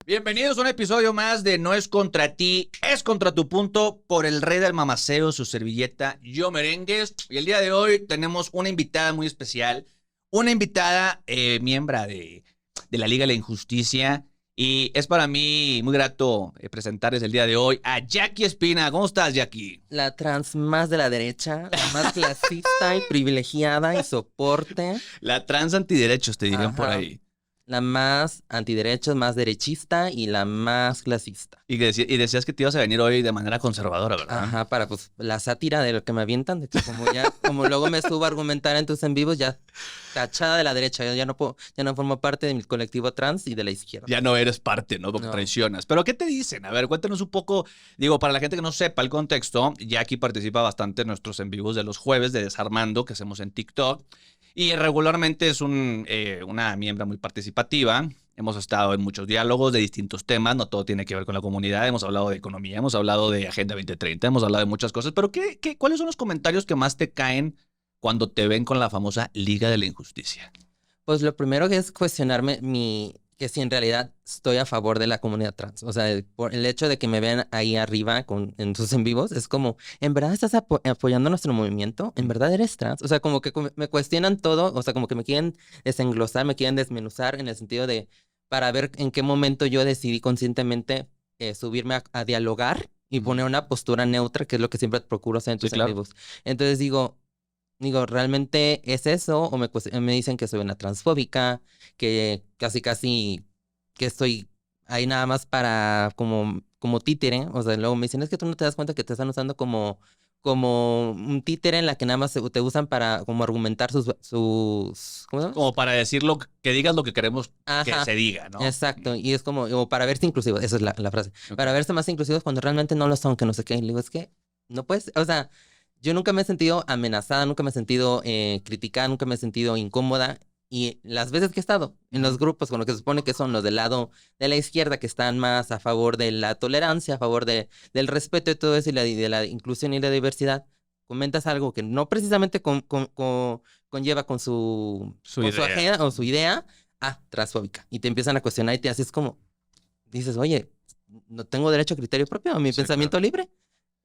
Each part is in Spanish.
Bienvenidos a un episodio más de No es contra ti, es contra tu punto, por el rey del mamaceo, su servilleta, Yo Merengues. Y el día de hoy tenemos una invitada muy especial, una invitada miembro de la Liga de la Injusticia. Y es para mí muy grato presentarles el día de hoy a Jackie Espina. ¿Cómo estás, Jackie? La trans más de la derecha, la más clasista y privilegiada y soporte. La trans antiderechos, te dirían por ahí. La más antiderechos, más derechista y la más clasista. Y decías que te ibas a venir hoy de manera conservadora, ¿verdad? Ajá, para pues la sátira de lo que me avientan, de que como luego me subo a argumentar en tus en vivos, ya tachada de la derecha, ya no formo parte de mi colectivo trans y de la izquierda. Ya no eres parte, ¿no? Porque traicionas. ¿Pero qué te dicen? A ver, cuéntanos un poco. Digo, para la gente que no sepa el contexto, Jackie participa bastante en nuestros en vivos de los jueves de Desarmando, que hacemos en TikTok. Y regularmente es una miembro muy participativa. Hemos estado en muchos diálogos de distintos temas. No todo tiene que ver con la comunidad. Hemos hablado de economía, hemos hablado de Agenda 2030, hemos hablado de muchas cosas. Pero ¿cuáles son los comentarios que más te caen cuando te ven con la famosa Liga de la Injusticia? Pues lo primero que es cuestionarme que si en realidad estoy a favor de la comunidad trans. O sea, por el hecho de que me vean ahí arriba en sus en vivos, es como, ¿en verdad estás apoyando nuestro movimiento? ¿En verdad eres trans? O sea, como que me cuestionan todo, o sea, como que me quieren desenglosar, me quieren desmenuzar en el sentido de, para ver en qué momento yo decidí conscientemente subirme a dialogar y poner una postura neutra, que es lo que siempre procuro hacer en tus en vivos. Entonces digo, ¿realmente es eso? O me dicen que soy una transfóbica, que casi que estoy ahí nada más para como títere. O sea, luego me dicen, es que tú no te das cuenta que te están usando como un títere en la que nada más te usan para como argumentar sus ¿cómo se llama? Como para decir que digas lo que queremos que se diga, ¿no? Exacto, y es como para verse inclusivos, esa es la frase. Okay. Para verse más inclusivos cuando realmente no lo son, que no sé qué. Y le digo, es que no puedes, o sea, yo nunca me he sentido amenazada, nunca me he sentido criticada, nunca me he sentido incómoda. Y las veces que he estado en los grupos con los que se supone que son los del lado de la izquierda, que están más a favor de la tolerancia, a favor del respeto y todo eso, y de la inclusión y la diversidad, comentas algo que no precisamente conlleva con su agenda o su idea, transfóbica. Y te empiezan a cuestionar y te haces como, dices, oye, no tengo derecho a criterio propio, a mi pensamiento libre.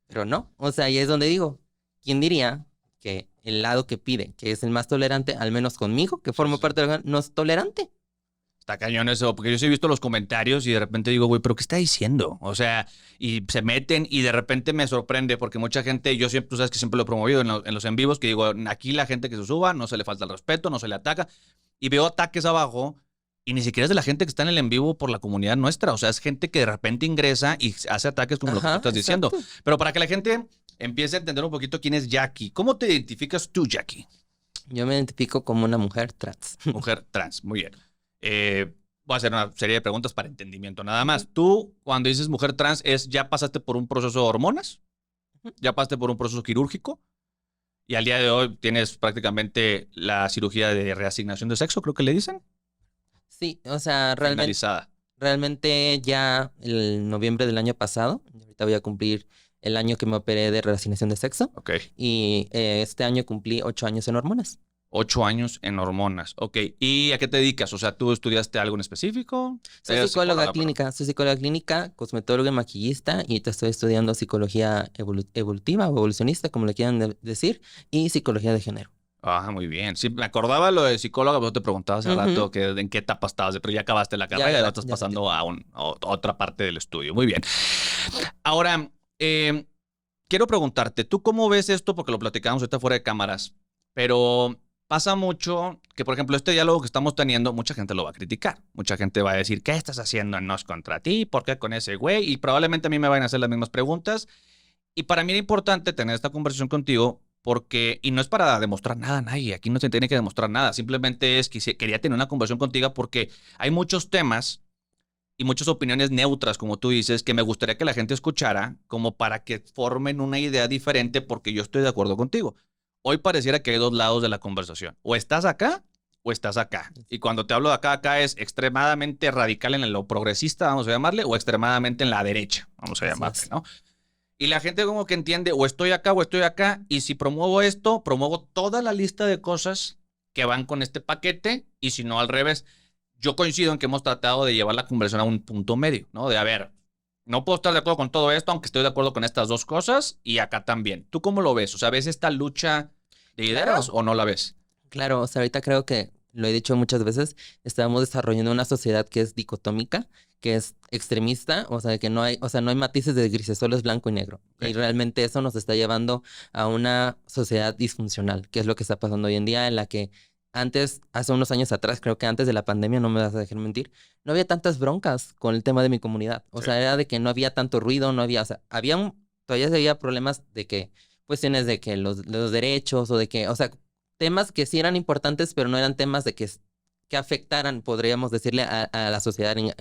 Pero no, o sea, y es donde digo, ¿quién diría que el lado que pide, que es el más tolerante, al menos conmigo, que formo parte del no es tolerante? Está cañón eso, porque yo sí he visto los comentarios y de repente digo, güey, ¿pero qué está diciendo? O sea, y se meten y de repente me sorprende porque mucha gente, yo siempre, tú sabes que siempre lo he promovido en los en vivos, que digo, aquí la gente que se suba, no se le falta el respeto, no se le ataca, y veo ataques abajo y ni siquiera es de la gente que está en el en vivo por la comunidad nuestra, o sea, es gente que de repente ingresa y hace ataques como lo que tú estás diciendo. Pero para que la gente empiece a entender un poquito quién es Jackie, ¿cómo te identificas tú, Jackie? Yo me identifico como una mujer trans. Mujer trans, muy bien. Voy a hacer una serie de preguntas para entendimiento nada más. Tú, cuando dices mujer trans, ¿ya pasaste por un proceso de hormonas? ¿Ya pasaste por un proceso quirúrgico? Y al día de hoy tienes prácticamente la cirugía de reasignación de sexo, creo que le dicen. Sí, o sea, realmente ya el noviembre del año pasado, ahorita voy a cumplir el año que me operé de reasignación de sexo. Ok. Y este año cumplí 8 años en hormonas. 8 años en hormonas, ok. ¿Y a qué te dedicas? O sea, ¿tú estudiaste algo en específico? Soy psicóloga clínica, cosmetóloga y maquillista, y te estoy estudiando psicología evolutiva o evolucionista, como le quieran decir, y psicología de género. Ah, muy bien. Sí, me acordaba lo de psicóloga, pero te preguntaba hace rato en qué etapa estabas, pero ya acabaste la carrera y ya estás pasando a otra parte del estudio. Muy bien. Ahora, quiero preguntarte, ¿tú cómo ves esto? Porque lo platicamos ahorita fuera de cámaras, pero pasa mucho que, por ejemplo, este diálogo que estamos teniendo, mucha gente lo va a criticar. Mucha gente va a decir, ¿qué estás haciendo en Nos contra ti? ¿Por qué con ese güey? Y probablemente a mí me van a hacer las mismas preguntas. Y para mí era importante tener esta conversación contigo porque, y no es para demostrar nada a nadie, aquí no se tiene que demostrar nada, simplemente es que quería tener una conversación contigo porque hay muchos temas y muchas opiniones neutras, como tú dices, que me gustaría que la gente escuchara como para que formen una idea diferente porque yo estoy de acuerdo contigo. Hoy pareciera que hay dos lados de la conversación. O estás acá o estás acá. Y cuando te hablo de acá es extremadamente radical en lo progresista, vamos a llamarle, o extremadamente en la derecha, vamos a llamarle, ¿no? Y la gente como que entiende, o estoy acá, y si promuevo esto, promuevo toda la lista de cosas que van con este paquete, y si no, al revés. Yo coincido en que hemos tratado de llevar la conversación a un punto medio, ¿no? De, a ver, no puedo estar de acuerdo con todo esto, aunque estoy de acuerdo con estas dos cosas, y acá también. ¿Tú cómo lo ves? O sea, ¿ves esta lucha de ideas Claro. o no la ves? Claro, o sea, ahorita creo que lo he dicho muchas veces, estamos desarrollando una sociedad que es dicotómica, que es extremista, o sea, que no hay, o sea, no hay matices de grises, solo es blanco y negro. Y Ok. realmente eso nos está llevando a una sociedad disfuncional, que es lo que está pasando hoy en día, en la que antes, hace unos años atrás, creo que antes de la pandemia, no me vas a dejar mentir, no había tantas broncas con el tema de mi comunidad. O Sí. sea, era de que no había tanto ruido, no había, o sea, todavía había problemas de que, cuestiones de que los derechos o de que, o sea, temas que sí eran importantes, pero no eran temas de que afectaran, podríamos decirle, a la sociedad A gran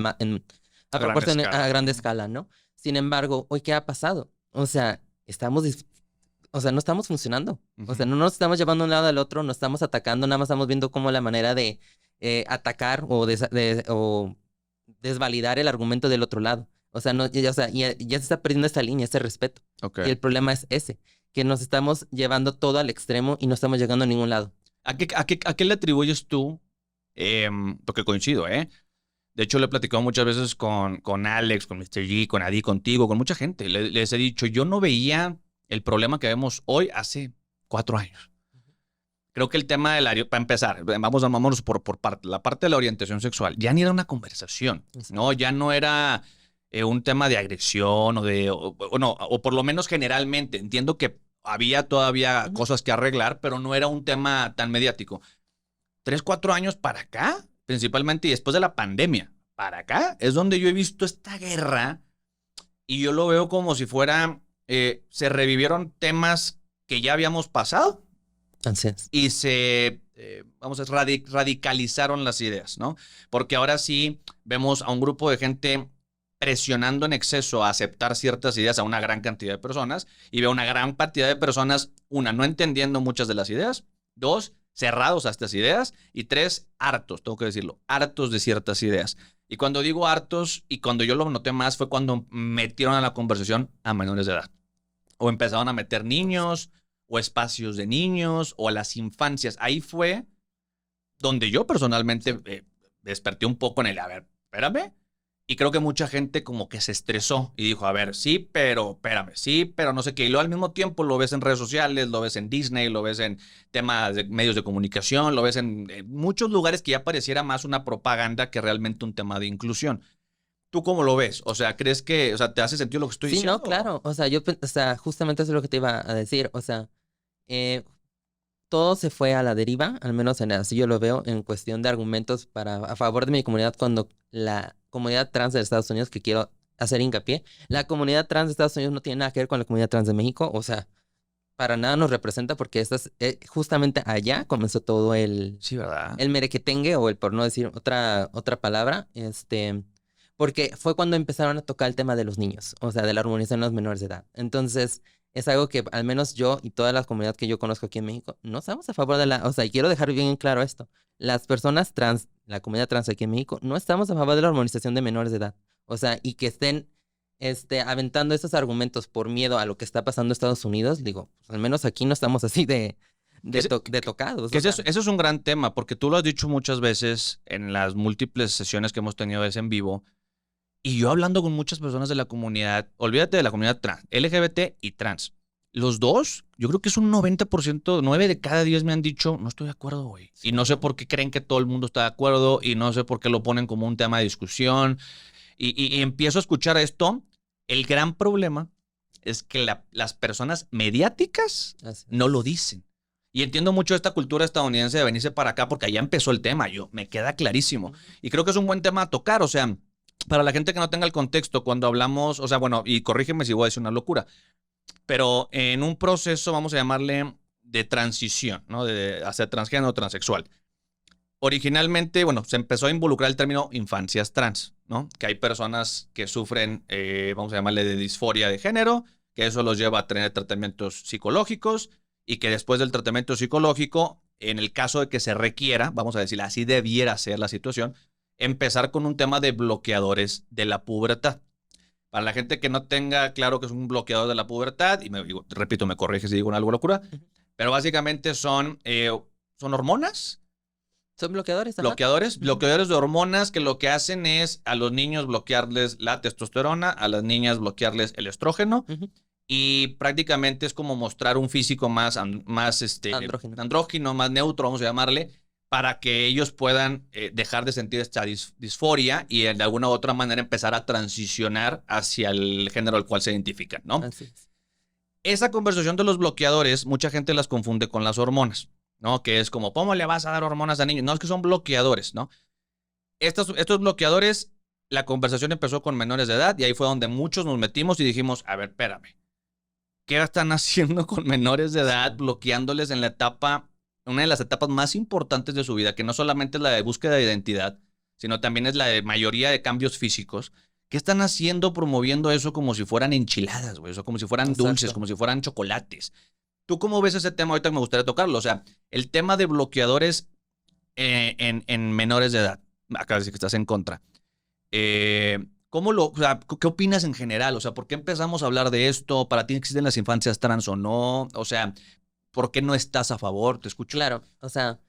a escala. grande Ujú. escala, ¿no? Sin embargo, hoy, ¿qué ha pasado? O sea, o sea, no estamos funcionando. O Ujú. sea, no nos estamos llevando de un lado al otro, no estamos atacando, nada más estamos viendo como la manera de atacar o desvalidar el argumento del otro lado. O sea, no, o sea, ya se está perdiendo esta línea, ese respeto. Ok. Y el problema es ese, que nos estamos llevando todo al extremo y no estamos llegando a ningún lado. ¿A qué le atribuyes tú? Porque coincido, ¿eh? De hecho, lo he platicado muchas veces con Alex, con Mr. G, con Adi, contigo, con mucha gente. Les he dicho, yo no veía el problema que vemos hoy hace 4 años. Creo que el tema del área, para empezar, vámonos por parte. La parte de la orientación sexual ya ni era una conversación, ¿no? Ya no era un tema de agresión o no, o por lo menos generalmente. Entiendo que había todavía Ujú. cosas que arreglar, pero no era un tema tan mediático. 3, 4 años para acá, principalmente y después de la pandemia, para acá, es donde yo he visto esta guerra y yo lo veo como si fuera, se revivieron temas que ya habíamos pasado Entonces, y vamos a radicalizaron las ideas, ¿no? Porque ahora sí vemos a un grupo de gente presionando en exceso a aceptar ciertas ideas a una gran cantidad de personas y veo una gran cantidad de personas, una, no entendiendo muchas de las ideas, dos, cerrados a estas ideas y tres, hartos, tengo que decirlo, hartos de ciertas ideas. Y cuando digo hartos y cuando yo lo noté más fue cuando metieron a la conversación a menores de edad o empezaron a meter niños o espacios de niños o a las infancias. Ahí fue donde yo personalmente desperté un poco en el, a ver, espérame. Y creo que mucha gente como que se estresó y dijo, a ver, sí, pero espérame, sí, pero no sé qué. Y luego al mismo tiempo lo ves en redes sociales, lo ves en Disney, lo ves en temas de medios de comunicación, lo ves en muchos lugares que ya pareciera más una propaganda que realmente un tema de inclusión. ¿Tú cómo lo ves? O sea, ¿crees que, o sea, te hace sentido lo que estoy sí, no, diciendo? claro. O sea, o sea, justamente eso es lo que te iba a decir. O sea, eh, todo se fue a la deriva, al menos así yo lo veo, en cuestión de argumentos a favor de mi comunidad, cuando la comunidad trans de Estados Unidos, que quiero hacer hincapié, la comunidad trans de Estados Unidos no tiene nada que ver con la comunidad trans de México, o sea, para nada nos representa porque justamente allá comenzó todo Sí, ¿verdad? el merequetengue, o el, por no decir otra palabra, porque fue cuando empezaron a tocar el tema de los niños, o sea, de la armonización de los menores de edad. Entonces, es algo que al menos yo y toda la comunidad que yo conozco aquí en México, no estamos a favor de o sea, y quiero dejar bien claro esto, las personas trans, la comunidad trans aquí en México, no estamos a favor de la armonización de menores de edad. O sea, y que estén aventando esos argumentos por miedo a lo que está pasando en Estados Unidos, digo, pues, al menos aquí no estamos así Que ese, de tocados, que o ese, sea. ese es un gran tema, porque tú lo has dicho muchas veces en las múltiples sesiones que hemos tenido en vivo, y yo hablando con muchas personas de la comunidad, olvídate de la comunidad trans, LGBT y trans. Los dos, yo creo que es un 90%, 9 de cada 10 me han dicho, no estoy de acuerdo, güey. Y Sí, no sé ¿no? por qué creen que todo el mundo está de acuerdo y no sé por qué lo ponen como un tema de discusión. Y empiezo a escuchar esto. El gran problema es que las personas mediáticas Así no lo es. dicen. Y entiendo mucho esta cultura estadounidense de venirse para acá porque allá empezó el tema. Me queda clarísimo. Ujú. Y creo que es un buen tema a tocar. O sea, para la gente que no tenga el contexto, cuando hablamos, o sea, bueno, y corrígeme si voy a decir una locura, pero en un proceso, vamos a llamarle de transición, ¿no? De hacia transgénero o transexual. Originalmente, bueno, se empezó a involucrar el término infancias trans, ¿no? Que hay personas que sufren, vamos a llamarle de disforia de género, que eso los lleva a tener tratamientos psicológicos y que después del tratamiento psicológico, en el caso de que se requiera, vamos a decir, así debiera ser la situación, empezar con un tema de bloqueadores de la pubertad. Para la gente que no tenga claro que es un bloqueador de la pubertad, y repito, me corrige si digo algo locura, pero básicamente son hormonas. Son bloqueadores, ajá. Bloqueadores de hormonas que lo que hacen es a los niños bloquearles la testosterona, a las niñas bloquearles el estrógeno. Y prácticamente es como mostrar un físico más andrógino, más neutro, vamos a llamarle, para que ellos puedan dejar de sentir esta disforia y de alguna u otra manera empezar a transicionar hacia el género al cual se identifican, ¿no? Así es. Esa conversación de los bloqueadores, mucha gente las confunde con las hormonas, ¿no? Que es como, ¿cómo le vas a dar hormonas a niños? No, es que son bloqueadores, ¿no? Estos bloqueadores, la conversación empezó con menores de edad y ahí fue donde muchos nos metimos y dijimos, a ver, espérame. ¿Qué están haciendo con menores de edad, bloqueándoles en la etapa, una de las etapas más importantes de su vida, que no solamente es la de búsqueda de identidad, sino también es la de mayoría de cambios físicos? ¿Qué están haciendo promoviendo eso como si fueran enchiladas, güey? O sea, como si fueran dulces, como si fueran chocolates. ¿Tú cómo ves ese tema? Ahorita me gustaría tocarlo. O sea, el tema de bloqueadores en menores de edad. Acá dice que estás en contra. O sea, ¿qué opinas en general? O sea, ¿por qué empezamos a hablar de esto? ¿Para ti existen las infancias trans o no? O sea, ¿por qué no estás a favor? Te escucho. Claro, o sea,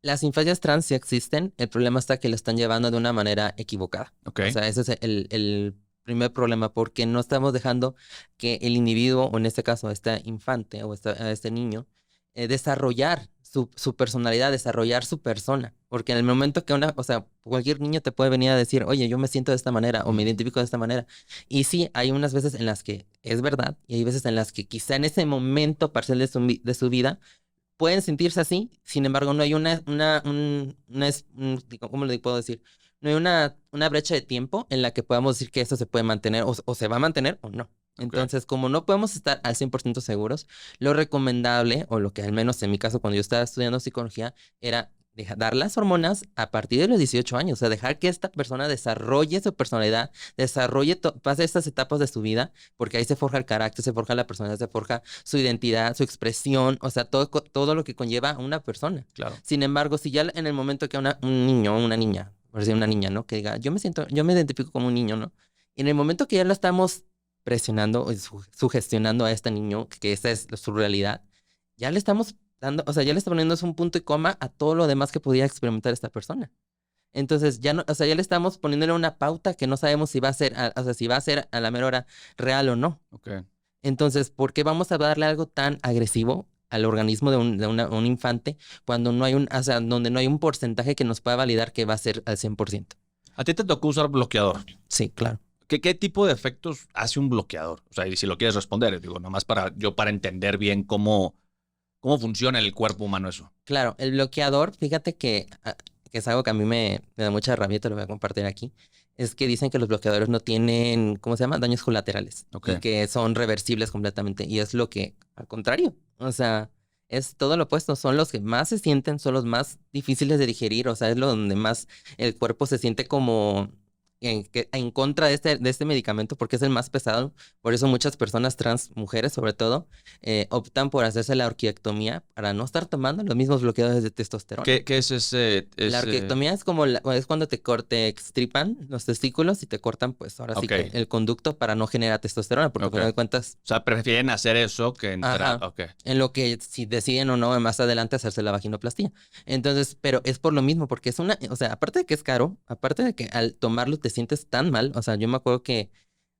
las infancias trans sí existen. El problema está que lo están llevando de una manera equivocada. Okay. O sea, ese es el primer problema, porque no estamos dejando que el individuo, o en este caso, este infante o este niño, desarrollar su personalidad, desarrollar su persona. Porque en el momento que o sea, cualquier niño te puede venir a decir, oye, yo me siento de esta manera o me identifico de esta manera. Y sí, hay unas veces en las que es verdad y hay veces en las que quizá en ese momento parcial de su vida pueden sentirse así. Sin embargo, no hay ¿cómo le puedo decir? No hay una brecha de tiempo en la que podamos decir que eso se puede mantener o se va a mantener o no. Entonces, como no podemos estar al 100% seguros, lo recomendable, o lo que al menos en mi caso cuando yo estaba estudiando psicología, era dar las hormonas a partir de los 18 años. O sea, dejar que esta persona desarrolle su personalidad, pase estas etapas de su vida, porque ahí se forja el carácter, se forja la personalidad, se forja su identidad, su expresión, o sea, todo lo que conlleva a una persona. Claro. Sin embargo, si ya en el momento que un niño o una niña, por decir una niña, ¿no? Que diga, yo me identifico como un niño, ¿no? Y en el momento que ya lo estamos presionando o sugestionando a este niño, que esa es su realidad, ya le estamos dando, o sea, ya le está poniendo un punto y coma a todo lo demás que podía experimentar esta persona. Entonces, ya no, o sea, ya le estamos poniéndole una pauta que no sabemos si va a ser, o sea, si va a ser a la mera hora real o no. Okay. Entonces, ¿por qué vamos a darle algo tan agresivo al organismo de un infante cuando no hay o sea, donde no hay un porcentaje que nos pueda validar que va a ser al 100%? ¿A ti te tocó usar bloqueador? Sí, claro. ¿Qué tipo de efectos hace un bloqueador? O sea, y si lo quieres responder, digo, nomás para entender bien cómo funciona el cuerpo humano eso. Claro, el bloqueador, fíjate que es algo que a mí me da mucha rabia, te lo voy a compartir aquí, es que dicen que los bloqueadores no tienen, ¿cómo se llama? Daños colaterales. Okay. Y que son reversibles completamente. Y es lo que, al contrario, o sea, es todo lo opuesto. Son los que más se sienten, son los más difíciles de digerir, o sea, es lo donde más el cuerpo se siente como en contra de este medicamento porque es el más pesado. Por eso muchas personas trans, mujeres sobre todo, optan por hacerse la orquiectomía para no estar tomando los mismos bloqueadores de testosterona. ¿Qué es ese? La orquiectomía es es cuando te extripan los testículos y te cortan, pues ahora sí que el conducto para no generar testosterona, porque al final de cuentas... O sea, prefieren hacer eso que entrar. En lo que si deciden o no más adelante hacerse la vaginoplastia. Entonces, pero es por lo mismo, porque es o sea, aparte de que es caro, aparte de que al tomarlo te sientes tan mal, o sea, yo me acuerdo que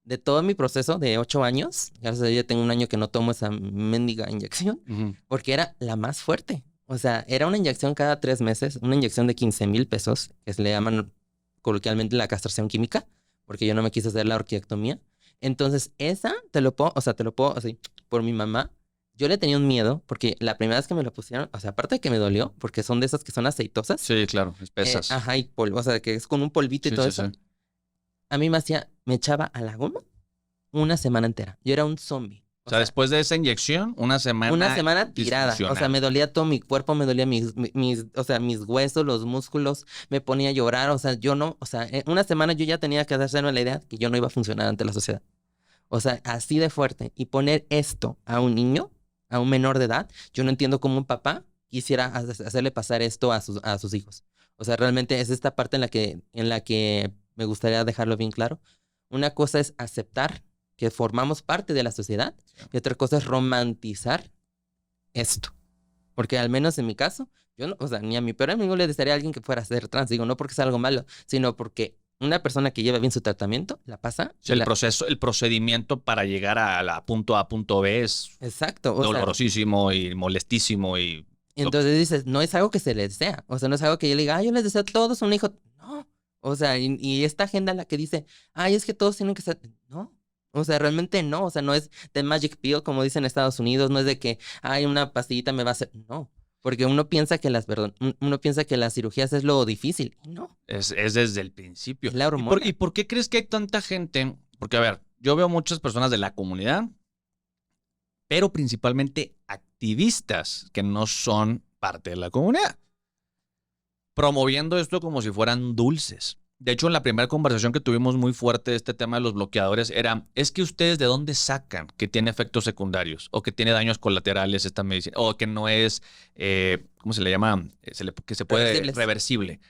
de todo mi proceso de 8 años, gracias a Dios ya tengo un año que no tomo esa mendiga inyección, porque era la más fuerte. O sea, era una inyección cada 3 meses, una inyección de 15,000 pesos, que se le llaman coloquialmente la castración química, porque yo no me quise hacer la orquiectomía. Entonces, esa te lo puedo, así, por mi mamá, yo le tenía un miedo, porque la primera vez que me lo pusieron, o sea, aparte de que me dolió, porque son de esas que son aceitosas. Sí, claro, espesas. Y polvo, o sea, que es con un polvito y todo eso. Sí. A mí me echaba a la goma una semana entera. Yo era un zombie. O sea, después de esa inyección, una semana tirada. O sea, me dolía todo mi cuerpo, me dolía mis huesos, los músculos, me ponía a llorar. O sea, en una semana yo ya tenía que hacerme la idea que yo no iba a funcionar ante la sociedad. O sea, así de fuerte. Y poner esto a un niño, a un menor de edad, yo no entiendo cómo un papá quisiera hacerle pasar esto a sus hijos. O sea, realmente es esta parte en la que me gustaría dejarlo bien claro. Una cosa es aceptar que formamos parte de la sociedad y otra cosa es romantizar esto. Porque al menos en mi caso, yo no, o sea, ni a mi peor amigo le desearía a alguien que fuera a ser trans. Digo, no porque sea algo malo, sino porque una persona que lleva bien su tratamiento, la pasa. O sea, el procedimiento para llegar a la punto A, punto B es exacto, dolorosísimo y molestísimo y entonces dices, no es algo que se les desea. O sea, no es algo que yo le diga, yo les deseo a todos un hijo. No. O sea, y esta agenda la que dice, ay, es que todos tienen que ser. No. O sea, realmente no. O sea, no es the magic pill, como dicen en Estados Unidos. No es de que, ay, una pastillita me va a hacer. No. Porque uno piensa que uno piensa que las cirugías es lo difícil. No. Es desde el principio. Es la hormona. ¿Y por qué crees que hay tanta gente? Porque, a ver, yo veo muchas personas de la comunidad, pero principalmente activistas que no son parte de la comunidad, promoviendo esto como si fueran dulces. De hecho, en la primera conversación que tuvimos muy fuerte de este tema de los bloqueadores es que ustedes de dónde sacan que tiene efectos secundarios o que tiene daños colaterales esta medicina o que no es, ¿cómo se le llama? Que se puede reversible.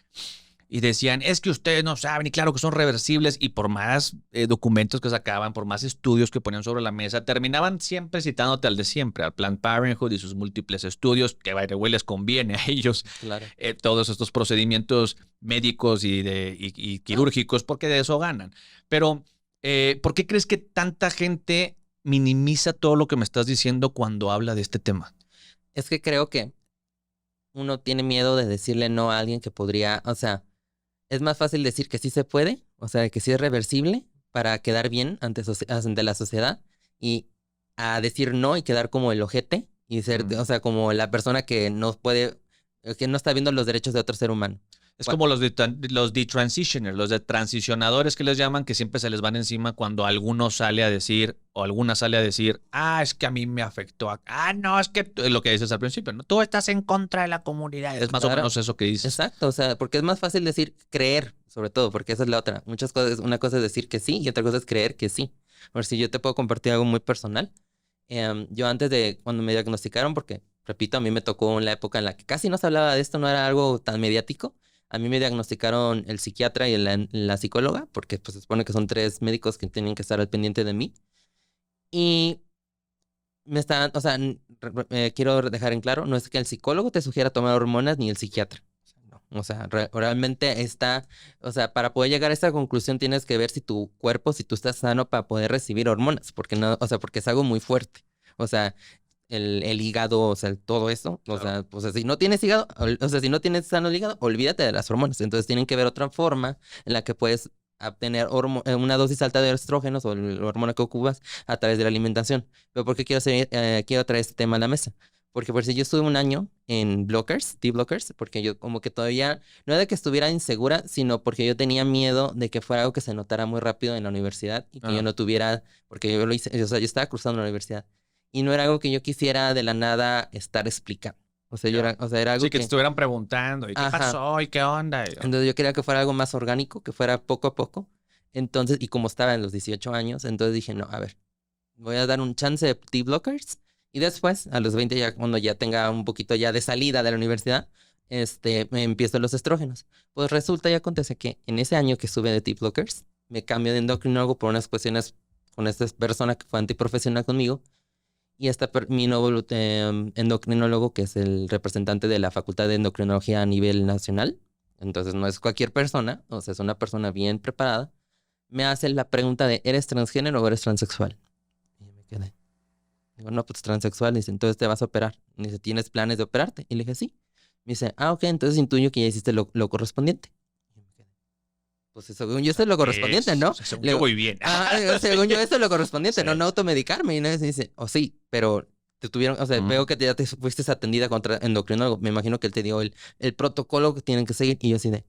Y decían, es que ustedes no saben, y claro que son reversibles, y por más documentos que sacaban, por más estudios que ponían sobre la mesa, terminaban siempre citándote al de siempre, al Planned Parenthood y sus múltiples estudios, que by the way les conviene a ellos, claro. Todos estos procedimientos médicos y quirúrgicos, porque de eso ganan. Pero, ¿por qué crees que tanta gente minimiza todo lo que me estás diciendo cuando habla de este tema? Es que creo que uno tiene miedo de decirle no a alguien que podría, o sea, es más fácil decir que sí se puede, o sea, que sí es reversible para quedar bien ante la sociedad y a decir no y quedar como el ojete y ser, o sea, como la persona que no puede, que no está viendo los derechos de otro ser humano. Es como los detransitioners, los de transicionadores que les llaman, que siempre se les van encima cuando alguno sale a decir o alguna sale a decir, es que a mí me afectó. No, es que lo que dices al principio, ¿no? Tú estás en contra de la comunidad. Es más o menos eso que dices. Exacto, o sea, porque es más fácil decir creer, sobre todo, porque esa es la otra. Muchas cosas, una cosa es decir que sí y otra cosa es creer que sí. A ver si yo te puedo compartir algo muy personal. Yo antes de cuando me diagnosticaron, porque, repito, a mí me tocó en la época en la que casi no se hablaba de esto, no era algo tan mediático. A mí me diagnosticaron el psiquiatra y la psicóloga, porque pues se supone que son 3 médicos que tienen que estar al pendiente de mí. Y me están, o sea, quiero dejar en claro, no es que el psicólogo te sugiera tomar hormonas ni el psiquiatra. No, o sea, realmente está, o sea, para poder llegar a esta conclusión tienes que ver si tu cuerpo, si tú estás sano para poder recibir hormonas, porque no, o sea, porque es algo muy fuerte. O sea, el hígado, o sea, todo eso. O sea, pues si no tienes hígado, o sea, si no tienes sano el hígado, olvídate de las hormonas. Entonces tienen que ver otra forma en la que puedes obtener una dosis alta de estrógenos o la hormona que ocupas a través de la alimentación. Pero ¿por qué quiero traer este tema a la mesa? Porque por si yo estuve un año en blockers, T-blockers, porque yo como que todavía, no era de que estuviera insegura, sino porque yo tenía miedo de que fuera algo que se notara muy rápido en la universidad y que yo no tuviera, porque yo lo hice, o sea, yo estaba cruzando la universidad. Y no era algo que yo quisiera de la nada estar explicando. O sea, era algo que te estuvieran preguntando, ¿y qué pasó? ¿Y qué onda? Entonces yo quería que fuera algo más orgánico, que fuera poco a poco. Entonces, y como estaba en los 18 años, entonces dije, no, a ver, voy a dar un chance de T-blockers. Y después, a los 20, ya cuando ya tenga un poquito ya de salida de la universidad, me empiezo los estrógenos. Pues resulta y acontece que en ese año que estuve de T-blockers, me cambio de endocrinólogo por unas cuestiones con esta persona que fue antiprofesional conmigo. Y mi nuevo endocrinólogo, que es el representante de la Facultad de Endocrinología a nivel nacional, entonces no es cualquier persona, o sea, es una persona bien preparada, me hace la pregunta de, ¿eres transgénero o eres transexual? Y me quedé. Digo, no, pues transexual. Dice, entonces te vas a operar. Y dice, ¿tienes planes de operarte? Y le dije, sí. Me dice, ok, entonces intuyo que ya hiciste lo correspondiente. Pues según yo, eso es lo correspondiente, ¿no? Según yo voy bien. Según yo, eso es lo correspondiente, no automedicarme. Y nadie dice, sí, pero te tuvieron, o sea, veo que ya te fuiste atendida contra endocrinólogo. Me imagino que él te dio el protocolo que tienen que seguir. Y yo así de,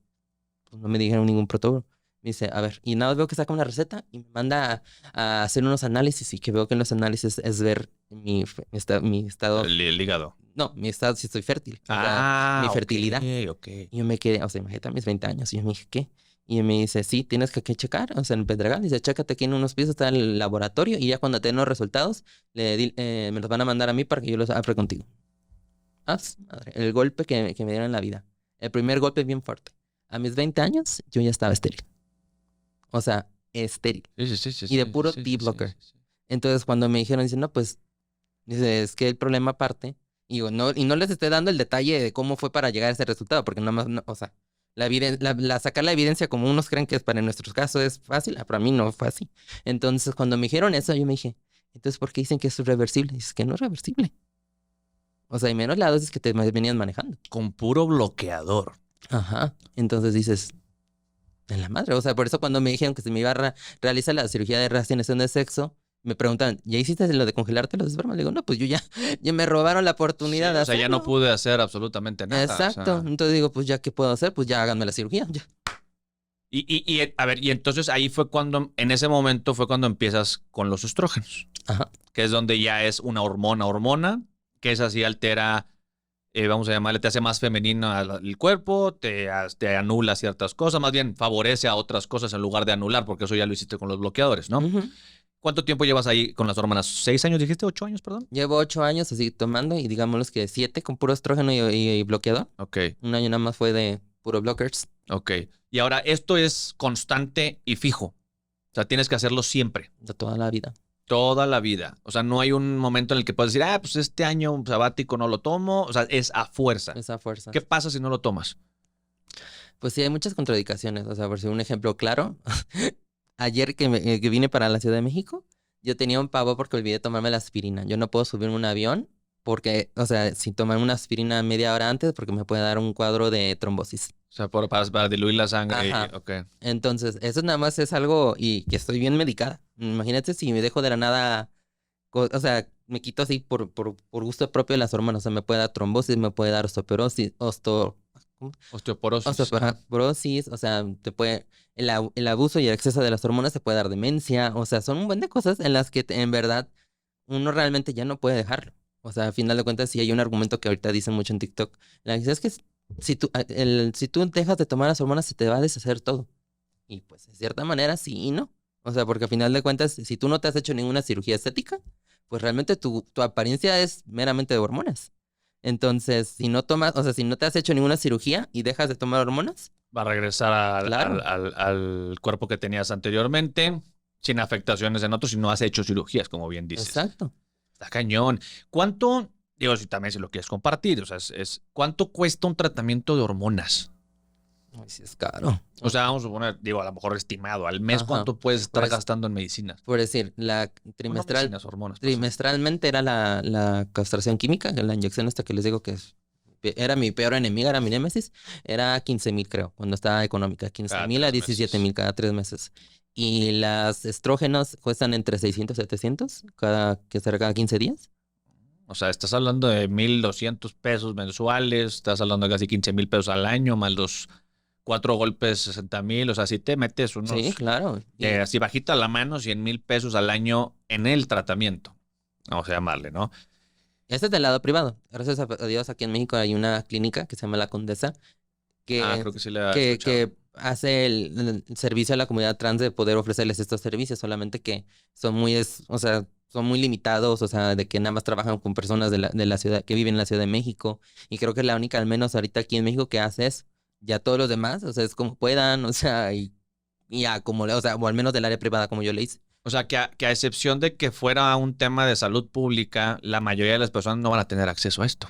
pues no me dijeron ningún protocolo. Me dice, a ver, y nada, veo que saca una receta y me manda a hacer unos análisis. Y que veo que en los análisis es ver mi estado. El hígado. No, mi estado, si estoy fértil. Mi fertilidad. Okay. Y yo me quedé, o sea, imagínate a mis 20 años. Y yo me dije, ¿qué? Y me dice, sí, tienes que checar, o sea, en Pedregal. Dice, chécate aquí en unos pisos, está el laboratorio y ya cuando tengan los resultados, me los van a mandar a mí para que yo los abra contigo. Madre, el golpe que me dieron en la vida. El primer golpe bien fuerte. A mis 20 años, yo ya estaba estéril. O sea, estéril. Sí, Y de puro T-blocker. Entonces, cuando me dijeron, dicen, no, pues, dice, es que el problema aparte, y digo, no, y no les estoy dando el detalle de cómo fue para llegar a ese resultado, porque nada más, o sea, sacar la evidencia como unos creen que es para nuestros casos es fácil, para mí no fue así. Entonces, cuando me dijeron eso, yo me dije, entonces, ¿por qué dicen que es irreversible? Dices que no es reversible. O sea, y menos la dosis que te venías manejando. Con puro bloqueador. Ajá. Entonces dices, en la madre. O sea, por eso cuando me dijeron que se me iba a realizar la cirugía de reasignación de sexo, me preguntaban, ¿ya hiciste lo de congelarte los espermas? Le digo, no, pues yo ya me robaron la oportunidad de hacerlo. O sea, ya no pude hacer absolutamente nada. Exacto. O sea... Entonces digo, pues ya, ¿qué puedo hacer? Pues ya háganme la cirugía. Ya. A ver, y entonces ahí fue cuando, en ese momento fue cuando empiezas con los estrógenos. Ajá. Que es donde ya es una hormona, que es así altera, vamos a llamarle, te hace más femenino el cuerpo, te anula ciertas cosas, más bien favorece a otras cosas en lugar de anular, porque eso ya lo hiciste con los bloqueadores, ¿no? Uh-huh. ¿Cuánto tiempo llevas ahí con las hormonas? ¿6 años dijiste? ¿8 años, perdón? Llevo 8 años así tomando y digámoslos que 7 con puro estrógeno y bloqueador. Ok. Un año nada más fue de puro blockers. Ok. Y ahora, esto es constante y fijo. O sea, tienes que hacerlo siempre. De toda la vida. Toda la vida. O sea, no hay un momento en el que puedes decir, pues este año sabático no lo tomo. O sea, es a fuerza. Es a fuerza. ¿Qué pasa si no lo tomas? Pues sí, hay muchas contradicciones. O sea, por si un ejemplo claro, ayer que vine para la Ciudad de México, yo tenía un pavo porque olvidé tomarme la aspirina. Yo no puedo subirme a un avión porque, o sea, sin tomar una aspirina media hora antes porque me puede dar un cuadro de trombosis. O sea, para diluir la sangre. Ajá. Okay. Entonces, eso nada más es algo y que estoy bien medicada. Imagínate si me dejo de la nada, o sea, me quito así por gusto propio de las hormonas. O sea, me puede dar trombosis, me puede dar osteoporosis, osteoporosis, o sea, te puede, el abuso y el exceso de las hormonas te puede dar demencia. O sea, son un buen de cosas en las que en verdad uno realmente ya no puede dejarlo. O sea, a final de cuentas, sí hay un argumento que ahorita dicen mucho en TikTok. Es que si tú dejas de tomar las hormonas, se te va a deshacer todo. Y pues, de cierta manera, sí y no. O sea, porque a final de cuentas, si tú no te has hecho ninguna cirugía estética, pues realmente tu apariencia es meramente de hormonas. Entonces, si no tomas, o sea, si no te has hecho ninguna cirugía y dejas de tomar hormonas, va a regresar al cuerpo que tenías anteriormente, sin afectaciones en otros, si no has hecho cirugías, como bien dices. Exacto. Está cañón. ¿Cuánto, digo, si lo quieres compartir, o sea, ¿cuánto cuesta un tratamiento de hormonas? Ay, sí es caro. O sea, vamos a suponer, digo, a lo mejor estimado, al mes, ¿cuánto puedes estar gastando en medicinas? Por decir, la trimestral, hormonas, trimestralmente era la castración química, la inyección hasta que les digo que era mi peor enemiga, era mi némesis, era 15,000 creo, cuando estaba económica, 15,000 a 17,000 cada 3 meses. Y las estrógenos cuestan entre 600 y 700 cada 15 días. O sea, estás hablando de 1,200 pesos mensuales, estás hablando de casi 15,000 pesos al año, más los 4 golpes, 60,000. O sea, si te metes unos... Sí, claro. Así bajita la mano, 100,000 pesos al año en el tratamiento. Vamos a llamarle, ¿no? Este es del lado privado. Gracias a Dios, aquí en México hay una clínica que se llama La Condesa que, creo que sí le he que hace el servicio a la comunidad trans de poder ofrecerles estos servicios, solamente que son son muy limitados, o sea, de que nada más trabajan con personas de la ciudad, que viven en la Ciudad de México, y creo que es la única, al menos ahorita aquí en México, que hace eso. Ya todos los demás, o sea, es como puedan, o sea, y ya como, o sea, o al menos del área privada como yo le hice. O sea, que a excepción de que fuera un tema de salud pública, la mayoría de las personas no van a tener acceso a esto.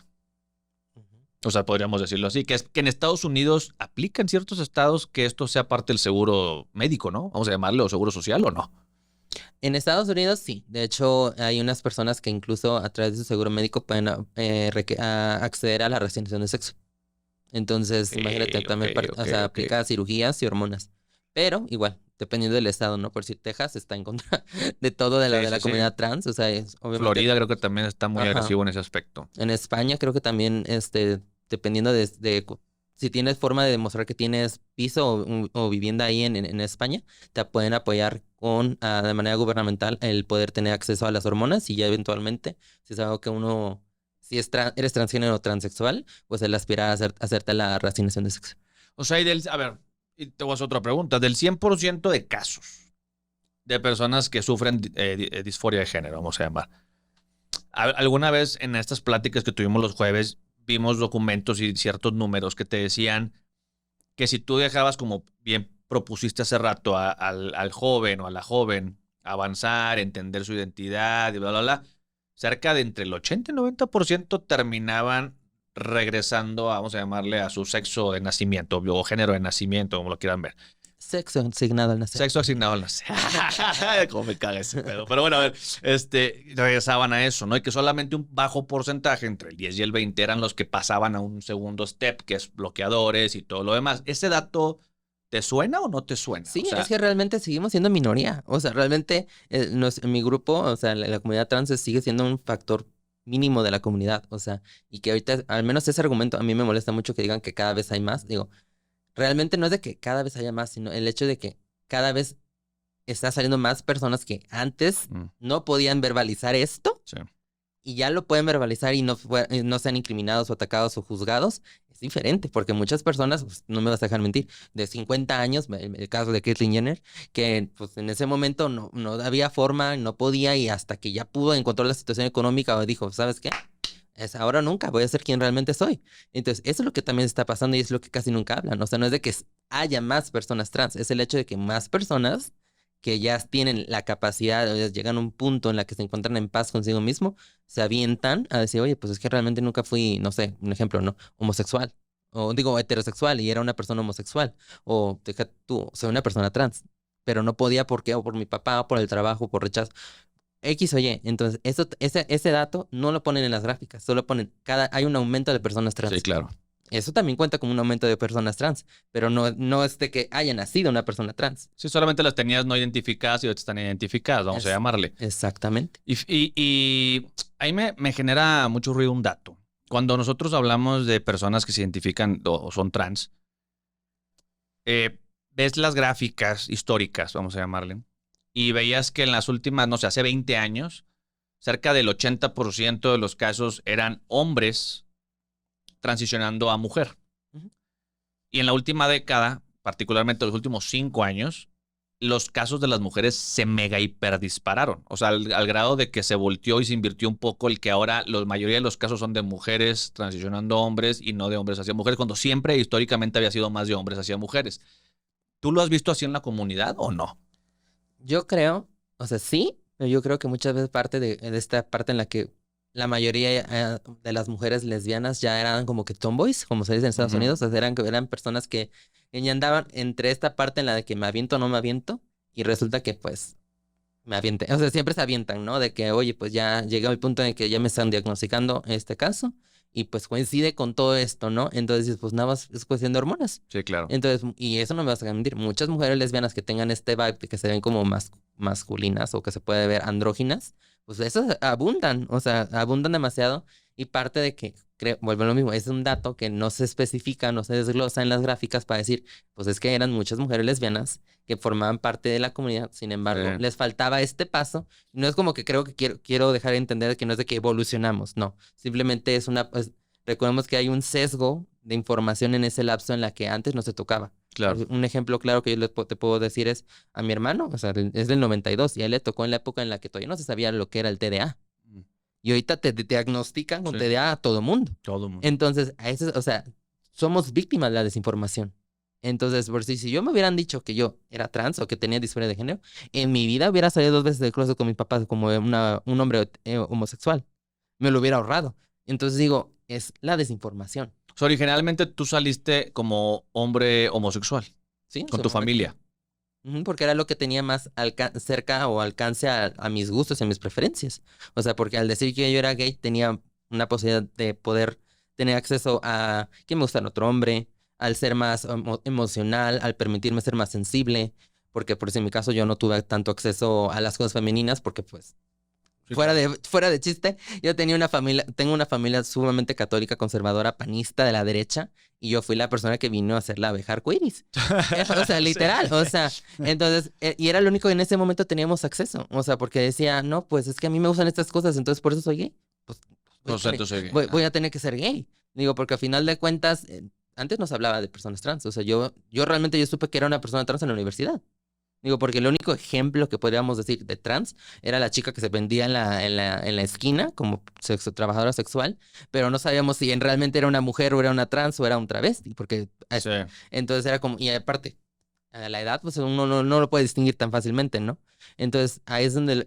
O sea, podríamos decirlo así, que en Estados Unidos aplica en ciertos estados que esto sea parte del seguro médico, ¿no? Vamos a llamarlo o seguro social, ¿o no? En Estados Unidos sí. De hecho, hay unas personas que incluso a través de su seguro médico pueden acceder a la reasignación de sexo. Entonces, imagínate, también o sea, aplica cirugías y hormonas. Pero igual, dependiendo del estado, ¿no? Por si Texas está en contra de todo de la comunidad trans. O sea, obviamente... Florida creo que también está muy agresivo en ese aspecto. En España creo que también, dependiendo de si tienes forma de demostrar que tienes piso o vivienda ahí en España, te pueden apoyar de manera gubernamental el poder tener acceso a las hormonas y ya eventualmente, si es algo que uno, si eres transgénero o transexual, pues él aspira a hacerte la reasignación de sexo. O sea, a ver, y te voy a hacer otra pregunta. Del 100% de casos de personas que sufren disforia de género, vamos a llamar, ¿alguna vez en estas pláticas que tuvimos los jueves vimos documentos y ciertos números que te decían que si tú dejabas, como bien propusiste hace rato al joven o a la joven avanzar, entender su identidad y bla, bla, bla, cerca de entre el 80 y 90% terminaban regresando, vamos a llamarle, a su sexo de nacimiento o género de nacimiento, como lo quieran ver. Sexo asignado al nacer. Sexo asignado al nacer. Cómo me caga ese pedo. Pero bueno, a ver, regresaban a eso, ¿no? Y que solamente un bajo porcentaje, entre el 10 y el 20, eran los que pasaban a un segundo step, que es bloqueadores y todo lo demás. ¿Ese dato te suena o no te suena? Sí, o sea, es que realmente seguimos siendo minoría. O sea, realmente en mi grupo, o sea, la comunidad trans sigue siendo un factor mínimo de la comunidad. O sea, y que ahorita, al menos ese argumento, a mí me molesta mucho que digan que cada vez hay más. Digo, realmente no es de que cada vez haya más, sino el hecho de que cada vez está saliendo más personas que antes no podían verbalizar esto sí. y ya lo pueden verbalizar y no sean incriminados o atacados o juzgados. Es diferente, porque muchas personas, pues, no me vas a dejar mentir, de 50 años, el caso de Caitlyn Jenner, que pues en ese momento no había forma, no podía, y hasta que ya pudo encontrar la situación económica, dijo, ¿sabes qué? Es ahora o nunca, voy a ser quien realmente soy. Entonces, eso es lo que también está pasando y es lo que casi nunca hablan. O sea, no es de que haya más personas trans, es el hecho de que más personas que ya tienen la capacidad, llegan a un punto en la que se encuentran en paz consigo mismo, se avientan a decir, oye, pues es que realmente nunca fui, no sé, un ejemplo, ¿no? Homosexual, o digo heterosexual y era una persona homosexual, o deja tú, soy una persona trans, pero no podía, ¿por qué? O por mi papá, o por el trabajo, por rechazo. X o Y. Entonces, ese dato no lo ponen en las gráficas, solo ponen, hay un aumento de personas trans. Sí, claro. Eso también cuenta como un aumento de personas trans, pero no es de que haya nacido una persona trans. Sí, solamente las tenías no identificadas y ahorita están identificadas, vamos a llamarle. Exactamente. Y ahí me genera mucho ruido un dato. Cuando nosotros hablamos de personas que se identifican o son trans, ves las gráficas históricas, vamos a llamarle, y veías que en las últimas, no sé, hace 20 años, cerca del 80% de los casos eran hombres transicionando a mujer. Y en la última década, particularmente los últimos 5 años, los casos de las mujeres se mega hiper dispararon. O sea, al grado de que se volteó y se invirtió un poco el que ahora la mayoría de los casos son de mujeres transicionando a hombres y no de hombres hacia mujeres, cuando siempre históricamente había sido más de hombres hacia mujeres. ¿Tú lo has visto así en la comunidad o no? Yo creo, o sea, sí, pero yo creo que muchas veces parte de esta parte en la que la mayoría de las mujeres lesbianas ya eran como que tomboys, como se dice en Estados Unidos, o sea, eran personas que ya andaban entre esta parte en la de que me aviento o no me aviento, y resulta que pues me avienté. O sea, siempre se avientan, ¿no? De que, oye, pues ya llegué al punto en que ya me están diagnosticando este caso, y pues coincide con todo esto, ¿no? Entonces, pues nada más es cuestión de hormonas. Sí, claro. Entonces, y eso no me vas a mentir, muchas mujeres lesbianas que tengan este vibe de que se ven como más masculinas o que se puede ver andróginas, pues esos abundan, o sea, abundan demasiado, y parte de que, vuelvo a lo mismo, es un dato que no se especifica, no se desglosa en las gráficas para decir, pues es que eran muchas mujeres lesbianas que formaban parte de la comunidad, sin embargo, les faltaba este paso. No es como que creo que quiero dejar de entender que no es de que evolucionamos, no, simplemente es recordemos que hay un sesgo de información en ese lapso en la que antes no se tocaba. Claro. Un ejemplo claro que yo te puedo decir es a mi hermano, o sea, es del 92 y a él le tocó en la época en la que todavía no se sabía lo que era el TDA. Y ahorita te diagnostican con TDA a todo mundo. Todo mundo. Entonces, o sea, somos víctimas de la desinformación. Entonces, por si yo me hubieran dicho que yo era trans o que tenía disforia de género, en mi vida hubiera salido 2 veces del closet con mis papás como un hombre homosexual. Me lo hubiera ahorrado. Entonces digo, es la desinformación. O sea, originalmente tú saliste como hombre homosexual. Sí. Con tu familia. Porque era lo que tenía más cerca o alcance a mis gustos y a mis preferencias. O sea, porque al decir que yo era gay tenía una posibilidad de poder tener acceso a que me gusta otro hombre, al ser más emocional, al permitirme ser más sensible, porque por eso en mi caso yo no tuve tanto acceso a las cosas femeninas porque pues sí, fuera de chiste, yo tengo una familia sumamente católica, conservadora, panista de la derecha, y yo fui la persona que vino a hacer la abeja arcoíris. O sea, literal, sí. O sea, entonces, y era lo único que en ese momento teníamos acceso, o sea, porque decía, no, pues es que a mí me gustan estas cosas, entonces por eso soy gay. Voy a tener que ser gay. Digo, porque al final de cuentas, antes no se hablaba de personas trans, o sea, yo realmente supe que era una persona trans en la universidad. Digo, porque el único ejemplo que podríamos decir de trans era la chica que se vendía en la esquina como trabajadora sexual, pero no sabíamos si realmente era una mujer o era una trans o era un travesti, porque sí. Entonces era como, y aparte, a la edad, pues uno no lo puede distinguir tan fácilmente, ¿no? Entonces, ahí es donde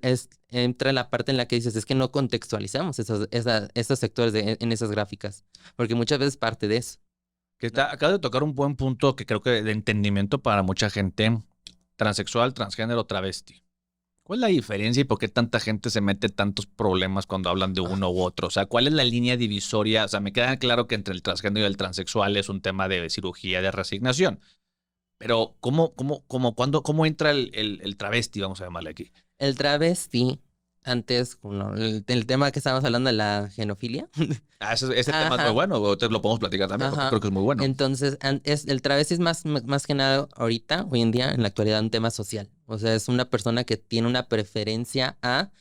entra la parte en la que dices, es que no contextualizamos esos sectores en esas gráficas, porque muchas veces parte de eso. Acabas de tocar un buen punto que creo que de entendimiento para mucha gente transexual, transgénero, travesti. ¿Cuál es la diferencia y por qué tanta gente se mete tantos problemas cuando hablan de uno u otro? O sea, ¿cuál es la línea divisoria? O sea, me queda claro que entre el transgénero y el transexual es un tema de cirugía, de resignación. Pero, ¿cómo entra el travesti, vamos a llamarle aquí? El travesti, antes, el tema que estábamos hablando de la genofilia. Ese tema es muy bueno, te lo podemos platicar también, porque creo que es muy bueno. Entonces, el travesti es más que nada ahorita, hoy en día, en la actualidad, un tema social. O sea, es una persona que tiene una preferencia a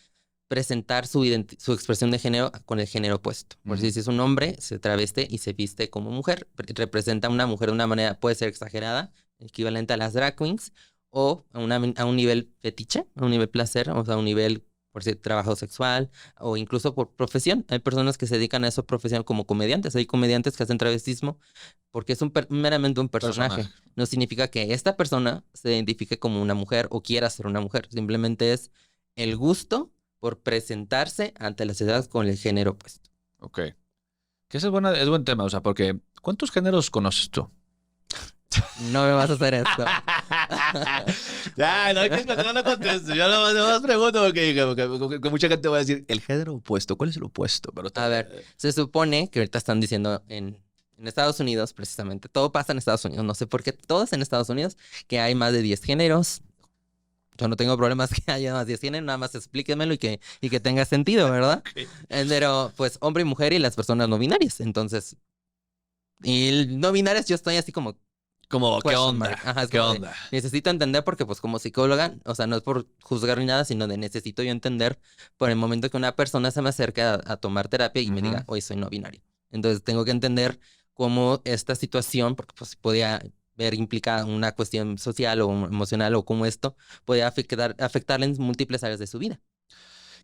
presentar su expresión de género con el género opuesto. Por si es un hombre, se traveste y se viste como mujer. Representa a una mujer de una manera, puede ser exagerada, equivalente a las drag queens, o a un nivel fetiche, a un nivel placer, o sea, a un nivel por si trabajo sexual o incluso por profesión. Hay personas que se dedican a eso profesión como comediantes. Hay comediantes que hacen travestismo porque es meramente un personaje. No significa que esta persona se identifique como una mujer o quiera ser una mujer. Simplemente es el gusto por presentarse ante la sociedad con el género opuesto. Ok. Que ese es buen tema, o sea, porque ¿cuántos géneros conoces tú? No me vas a hacer esto. Ya, no contesto. Yo no pregunto porque mucha gente va a decir el género opuesto. ¿Cuál es el opuesto? Pero a ver, se supone que ahorita están diciendo en Estados Unidos, precisamente, todo pasa en Estados Unidos. No sé por qué todo es en Estados Unidos, que hay más de 10 géneros. Yo no tengo problemas que haya más de 10 géneros, nada más explíquenmelo y que tenga sentido, ¿verdad? Okay. Pero, pues, hombre y mujer y las personas no binarias. Entonces, y no binarias yo estoy así como ¿qué onda? Ajá, ¿qué onda? Necesito entender porque, pues, como psicóloga, o sea, no es por juzgar ni nada, sino de necesito yo entender por el momento que una persona se me acerca a tomar terapia y me diga, hoy soy no binario. Entonces, tengo que entender cómo esta situación, porque, pues, podía ver implicada una cuestión social o emocional o cómo esto podía afectarle en múltiples áreas de su vida.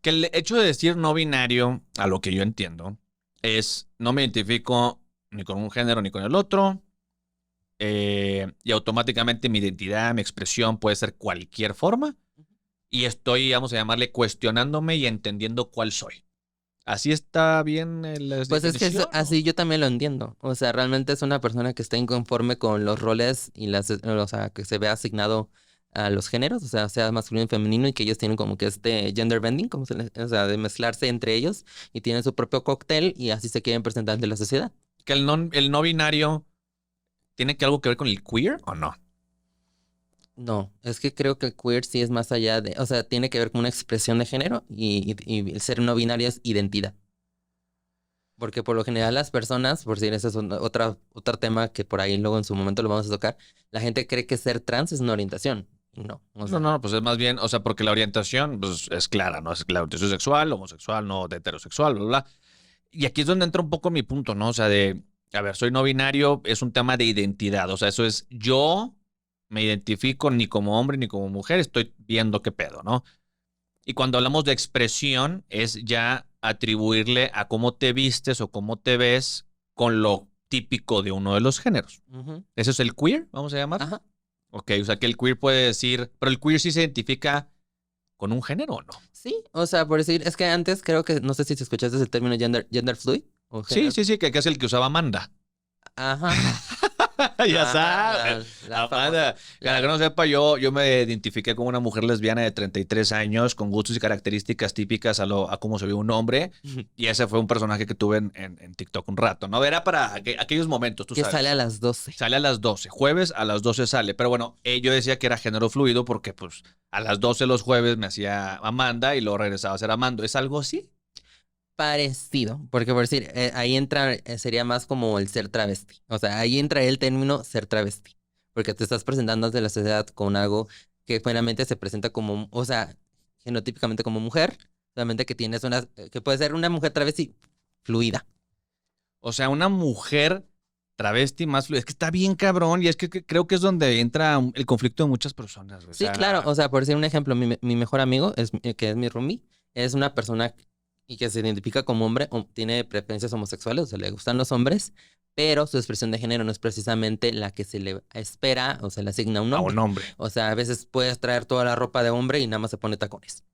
Que el hecho de decir no binario, a lo que yo entiendo, es no me identifico ni con un género ni con el otro, y automáticamente mi identidad, mi expresión puede ser cualquier forma y estoy, vamos a llamarle, cuestionándome y entendiendo cuál soy. ¿Así está bien la Pues es que así yo también lo entiendo. O sea, realmente es una persona que está inconforme con los roles y o sea, que se ve asignado a los géneros, o sea masculino y femenino, y que ellos tienen como que gender bending, o sea, de mezclarse entre ellos y tienen su propio cóctel y así se quieren presentar ante la sociedad. ¿Que el no binario tiene algo que ver con el queer o no? No, es que creo que el queer sí es más allá de, o sea, tiene que ver con una expresión de género y el ser no binario es identidad. Porque por lo general las personas, por si ese es otro tema que por ahí luego en su momento lo vamos a tocar, la gente cree que ser trans es una orientación. No. O sea, no, pues es más bien, o sea, porque la orientación pues, es clara, ¿no? Es la orientación sexual, homosexual, no heterosexual, bla, bla. Y aquí es donde entra un poco mi punto, ¿no? O sea, a ver, soy no binario, es un tema de identidad. O sea, eso es yo me identifico ni como hombre ni como mujer, estoy viendo qué pedo, ¿no? Y cuando hablamos de expresión, es ya atribuirle a cómo te vistes o cómo te ves con lo típico de uno de los géneros. ¿Eso es el queer, vamos a llamar? Ajá. Ok, o sea que el queer puede decir, pero el queer sí se identifica con un género o no. Sí, o sea, por decir, es que antes creo que, no sé si te escuchaste ese término gender fluid. Sí, que es el que usaba Amanda. Ajá. Ya sabes. Amanda. Para que no sepa, yo me identifiqué como una mujer lesbiana de 33 años con gustos y características típicas a cómo se ve un hombre. Y ese fue un personaje que tuve en TikTok un rato, ¿no? Era para aquellos momentos, tú sabes. Que sale a las 12. Sale a las 12. Jueves a las 12 sale. Pero bueno, yo decía que era género fluido porque pues a las 12 los jueves me hacía Amanda y luego regresaba a ser Amando. ¿Es algo así? Parecido, porque por decir, ahí entra, sería más como el ser travesti. O sea, ahí entra el término ser travesti, porque te estás presentando ante la sociedad con algo que generalmente se presenta como, o sea, genotípicamente como mujer, solamente que tienes que puede ser una mujer travesti fluida. O sea, una mujer travesti más fluida. Es que está bien cabrón y es que creo que es donde entra el conflicto de muchas personas. O sea, sí, claro, o sea, por decir un ejemplo, mi mejor amigo, que es mi roomie, es una persona y que se identifica como hombre o tiene preferencias homosexuales, o sea, le gustan los hombres, pero su expresión de género no es precisamente la que se le espera o se le asigna a un A hombre. un hombre. O sea, a veces puedes traer toda la ropa de hombre y nada más se pone tacones.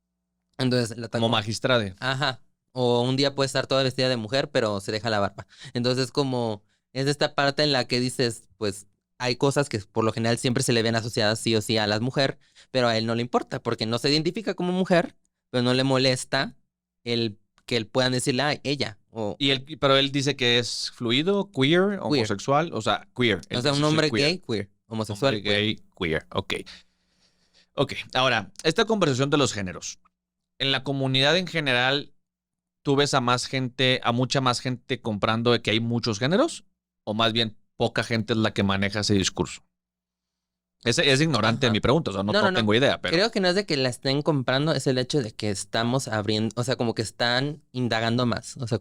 Entonces, Como magistrade. Ajá. O un día puede estar toda vestida de mujer, pero se deja la barba. Entonces, como es esta parte en la que dices, pues hay cosas que por lo general siempre se le ven asociadas sí o sí a la mujer, pero a él no le importa porque no se identifica como mujer, pero no le molesta el que él puedan decirle, ay, ella. Pero él dice que es fluido, queer, homosexual, o sea, queer. O sea, un hombre gay, queer. Homosexual, hombre gay, queer. Ok. Ok, ahora, esta conversación de los géneros. En la comunidad en general, ¿tú ves a mucha más gente comprando de que hay muchos géneros? ¿O más bien poca gente es la que maneja ese discurso? Es ignorante mi pregunta, o sea, no tengo idea, pero... Creo que no es de que la estén comprando, es el hecho de que estamos abriendo, o sea, como que están indagando más, o sea,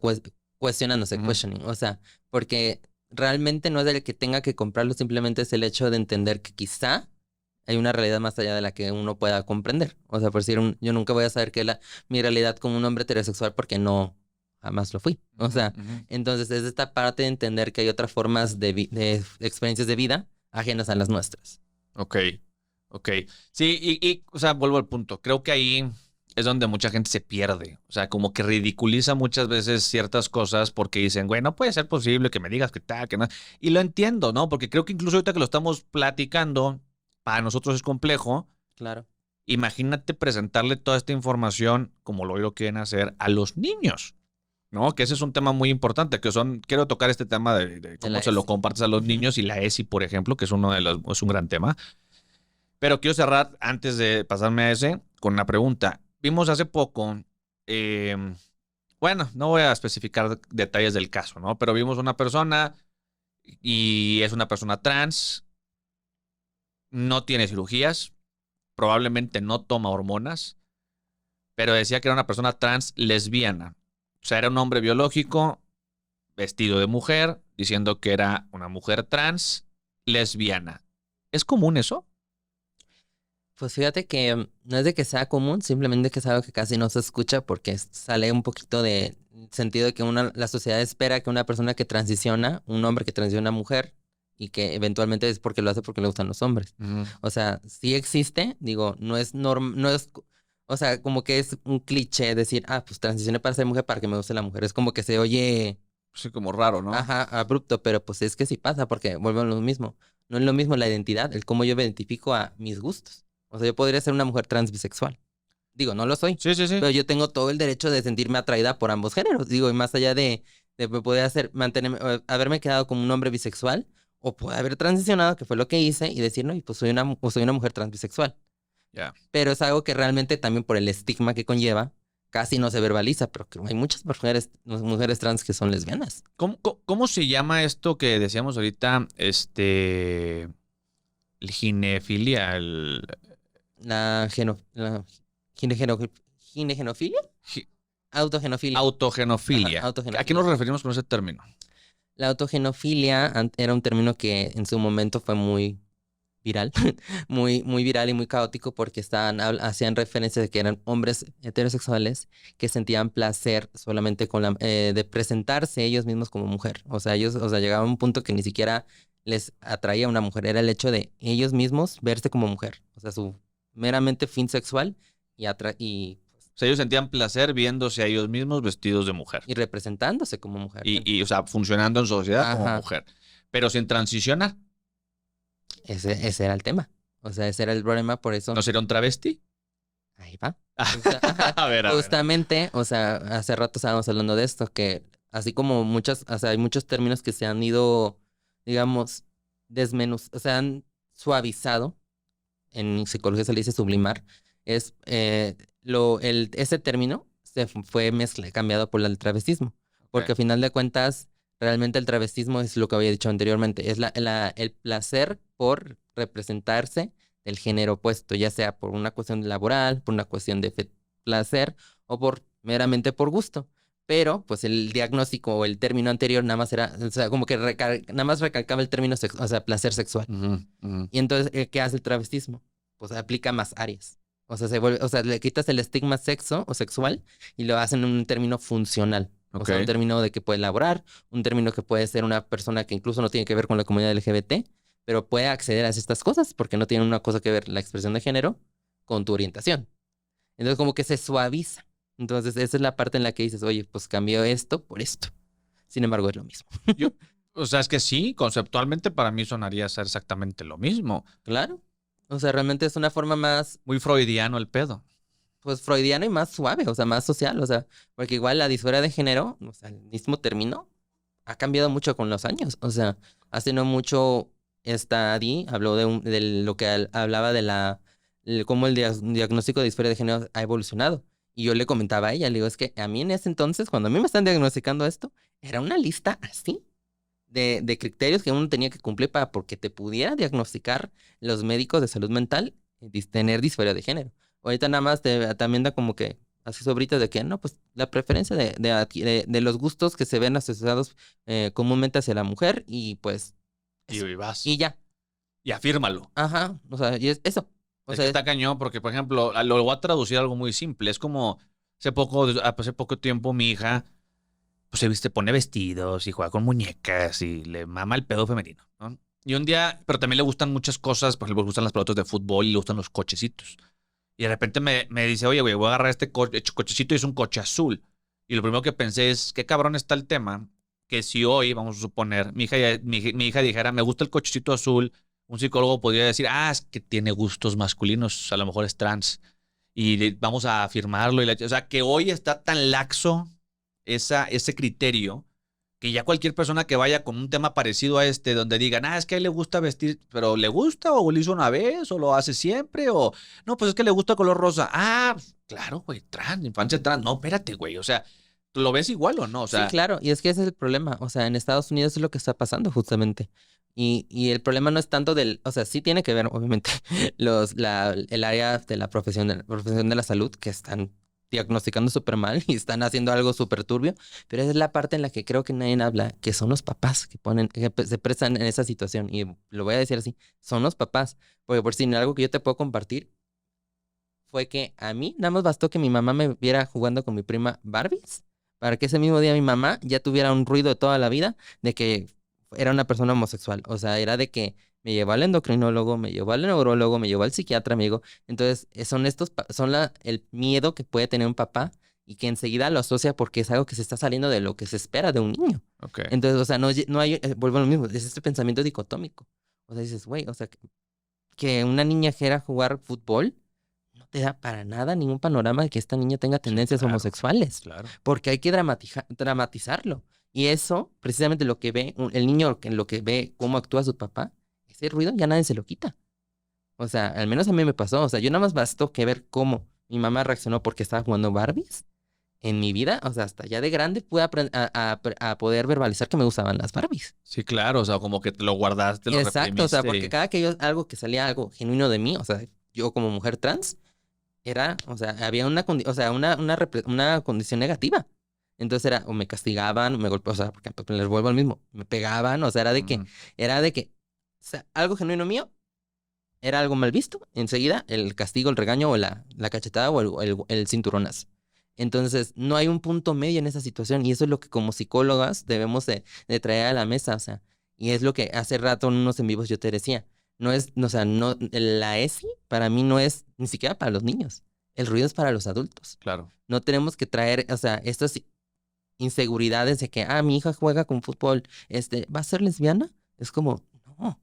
cuestionándose, questioning, o sea, porque realmente no es del que tenga que comprarlo, simplemente es el hecho de entender que quizá hay una realidad más allá de la que uno pueda comprender. O sea, por decir, yo nunca voy a saber que mi realidad como un hombre heterosexual porque no, jamás lo fui. O sea, entonces es esta parte de entender que hay otras formas de experiencias de vida ajenas a las nuestras. Ok. Sí, o sea, vuelvo al punto. Creo que ahí es donde mucha gente se pierde. O sea, como que ridiculiza muchas veces ciertas cosas porque dicen, güey, no puede ser posible que me digas que tal, que no. Y lo entiendo, ¿no? Porque creo que incluso ahorita que lo estamos platicando, para nosotros es complejo. Claro. Imagínate presentarle toda esta información, como lo quieren hacer, a los niños, ¿no? Que ese es un tema muy importante, quiero tocar este tema de cómo se lo compartes a los niños y la ESI, por ejemplo, que es es un gran tema. Pero quiero cerrar, antes de pasarme a ese, con una pregunta. Vimos hace poco, bueno, no voy a especificar detalles del caso, ¿no? Pero vimos una persona y es una persona trans, no tiene cirugías, probablemente no toma hormonas, pero decía que era una persona trans lesbiana. O sea, era un hombre biológico, vestido de mujer, diciendo que era una mujer trans lesbiana. ¿Es común eso? Pues fíjate que no es de que sea común, simplemente que es algo que casi no se escucha porque sale un poquito de sentido de que la sociedad espera que una persona que transiciona, un hombre que transiciona a mujer, y que eventualmente es porque lo hace porque le gustan los hombres. O sea, sí existe, digo, no es, o sea, como que es un cliché decir, pues transicioné para ser mujer para que me guste la mujer. Es como que se oye... Sí, como raro, ¿no? Ajá, abrupto, pero pues es que sí pasa porque vuelvo a lo mismo. No es lo mismo la identidad, el cómo yo me identifico a mis gustos. O sea, yo podría ser una mujer trans bisexual. Digo, no lo soy. Sí. Pero yo tengo todo el derecho de sentirme atraída por ambos géneros. Digo, y más allá de poder haberme quedado como un hombre bisexual, o poder haber transicionado, que fue lo que hice, y decir, no, y pues soy una mujer trans bisexual. Yeah. Pero es algo que realmente también por el estigma que conlleva, casi no se verbaliza, pero hay muchas mujeres trans que son lesbianas. ¿Cómo se llama esto que decíamos ahorita? El ginefilia, La ginegenofilia. Autogenofilia. Autogenofilia. Ajá, autogenofilia. ¿A qué nos referimos con ese término? La autogenofilia era un término que en su momento fue muy viral, muy viral y muy caótico porque hacían referencia de que eran hombres heterosexuales que sentían placer solamente con de presentarse ellos mismos como mujer. O sea, llegaban a un punto que ni siquiera les atraía a una mujer, era el hecho de ellos mismos verse como mujer. O sea, su meramente fin sexual y o sea, ellos sentían placer viéndose a ellos mismos vestidos de mujer. Y representándose como mujer. Y o sea, funcionando en sociedad como mujer. Pero sin transicionar. Ese era el tema. O sea, ese era el problema, por eso... ¿No sería un travesti? Ahí va. A ver. Justamente, o sea, hace rato estábamos hablando de esto, que así como hay muchos términos que se han ido, digamos, o sea, han suavizado, en psicología se le dice sublimar, ese término se fue cambiado por el travestismo. Porque al final de cuentas, realmente el travestismo es lo que había dicho anteriormente, es el placer por representarse del género opuesto, ya sea por una cuestión laboral, por una cuestión de placer o meramente por gusto. Pero, pues el diagnóstico o el término anterior nada más era, o sea, como que nada más recalcaba el término, o sea, placer sexual. Y entonces, ¿qué hace el travestismo? Pues aplica más áreas. O sea, le quitas el estigma sexo o sexual y lo hacen en un término funcional. O sea, un término de que puede laborar, un término que puede ser una persona que incluso no tiene que ver con la comunidad LGBT, pero puede acceder a estas cosas porque no tiene una cosa que ver la expresión de género con tu orientación. Entonces como que se suaviza. Entonces esa es la parte en la que dices, oye, pues cambió esto por esto. Sin embargo, es lo mismo. O sea, es que sí, conceptualmente para mí sonaría ser exactamente lo mismo. Claro. O sea, realmente es una forma más, Muy freudiano el pedo. pues, freudiana y más suave, o sea, más social, o sea, porque igual la disforia de género, o sea, el mismo término, ha cambiado mucho con los años. O sea, hace no mucho esta Adi habló de lo que hablaba de cómo el diagnóstico de disforia de género ha evolucionado. Y yo le comentaba a ella, le digo, es que a mí en ese entonces, cuando a mí me están diagnosticando esto, era una lista así de criterios que uno tenía que cumplir para porque te pudiera diagnosticar los médicos de salud mental tener disforia de género. Ahorita nada más también da como que así sobritas de que no, pues la preferencia de los gustos que se ven asociados comúnmente hacia la mujer y pues eso. Y vas. Y ya. Y afírmalo. Ajá, o sea, y es eso. O Es sea, que está cañón porque, por ejemplo, lo voy a traducir a algo muy simple. Es como hace poco tiempo mi hija pues pone vestidos y juega con muñecas y le mama el pedo femenino, ¿no? Y un día, pero también le gustan muchas cosas, por ejemplo, le gustan las pelotas de fútbol y le gustan los cochecitos. Y de repente me dice, oye, güey, voy a agarrar este cochecito y es un coche azul. Y lo primero que pensé es, qué cabrón está el tema, que si hoy, vamos a suponer, mi hija dijera, me gusta el cochecito azul, un psicólogo podría decir, es que tiene gustos masculinos, a lo mejor es trans. Y vamos a afirmarlo. O sea, que hoy está tan laxo ese criterio que ya cualquier persona que vaya con un tema parecido a este, donde digan, es que a él le gusta vestir, pero ¿le gusta o lo hizo una vez o lo hace siempre? O no, pues es que le gusta color rosa. Claro, güey, trans, infancia trans. No, espérate, güey. O sea, ¿lo ves igual o no? O sea, sí, claro, y es que ese es el problema. O sea, en Estados Unidos es lo que está pasando justamente. Y el problema no es tanto o sea, sí tiene que ver, obviamente, el área de la profesión de la salud que están diagnosticando súper mal y están haciendo algo súper turbio, pero esa es la parte en la que creo que nadie habla, que son los papás que se prestan en esa situación. Y lo voy a decir así, son los papás. Porque por si algo que yo te puedo compartir fue que a mí nada más bastó que mi mamá me viera jugando con mi prima Barbies para que ese mismo día mi mamá ya tuviera un ruido de toda la vida de que era una persona homosexual. O sea, era de que me llevó al endocrinólogo, me llevó al neurólogo, me llevó al psiquiatra, amigo. Entonces, son el miedo que puede tener un papá y que enseguida lo asocia porque es algo que se está saliendo de lo que se espera de un niño. okay. Entonces, o sea, no hay, vuelvo a lo mismo, es este pensamiento dicotómico. O sea, dices, güey, o sea, que una niña quiera jugar fútbol no te da para nada ningún panorama de que esta niña tenga tendencias homosexuales. Claro. Porque hay que dramatizarlo. Y eso, precisamente lo que ve el niño, lo que ve cómo actúa su papá, ese ruido ya nadie se lo quita. O sea, al menos a mí me pasó. O sea, yo nada más bastó que ver cómo mi mamá reaccionó porque estaba jugando Barbies. En mi vida, o sea, hasta ya de grande pude a poder verbalizar que me gustaban las Barbies. Sí, claro, o sea, como que te lo guardaste, lo Exacto, o sea, porque reprimiste. cada que algo que salía, algo genuino de mí, o sea, yo como mujer trans, o sea, había una condición negativa. Entonces era, o me castigaban, o me golpeaban, o sea, porque les vuelvo al mismo, me pegaban, o sea, era de que, o sea, algo genuino mío era algo mal visto, enseguida el castigo, el regaño o la cachetada o el cinturonazo. Entonces, no hay un punto medio en esa situación y eso es lo que como psicólogas debemos de traer a la mesa, o sea, y es lo que hace rato en unos en vivos yo te decía, o sea, la ESI para mí no es ni siquiera para los niños, el ruido es para los adultos. Claro. No tenemos que traer, o sea, estas inseguridades de que, mi hija juega con fútbol, ¿va a ser lesbiana? Es como, no,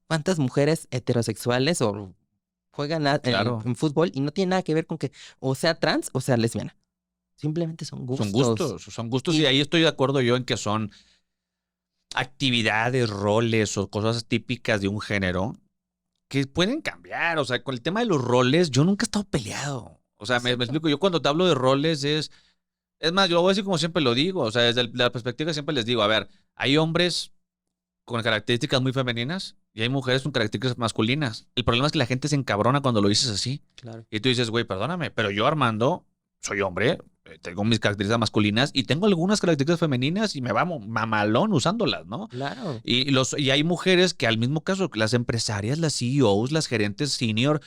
¿cuántas mujeres heterosexuales o juegan Claro. en fútbol y no tiene nada que ver con que o sea trans o sea lesbiana? Simplemente son gustos. Son gustos y ahí estoy de acuerdo yo en que son actividades, roles o cosas típicas de un género que pueden cambiar. O sea, con el tema de los roles, yo nunca he estado peleado. O sea, me explico, yo cuando te hablo de roles es más, yo lo voy a decir como siempre lo digo. O sea, desde la perspectiva que siempre les digo, a ver, hay hombres con características muy femeninas y hay mujeres con características masculinas. El problema es que la gente se encabrona cuando lo dices así. Claro. Y tú dices, güey, perdóname, pero yo, Armando, soy hombre, tengo mis características masculinas y tengo algunas características femeninas y me va mamalón usándolas, ¿no? Claro. Y hay mujeres que al mismo caso, las empresarias, las CEOs, las gerentes senior,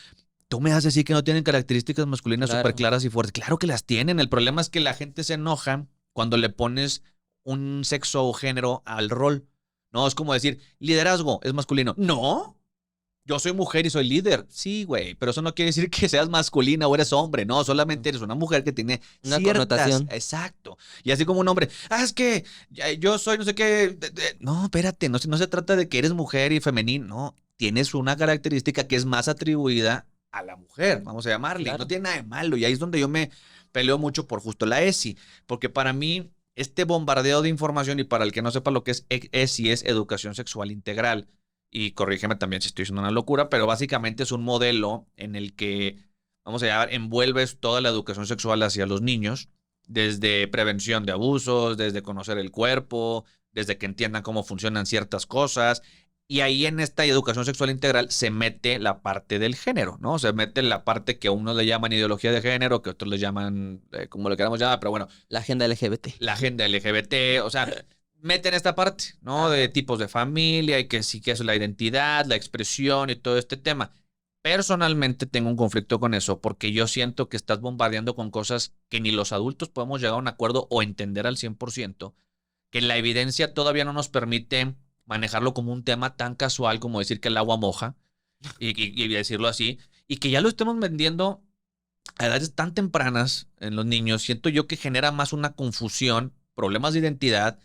tú me vas a decir que no tienen características masculinas súper claras y fuertes. Claro que las tienen. El problema es que la gente se enoja cuando le pones un sexo o género al rol. No, es como decir, liderazgo es masculino. No, yo soy mujer y soy líder. Sí, güey, pero eso no quiere decir que seas masculina o eres hombre. No, solamente eres una mujer que tiene Una ciertas... connotación. Exacto. Y así como un hombre, es que yo soy no sé qué... No, espérate, no se trata de que eres mujer y femenino. No, tienes una característica que es más atribuida a la mujer, vamos a llamarle. Claro. No tiene nada de malo. Y ahí es donde yo me peleo mucho por justo la ESI. Porque para mí, este bombardeo de información, y para el que no sepa lo que es ESI, es educación sexual integral. Y corrígeme también si estoy diciendo una locura, pero básicamente es un modelo en el que, vamos a llamar, envuelves toda la educación sexual hacia los niños, desde prevención de abusos, desde conocer el cuerpo, desde que entiendan cómo funcionan ciertas cosas. Y ahí en esta educación sexual integral se mete la parte del género, ¿no? Se mete la parte que unos le llaman ideología de género, que otros le llaman, como le queramos llamar, pero bueno. La agenda LGBT. La agenda LGBT, o sea, meten esta parte, ¿no? De tipos de familia y que sí que es la identidad, la expresión y todo este tema. Personalmente tengo un conflicto con eso porque yo siento que estás bombardeando con cosas que ni los adultos podemos llegar a un acuerdo o entender al 100%, que la evidencia todavía no nos permite manejarlo como un tema tan casual como decir que el agua moja y decirlo así, y que ya lo estemos vendiendo a edades tan tempranas en los niños. Siento yo que genera más una confusión, problemas de identidad,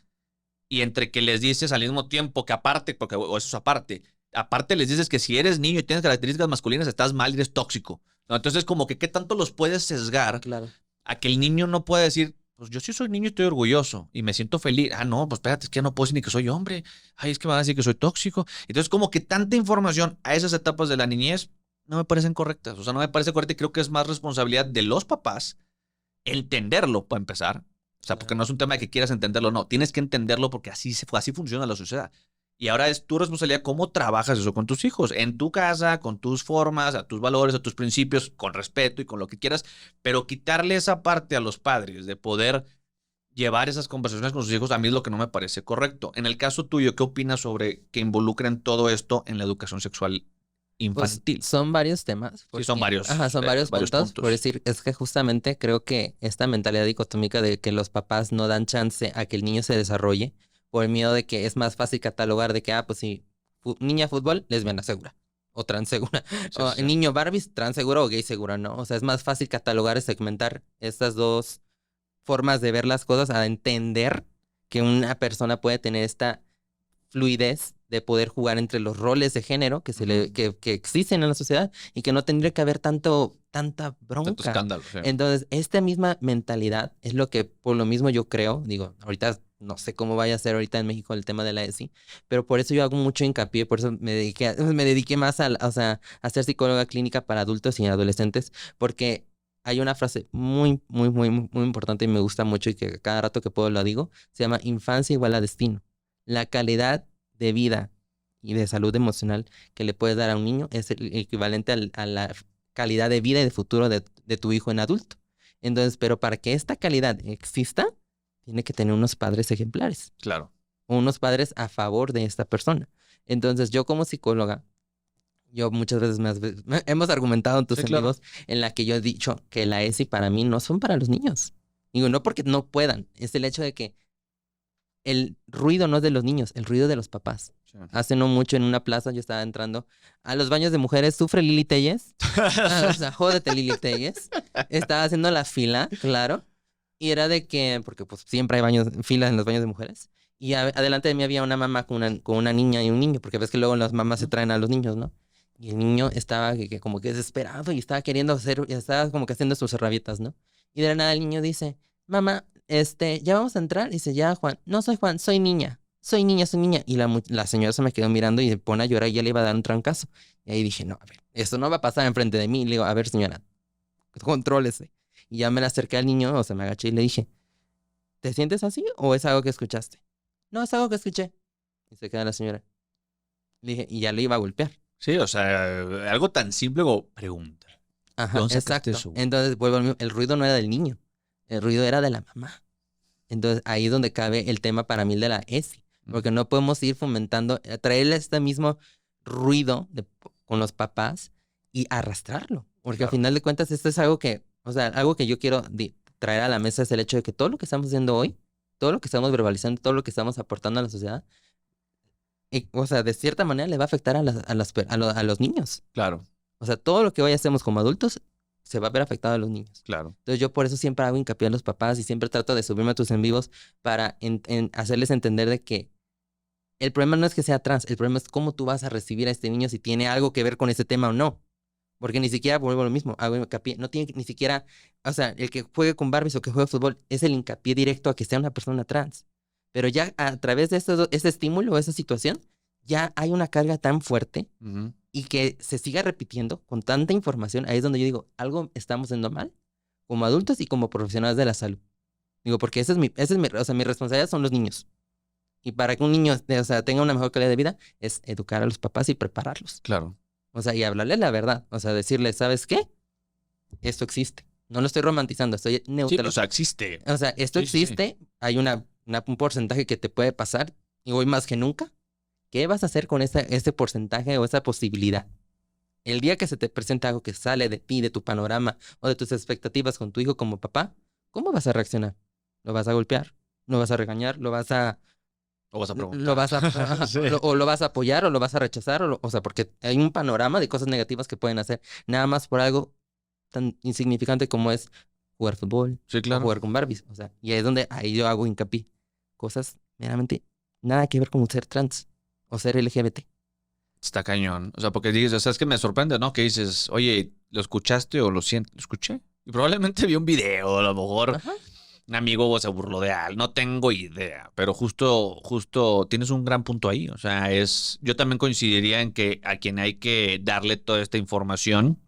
y entre que les dices al mismo tiempo que aparte, porque o eso es aparte les dices que si eres niño y tienes características masculinas estás mal y eres tóxico, ¿no? Entonces como que qué tanto los puedes sesgar Claro. a que el niño no pueda decir, pues yo sí soy niño y estoy orgulloso y me siento feliz. Ah, no, pues espérate, es que ya no puedo decir ni que soy hombre. Ay, es que me van a decir que soy tóxico. Entonces como que tanta información a esas etapas de la niñez no me parecen correctas. O sea, no me parece correcta y creo que es más responsabilidad de los papás entenderlo para empezar. O sea, porque no es un tema de que quieras entenderlo, no. Tienes que entenderlo porque así funciona la sociedad. Y ahora es tu responsabilidad cómo trabajas eso con tus hijos, en tu casa, con tus formas, a tus valores, a tus principios, con respeto y con lo que quieras, pero quitarle esa parte a los padres de poder llevar esas conversaciones con sus hijos, a mí es lo que no me parece correcto. En el caso tuyo, ¿qué opinas sobre que involucren todo esto en la educación sexual infantil? Pues son varios temas. Sí, son varios. Ajá, son varios puntos. Por decir, es que justamente creo que esta mentalidad dicotómica de que los papás no dan chance a que el niño se desarrolle por el miedo de que es más fácil catalogar de que, pues sí, niña fútbol, lesbiana segura. O trans segura. Sí, O sí. niño Barbie, trans seguro o gay segura, ¿no? O sea, es más fácil catalogar y segmentar estas dos formas de ver las cosas a entender que una persona puede tener esta fluidez de poder jugar entre los roles de género que que existen en la sociedad y que no tendría que haber tanta Tanto bronca. escándalo. Sí. Entonces, esta misma mentalidad es lo que por lo mismo yo creo, digo, ahorita no sé cómo vaya a ser ahorita en México el tema de la ESI, pero por eso yo hago mucho hincapié, por eso me dediqué más a ser psicóloga clínica para adultos y adolescentes, porque hay una frase muy, muy, muy, muy importante y me gusta mucho y que cada rato que puedo lo digo, se llama infancia igual a destino. La calidad de vida y de salud emocional que le puedes dar a un niño es el equivalente a la calidad de vida y de futuro de tu hijo en adulto. Entonces, pero para que esta calidad exista, tiene que tener unos padres ejemplares. Claro. Unos padres a favor de esta persona. Entonces, yo como psicóloga, yo muchas veces hemos argumentado en tus amigos en la que yo he dicho que la ESI para mí no son para los niños. Digo, no porque no puedan, es el hecho de que el ruido no es de los niños, el ruido de los papás. Sí. Hace no mucho en una plaza yo estaba entrando a los baños de mujeres, sufre Lili Telles. O sea, jódete Lili Telles. Estaba haciendo la fila, claro. Y era de que, porque pues siempre hay filas en los baños de mujeres. Y adelante de mí había una mamá con una niña y un niño, porque ves que luego las mamás se traen a los niños, ¿no? Y el niño estaba como que desesperado y estaba queriendo estaba como que haciendo sus rabietas, ¿no? Y de la nada el niño dice, mamá, ya vamos a entrar. Y dice, ya, Juan. No soy Juan, soy niña. Soy niña, soy niña. Y la señora se me quedó mirando y se pone a llorar y ya le iba a dar un trancazo. Y ahí dije, no, a ver, esto no va a pasar enfrente de mí. Y le digo, a ver, señora, contrólese. Y ya me la acerqué al niño, o sea, me agaché y le dije, ¿te sientes así o es algo que escuchaste? No, es algo que escuché. Y se queda la señora. Le dije, y ya le iba a golpear. Sí, o sea, algo tan simple como pregunta. Ajá, exacto. Eso? Entonces, el ruido no era del niño. El ruido era de la mamá. Entonces, ahí es donde cabe el tema para mí de la ESI. Porque no podemos ir fomentando, traerle este mismo ruido con los papás y arrastrarlo. Porque al final de cuentas, esto es algo que, o sea, algo que yo quiero traer a la mesa es el hecho de que todo lo que estamos haciendo hoy, todo lo que estamos verbalizando, todo lo que estamos aportando a la sociedad, o sea, de cierta manera le va a afectar a los niños. Claro, O sea, todo lo que hoy hacemos como adultos se va a ver afectado a los niños. claro. Entonces yo por eso siempre hago hincapié a los papás y siempre trato de subirme a tus en vivos para hacerles entender de que el problema no es que sea trans, el problema es cómo tú vas a recibir a este niño si tiene algo que ver con ese tema o no. Porque ni siquiera vuelvo a lo mismo, hago hincapié, no tiene ni siquiera, o sea, el que juegue con Barbies o que juegue fútbol es el hincapié directo a que sea una persona trans. Pero ya a través de ese estímulo, esa situación, ya hay una carga tan fuerte Ujú. y que se siga repitiendo con tanta información, ahí es donde yo digo, algo estamos haciendo mal como adultos y como profesionales de la salud. Digo, porque o sea, mi responsabilidad son los niños. Y para que un niño, o sea, tenga una mejor calidad de vida, es educar a los papás y prepararlos. Claro. O sea, y hablarles la verdad. O sea, decirles, ¿sabes qué? Esto existe. No lo estoy romantizando, estoy Sí, neutral. o sea, existe. O sea, esto Sí, sí, sí. existe, hay un porcentaje que te puede pasar, y hoy más que nunca. ¿Qué vas a hacer con ese porcentaje o esa posibilidad? El día que se te presenta algo que sale de ti, de tu panorama o de tus expectativas con tu hijo como papá, ¿cómo vas a reaccionar? ¿Lo vas a golpear? ¿Lo vas a regañar? ¿Lo vas a O vas a preguntar. lo vas a Sí. o lo vas a apoyar o lo vas a rechazar? O sea, porque hay un panorama de cosas negativas que pueden hacer nada más por algo tan insignificante como es jugar fútbol Sí, o claro. jugar con Barbies. O sea, y ahí es donde ahí yo hago hincapié. Cosas meramente nada que ver con ser trans o ser LGBT. Está cañón. O sea, porque dices, o sea, es que me sorprende, ¿no? Que dices, oye, ¿lo escuchaste o lo siento? ¿Lo escuché? Y probablemente vi un video, a lo mejor Ajá. un amigo se burló de algo, no tengo idea. Pero justo tienes un gran punto ahí. O sea, yo también coincidiría en que a quien hay que darle toda esta información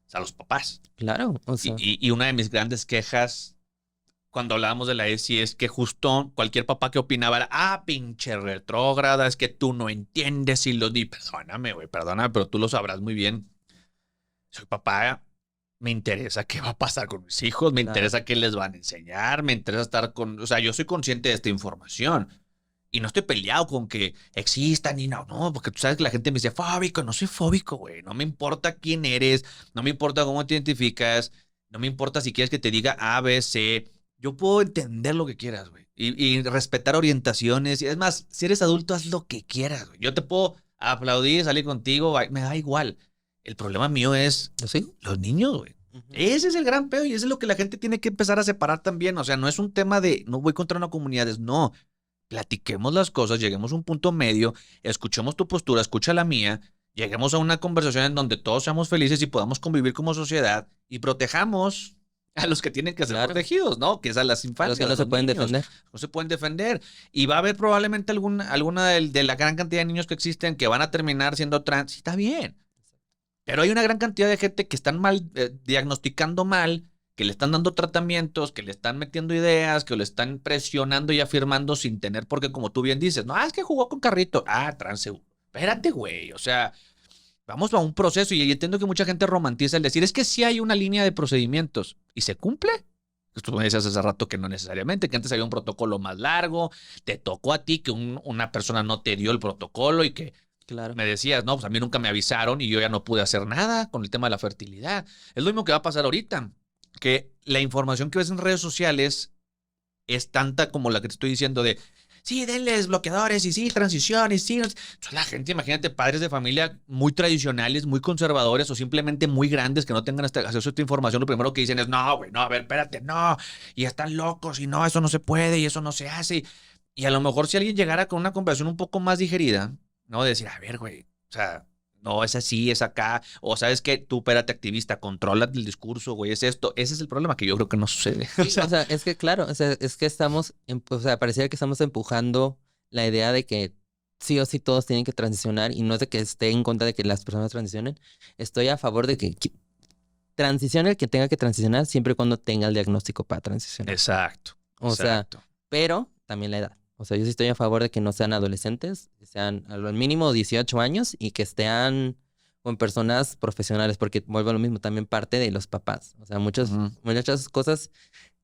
es a los papás. Claro, o sea, Y una de mis grandes quejas cuando hablábamos de la ESI es que justo cualquier papá que opinaba era, pinche retrógrada, es que tú no entiendes y lo di. Perdóname, güey, perdóname, pero tú lo sabrás muy bien. Soy papá, me interesa qué va a pasar con mis hijos, me Claro. interesa qué les van a enseñar, me interesa estar con, o sea, yo soy consciente de esta información. Y no estoy peleado con que existan y no, porque tú sabes que la gente me dice fóbico, no soy fóbico, güey, no me importa quién eres, no me importa cómo te identificas, no me importa si quieres que te diga A, B, C, yo puedo entender lo que quieras, güey, y respetar orientaciones, y es más, si eres adulto, haz lo que quieras, güey, yo te puedo aplaudir, salir contigo, me da igual, el problema mío es ¿lo sigo? los niños, güey. Ujú. Ese es el gran pedo y eso es lo que la gente tiene que empezar a separar también. O sea, no es un tema de no voy contra una comunidad, es no. Platiquemos las cosas, lleguemos a un punto medio, escuchemos tu postura, escucha la mía, lleguemos a una conversación en donde todos seamos felices y podamos convivir como sociedad y protejamos a los que tienen que ser Claro. protegidos, ¿no? Que es a las A infancias. los que no a se los pueden niños. defender. No se pueden defender. Y va a haber probablemente alguna de la gran cantidad de niños que existen que van a terminar siendo trans. Y está bien. Pero hay una gran cantidad de gente que están mal, diagnosticando mal, que le están dando tratamientos, que le están metiendo ideas, que lo están presionando y afirmando sin tener, porque como tú bien dices, no, es que jugó con carrito. Trans seguro. Espérate, güey. O sea, vamos a un proceso y entiendo que mucha gente romantiza el decir, es que sí hay una línea de procedimientos y se cumple. Tú me decías hace rato que no necesariamente, que antes había un protocolo más largo, te tocó a ti que una persona no te dio el protocolo y que Claro. me decías, no, pues a mí nunca me avisaron y yo ya no pude hacer nada con el tema de la fertilidad. Es lo mismo que va a pasar ahorita, que la información que ves en redes sociales es tanta como la que te estoy diciendo de, sí, denles bloqueadores y sí, transiciones, sí. La gente, imagínate, padres de familia muy tradicionales, muy conservadores o simplemente muy grandes que no tengan acceso a esta información, lo primero que dicen es, no, güey, no, a ver, espérate, no, y están locos y no, eso no se puede y eso no se hace. Y a lo mejor si alguien llegara con una conversación un poco más digerida, ¿no? De decir, a ver, güey, o sea, no, es así, es acá, o sabes que tú, espérate, activista, controla el discurso, güey, es esto. Ese es el problema que yo creo que no sucede. O sea, es que claro, o sea, es que o sea, pareciera que estamos empujando la idea de que sí o sí todos tienen que transicionar y no es de que esté en contra de que las personas transicionen. Estoy a favor de que transicione el que tenga que transicionar siempre y cuando tenga el diagnóstico para transicionar. Exacto. O sea, exacto. pero también la edad. O sea, yo sí estoy a favor de que no sean adolescentes, que sean al mínimo 18 años y que estén con personas profesionales, porque vuelvo a lo mismo, también parte de los papás. O sea, muchas cosas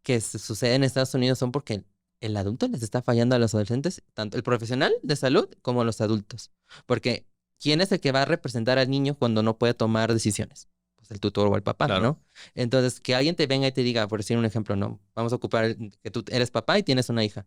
que suceden en Estados Unidos son porque el adulto les está fallando a los adolescentes, tanto el profesional de salud como los adultos. Porque ¿quién es el que va a representar al niño cuando no puede tomar decisiones? pues, el tutor o el papá, Claro. ¿no? Entonces, que alguien te venga y te diga, por decir un ejemplo, ¿no? Vamos a ocupar que tú eres papá y tienes una hija.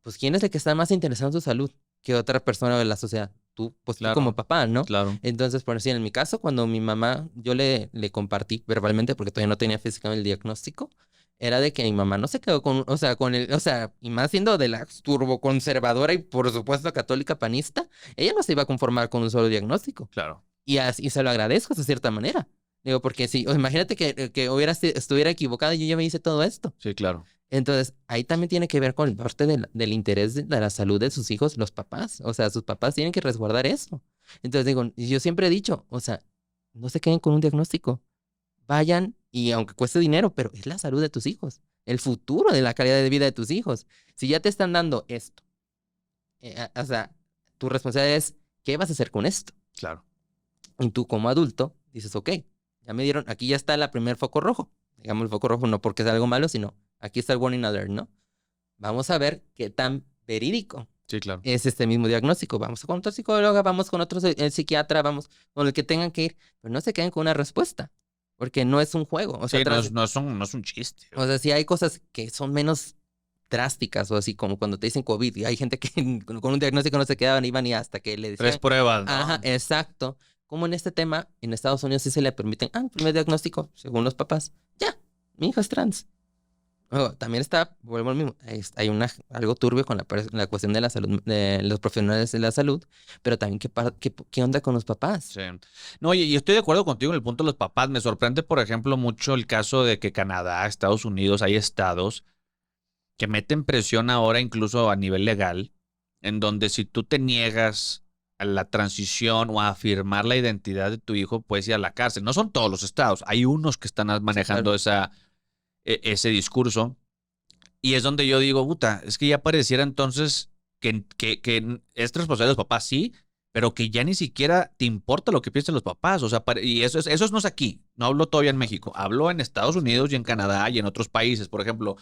Pues, ¿quién es el que está más interesado en su salud que otra persona de la sociedad? Tú, pues tú como Claro. papá, ¿no? Claro. Entonces, por decir, en mi caso, cuando mi mamá, yo le compartí verbalmente, porque todavía no tenía físicamente el diagnóstico, era de que mi mamá no se quedó con, o sea, y más siendo de la turboconservadora y por supuesto católica panista, ella no se iba a conformar con un solo diagnóstico. Claro. Y así se lo agradezco de cierta manera. Digo, porque si, imagínate que estuviera equivocada y yo ya me hice todo esto. Sí, claro. Entonces, ahí también tiene que ver con parte del interés de la salud de sus hijos, los papás. O sea, sus papás tienen que resguardar eso. Entonces, digo, yo siempre he dicho, o sea, no se queden con un diagnóstico. Vayan y aunque cueste dinero, pero es la salud de tus hijos, el futuro de la calidad de vida de tus hijos. Si ya te están dando esto, o sea, tu responsabilidad es, ¿qué vas a hacer con esto? Claro. Y tú como adulto dices, ok, ya me dieron, aquí ya está el primer foco rojo. Digamos el foco rojo no porque sea algo malo, sino aquí está el warning alert, ¿no? Vamos a ver qué tan verídico Sí, claro. es este mismo diagnóstico. Vamos con otro psicólogo, vamos con otro psiquiatra, vamos con el que tengan que ir, pero no se queden con una respuesta, porque no es un juego. O sea, Sí, no es un chiste. o sea, sí hay cosas que son menos drásticas o así como cuando te dicen COVID y hay gente que con un diagnóstico no se quedaban, iban y hasta que le decían. 3 pruebas, ¿no? Ajá, exacto. Como en este tema, en Estados Unidos sí se le permiten, el primer diagnóstico, según los papás, ya, mi hija es trans. También está, vuelvo al mismo, hay algo turbio con la cuestión de la salud, de los profesionales de la salud, pero también qué onda con los papás. Sí. No, y estoy de acuerdo contigo en el punto de los papás. Me sorprende, por ejemplo, mucho el caso de que Canadá, Estados Unidos, hay estados que meten presión ahora incluso a nivel legal, en donde si tú te niegas a la transición o a afirmar la identidad de tu hijo, puedes ir a la cárcel. No son todos los estados, hay unos que están manejando ese discurso. Y es donde yo digo, puta, es que ya pareciera entonces que es responsable de los papás, sí, pero que ya ni siquiera te importa lo que piensen los papás. O sea, y eso no es aquí. No hablo todavía en México. Hablo en Estados Unidos y en Canadá y en otros países. Por ejemplo,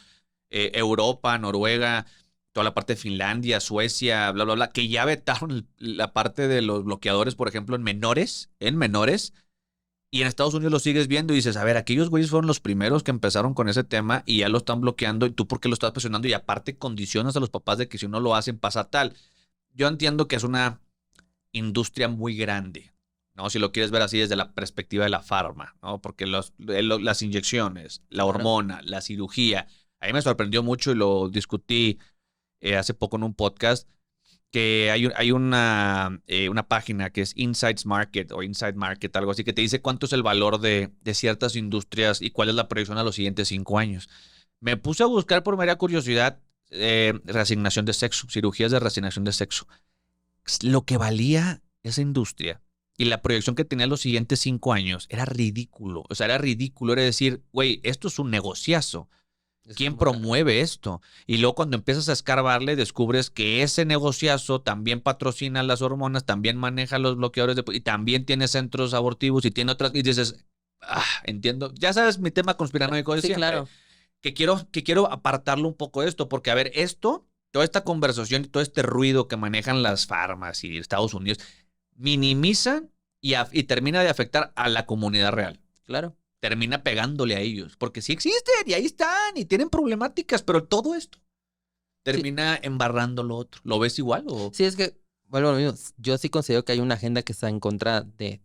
Europa, Noruega, toda la parte de Finlandia, Suecia, bla, bla, bla, que ya vetaron la parte de los bloqueadores, por ejemplo, en menores. Y en Estados Unidos lo sigues viendo y dices, a ver, aquellos güeyes fueron los primeros que empezaron con ese tema y ya lo están bloqueando y tú por qué lo estás presionando y aparte condicionas a los papás de que si no lo hacen pasa tal. Yo entiendo que es una industria muy grande, ¿no? Si lo quieres ver así desde la perspectiva de la farma, ¿no? Porque las inyecciones, la hormona, la cirugía, a mí me sorprendió mucho y lo discutí hace poco en un podcast que hay una página que es Insights Market o Inside Market, algo así, que te dice cuánto es el valor de ciertas industrias y cuál es la proyección a los siguientes 5 años. Me puse a buscar por mera curiosidad reasignación de sexo, cirugías de reasignación de sexo. Lo que valía esa industria y la proyección que tenía los siguientes 5 años era ridículo. O sea, era ridículo. Era decir, güey, esto es un negociazo. ¿Quién promueve esto? Y luego cuando empiezas a escarbarle, descubres que ese negociazo también patrocina las hormonas, también maneja los bloqueadores y también tiene centros abortivos y tiene otras. Y dices, entiendo. Ya sabes mi tema conspiranoico de Sí, siempre. claro. Que quiero apartarlo un poco de esto, porque a ver, toda esta conversación y todo este ruido que manejan las farmas y Estados Unidos, minimiza y termina de afectar a la comunidad real. Claro. Termina pegándole a ellos, porque sí existen y ahí están y tienen problemáticas, pero todo esto termina embarrando lo otro. ¿Lo ves igual o? Sí, es que, bueno, lo mismo, yo sí considero que hay una agenda que está en contra de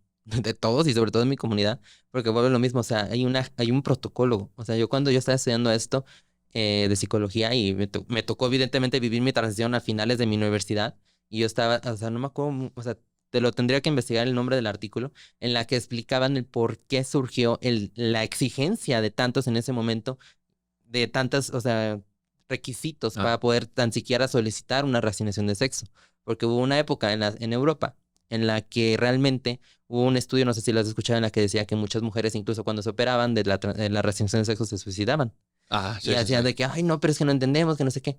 todos y sobre todo de mi comunidad, porque vuelve lo mismo, o sea, hay un protocolo. O sea, cuando yo estaba estudiando esto de psicología y me tocó evidentemente vivir mi transición a finales de mi universidad y yo estaba, o sea, no me acuerdo, o sea, te lo tendría que investigar el nombre del artículo, en la que explicaban el por qué surgió la exigencia de tantos en ese momento, de tantas, o sea, requisitos para poder tan siquiera solicitar una reasignación de sexo. Porque hubo una época en Europa en la que realmente hubo un estudio, no sé si lo has escuchado, en la que decía que muchas mujeres, incluso cuando se operaban de la reasignación de sexo, se suicidaban. Sí, y hacían de que, ay, no, pero es que no entendemos, que no sé qué.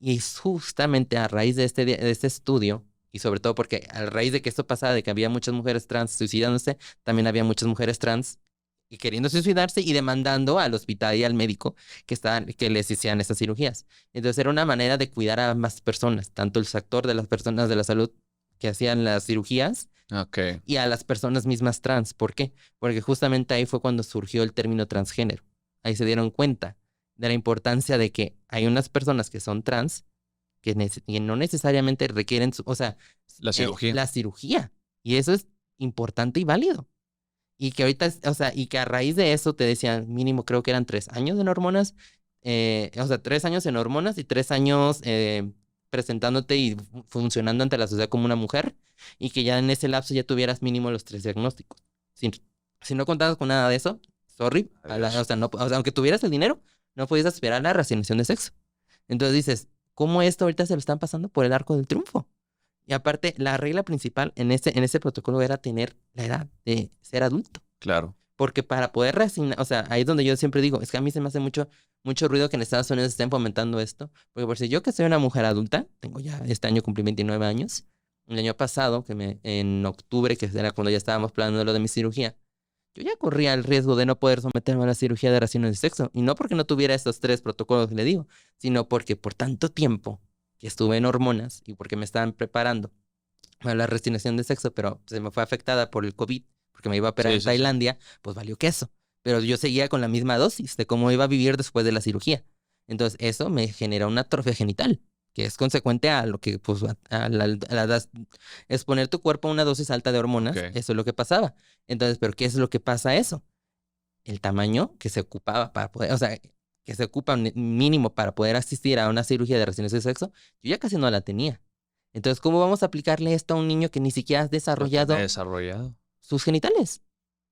Y es justamente a raíz de este estudio, y sobre todo porque a raíz de que esto pasaba, de que había muchas mujeres trans suicidándose, también había muchas mujeres trans y queriendo suicidarse y demandando al hospital y al médico que les hicieran estas cirugías. Entonces era una manera de cuidar a más personas, tanto el sector de las personas de la salud que hacían las cirugías Ok. y a las personas mismas trans. ¿Por qué? Porque justamente ahí fue cuando surgió el término transgénero. Ahí se dieron cuenta de la importancia de que hay unas personas que son trans que no necesariamente requieren, o sea, La cirugía. la cirugía. Y eso es importante y válido. Y que ahorita, o sea, y que a raíz de eso te decían, mínimo creo que eran 3 años en hormonas, o sea, 3 años en hormonas y 3 años presentándote y funcionando ante la sociedad como una mujer, y que ya en ese lapso ya tuvieras mínimo los 3 diagnósticos. Si no contabas con nada de eso, sorry, o sea, no, o sea, aunque tuvieras el dinero, no podías aspirar a la reasignación de sexo. Entonces dices, ¿cómo esto ahorita se lo están pasando por el arco del triunfo? Y aparte, la regla principal en ese protocolo era tener la edad de ser adulto. Claro. Porque para poder reasignar, o sea, ahí es donde yo siempre digo, es que a mí se me hace mucho ruido que en Estados Unidos estén fomentando esto. Porque por si yo que soy una mujer adulta, tengo ya, este año cumplí 29 años, el año pasado, en octubre, que era cuando ya estábamos planeando lo de mi cirugía, yo ya corría el riesgo de no poder someterme a la cirugía de reasignación de sexo. Y no porque no tuviera estos 3 protocolos que le digo, sino porque por tanto tiempo que estuve en hormonas y porque me estaban preparando para la reasignación de sexo, pero se me fue afectada por el COVID, porque me iba a operar en Tailandia, pues valió queso. Pero yo seguía con la misma dosis de cómo iba a vivir después de la cirugía. Entonces eso me genera una atrofia genital, que es consecuente a lo que, pues, exponer tu cuerpo a una dosis alta de hormonas. Eso es lo que pasaba. Entonces, ¿pero qué es lo que pasa eso? El tamaño que se ocupaba para poder, o sea, que se ocupa mínimo para poder asistir a una cirugía de reasignación de sexo, yo ya casi no la tenía. Entonces, ¿cómo vamos a aplicarle esto a un niño que ni siquiera ha desarrollado sus genitales?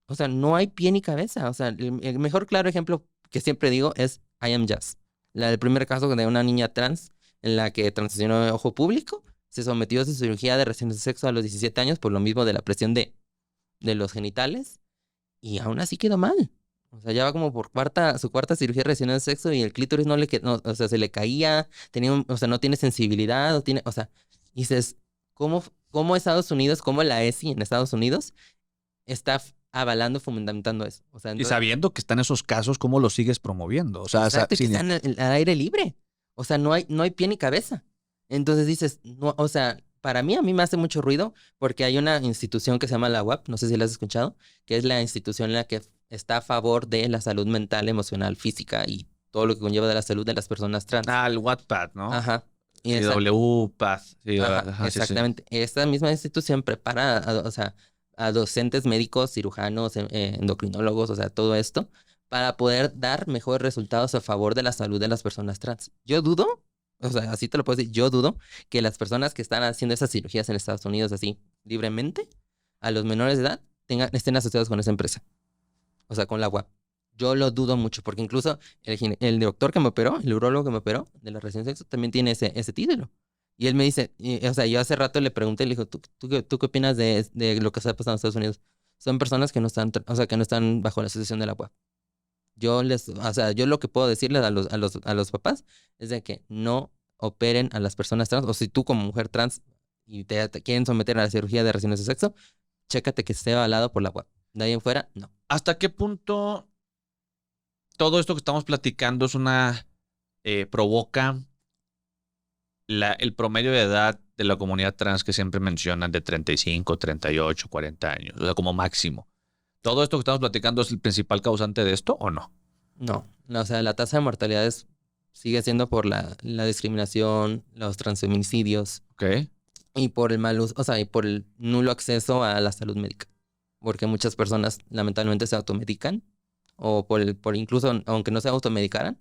O sea, no hay pie ni cabeza. O sea, el mejor claro ejemplo que siempre digo es I Am Jazz. El primer caso de una niña trans en la que transicionó a ojo público, se sometió a su cirugía de reasignación de sexo a los 17 años por lo mismo de la presión de los genitales, y aún así quedó mal. O sea, ya va como por su cuarta cirugía de reasignación de sexo y el clítoris no le quedó, o sea, se le caía, o sea, no tiene sensibilidad, o sea, y dices, ¿cómo Estados Unidos, cómo la ESI en Estados Unidos está avalando, fundamentando eso? O sea, y sabiendo que están esos casos, ¿cómo los sigues promoviendo? O sea, exacto, que están al aire libre. O sea, no hay pie ni cabeza. Entonces dices, no, o sea, a mí me hace mucho ruido porque hay una institución que se llama la UAP, no sé si la has escuchado, que es la institución en la que está a favor de la salud mental, emocional, física y todo lo que conlleva de la salud de las personas trans. El Wattpad, ¿no? Ajá. Y WPAD. Sí, exactamente. Sí. Esta misma institución prepara a docentes médicos, cirujanos, endocrinólogos, o sea, todo esto, para poder dar mejores resultados a favor de la salud de las personas trans. Yo dudo, o sea, así te lo puedo decir, yo dudo que las personas que están haciendo esas cirugías en Estados Unidos así libremente, a los menores de edad, estén asociados con esa empresa. O sea, con la UAP. Yo lo dudo mucho, porque incluso el doctor que me operó, el urólogo que me operó de la reasignación de sexo, también tiene ese título. Y él me dice, o sea, yo hace rato le pregunté, le dijo, ¿tú qué opinas de lo que está pasando en Estados Unidos? Son personas que no están, o sea, que no están bajo la asociación de la UAP. Yo lo que puedo decirles a los papás es de que no operen a las personas trans, o si tú como mujer trans y te quieren someter a la cirugía de reasignación de sexo, chécate que esté avalado por la UAP. De ahí en fuera, no. ¿Hasta qué punto todo esto que estamos platicando es provoca el promedio de edad de la comunidad trans que siempre mencionan de 35, 38, 40 años, o sea, como máximo? ¿Todo esto que estamos platicando es el principal causante de esto o no? No, o sea, la tasa de mortalidad sigue siendo por la discriminación, los transfeminicidios. Ok. Y por el mal uso, o sea, y por el nulo acceso a la salud médica. Porque muchas personas lamentablemente se automedican, o por incluso, aunque no se automedicaran,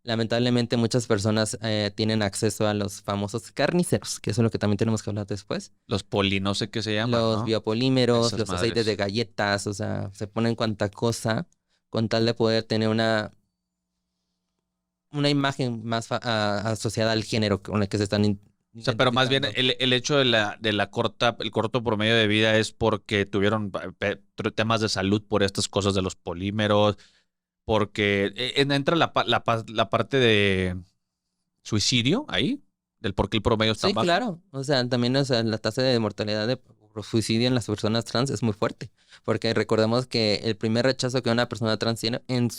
lamentablemente muchas personas tienen acceso a los famosos carniceros, que eso es lo que también tenemos que hablar después. Los no sé qué se llaman, los biopolímeros, esas los madres. aceites de galletas, o sea, se ponen cuanta cosa con tal de poder tener una imagen más asociada al género con el que se están. O sea, pero más bien el hecho el corto promedio de vida es porque tuvieron temas de salud por estas cosas de los polímeros, porque entra la parte de suicidio ahí, del por qué el promedio está bajo. Sí, claro. O sea, también la tasa de mortalidad de suicidio en las personas trans es muy fuerte, porque recordemos que el primer rechazo que una persona trans tiene en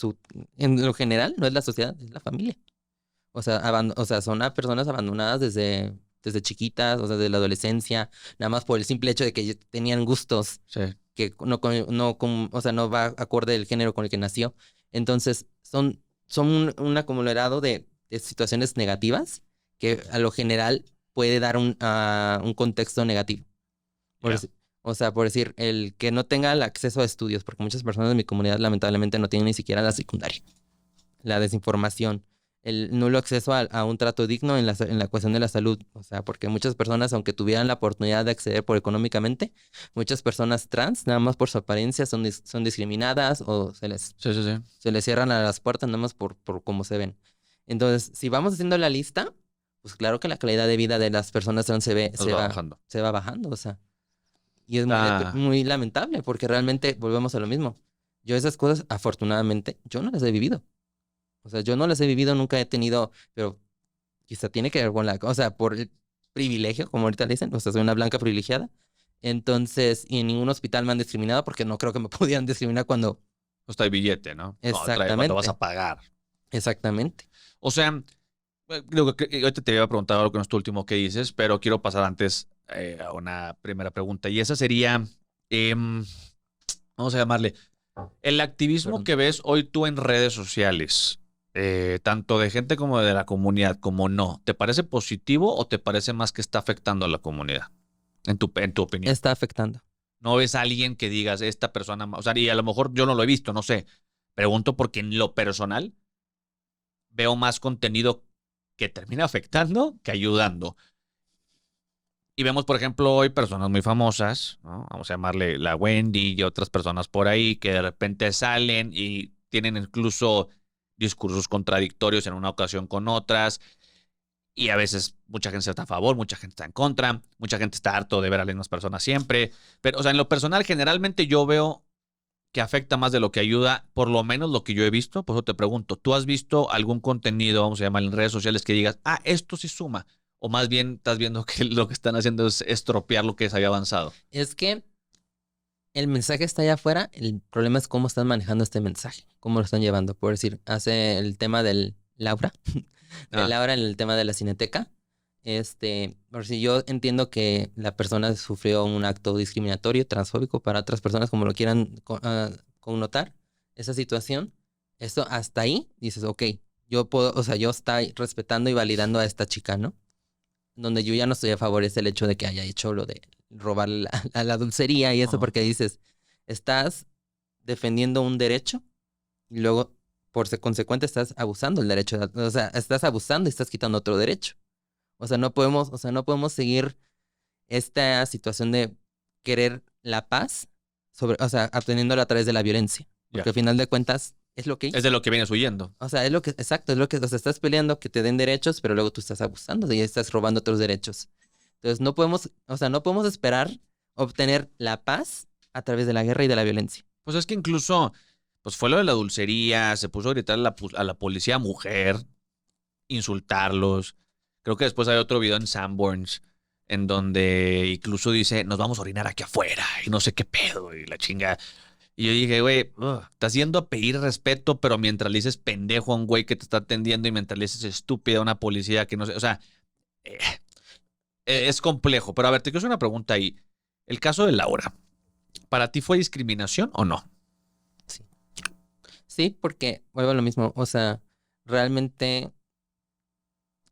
lo general no es la sociedad, es la familia. O sea, son personas abandonadas desde desde chiquitas, o sea, de la adolescencia, nada más por el simple hecho de que tenían gustos Sí. que o sea, no va acorde el género con el que nació. Entonces, son un acumulado de situaciones negativas que a lo general puede dar un contexto negativo. Por Ya. deci- o sea, por decir, el que no tenga el acceso a estudios, porque muchas personas de mi comunidad lamentablemente no tienen ni siquiera la secundaria. La desinformación, el nulo acceso a un trato digno en la cuestión de la salud. O sea, porque muchas personas, aunque tuvieran la oportunidad de acceder por económicamente, muchas personas trans, nada más por su apariencia, son discriminadas o Sí, sí, sí. se les cierran a las puertas nada más por cómo se ven. Entonces, si vamos haciendo la lista, pues claro que la calidad de vida de las personas trans Nos va bajando. se va bajando, o sea. Y es Ah, muy lamentable porque realmente volvemos a lo mismo. Yo esas cosas, afortunadamente, yo no las he vivido. O sea, yo no las he vivido, nunca he tenido, pero quizá tiene que ver con o sea, por el privilegio, como ahorita le dicen, o sea, soy una blanca privilegiada. Entonces, y en ningún hospital me han discriminado porque no creo que me pudieran discriminar cuando... no está el billete, ¿no? Cuando vas Exactamente, a pagar. exactamente. O sea, digo que ahorita te iba a preguntar algo que no es tu último que dices, pero quiero pasar antes a una primera pregunta. Y esa sería, em, vamos a llamarle, el activismo Perdón. que ves hoy tú en redes sociales, tanto de gente como de la comunidad, como no, ¿te parece positivo o te parece más que está afectando a la comunidad? En tu opinión. Está afectando. No ves a alguien que digas, esta persona, o sea, y a lo mejor yo no lo he visto, no sé. Pregunto porque en lo personal veo más contenido que termina afectando que ayudando. Y vemos, por ejemplo, hoy personas muy famosas, ¿no? Vamos a llamarle la Wendy y otras personas por ahí que de repente salen y tienen incluso discursos contradictorios en una ocasión con otras. Y a veces mucha gente está a favor, mucha gente está en contra, mucha gente está harto de ver a las mismas personas siempre. Pero, o sea, en lo personal, generalmente yo veo que afecta más de lo que ayuda, por lo menos lo que yo he visto. Por eso te pregunto, ¿tú has visto algún contenido, vamos a llamar en redes sociales, que digas, esto sí suma? O más bien estás viendo que lo que están haciendo es estropear lo que se había avanzado. Es que el mensaje está allá afuera, el problema es cómo están manejando este mensaje, cómo lo están llevando. Por decir, hace el tema del Laura, de Laura en el tema de la Cineteca. Por si yo entiendo que la persona sufrió un acto discriminatorio, transfóbico para otras personas, como lo quieran connotar, esa situación, eso hasta ahí dices, ok, yo puedo, o sea, yo estoy respetando y validando a esta chica, ¿no? Donde yo ya no estoy a favor es el hecho de que haya hecho lo de robar la dulcería y eso, Ajá. porque dices, estás defendiendo un derecho y luego, consecuente, estás abusando del derecho, o sea, estás abusando y estás quitando otro derecho. O sea, no podemos seguir esta situación de querer la paz o sea, obteniéndola a través de la violencia. Porque Ya. al final de cuentas es lo que Es de hizo. lo que vienes huyendo. O sea, exacto, es lo que, o sea, estás peleando que te den derechos, pero luego tú estás abusando y estás robando otros derechos. Entonces no podemos, o sea, no podemos esperar obtener la paz a través de la guerra y de la violencia. Pues es que incluso, pues fue lo de la dulcería, se puso a gritar a la policía mujer, insultarlos. Creo que después hay otro video en Sanborns en donde incluso dice, nos vamos a orinar aquí afuera y no sé qué pedo y la chinga. Y yo dije, güey, estás yendo a pedir respeto, pero mientras le dices pendejo a un güey que te está atendiendo y mientras le dices estúpida a una policía que no sé, o sea, eh, es complejo. Pero a ver, te quiero hacer una pregunta ahí. El caso de Laura, ¿para ti fue discriminación o no? Sí. Sí, porque vuelvo a lo mismo. O sea, realmente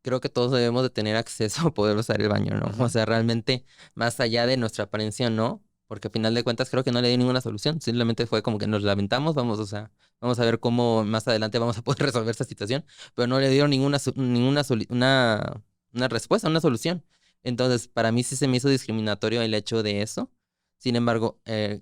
creo que todos debemos de tener acceso a poder usar el baño, ¿no? O sea, realmente, más allá de nuestra apariencia, no, porque al final de cuentas creo que no le di ninguna solución, simplemente fue como que nos lamentamos, vamos, o sea, vamos a ver cómo más adelante vamos a poder resolver esta situación, pero no le dieron una respuesta, una solución. Entonces, para mí sí se me hizo discriminatorio el hecho de eso. Sin embargo,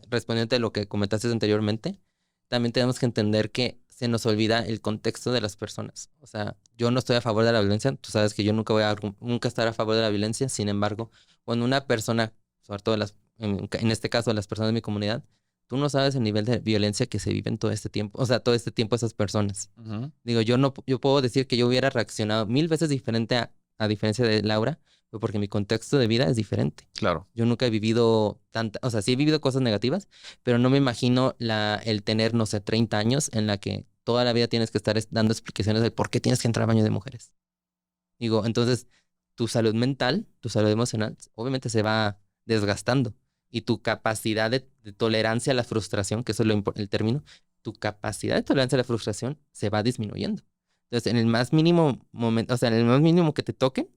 respondiendo a lo que comentaste anteriormente, también tenemos que entender que se nos olvida el contexto de las personas. O sea, yo no estoy a favor de la violencia, tú sabes que yo nunca voy a nunca estar a favor de la violencia, sin embargo, cuando una persona, sobre todo en este caso las personas de mi comunidad, tú no sabes el nivel de violencia que se vive en todo este tiempo, o sea, todo este tiempo esas personas. Ujú. Digo, yo puedo decir que yo hubiera reaccionado 1000 veces diferente a diferencia de Laura, pero porque mi contexto de vida es diferente. Claro. Yo nunca he vivido o sea, sí he vivido cosas negativas, pero no me imagino el tener, no sé, 30 años en la que toda la vida tienes que estar dando explicaciones de por qué tienes que entrar al baño de mujeres. Digo, entonces, tu salud mental, tu salud emocional, obviamente se va desgastando. Y tu capacidad de tolerancia a la frustración, que eso es el término, tu capacidad de tolerancia a la frustración se va disminuyendo. Entonces, en el más mínimo momento, o sea, en el más mínimo que te toque,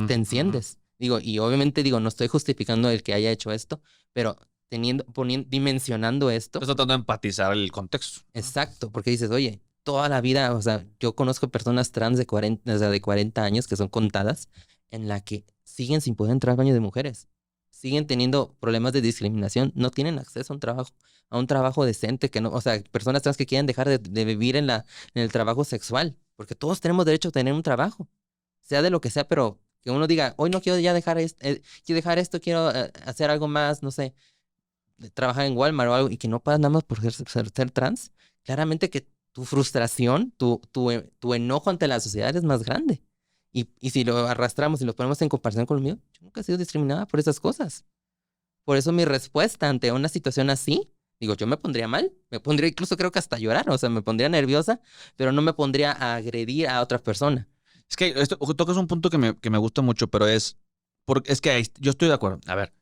te enciendes. Digo, y obviamente digo, no estoy justificando el que haya hecho esto, pero dimensionando esto. Estoy tratando de empatizar el contexto. Exacto, porque dices, oye, toda la vida, o sea, yo conozco personas trans de 40, o sea, de 40 años que son contadas, en la que siguen sin poder entrar al baño de mujeres. Siguen teniendo problemas de discriminación, no tienen acceso a un trabajo decente, que no, o sea, personas trans que quieren dejar de vivir en el trabajo sexual, porque todos tenemos derecho a tener un trabajo, sea de lo que sea, pero que uno diga, hoy no quiero ya quiero dejar esto, quiero hacer algo más, no sé, trabajar en Walmart o algo, y que no puedas nada más por ser trans, claramente que tu frustración, tu enojo ante la sociedad es más grande. Y si lo arrastramos y lo ponemos en comparación con lo mío, yo nunca he sido discriminada por esas cosas. Por eso mi respuesta ante una situación así, digo, yo me pondría mal, me pondría incluso creo que hasta llorar, o sea, me pondría nerviosa, pero no me pondría a agredir a otra persona. Es que esto tocas un punto que me gusta mucho, pero es que yo estoy de acuerdo. A ver,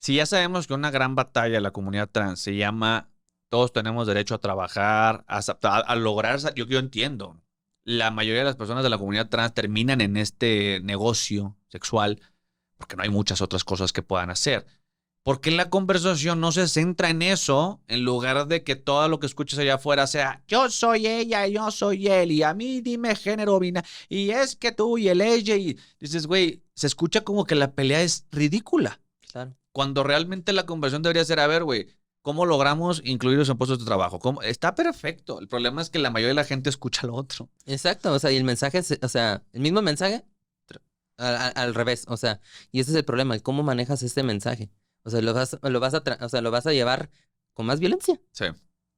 si ya sabemos que una gran batalla de la comunidad trans se llama todos tenemos derecho a trabajar, a lograr, yo entiendo. La mayoría de las personas de la comunidad trans terminan en este negocio sexual porque no hay muchas otras cosas que puedan hacer. ¿Por qué la conversación no se centra en eso en lugar de que todo lo que escuches allá afuera sea yo soy ella y yo soy él y a mí dime género binario y es que tú y el ella y dices, güey, se escucha como que la pelea es ridícula. Claro. Cuando realmente la conversación debería ser, a ver, güey, ¿cómo logramos incluirlos en puestos de trabajo? Está perfecto. El problema es que la mayoría de la gente escucha lo otro. Exacto, o sea, y el mensaje, o sea, el mismo mensaje al revés, o sea, y ese es el problema, el cómo manejas este mensaje. O sea, lo vas a llevar con más violencia. Sí.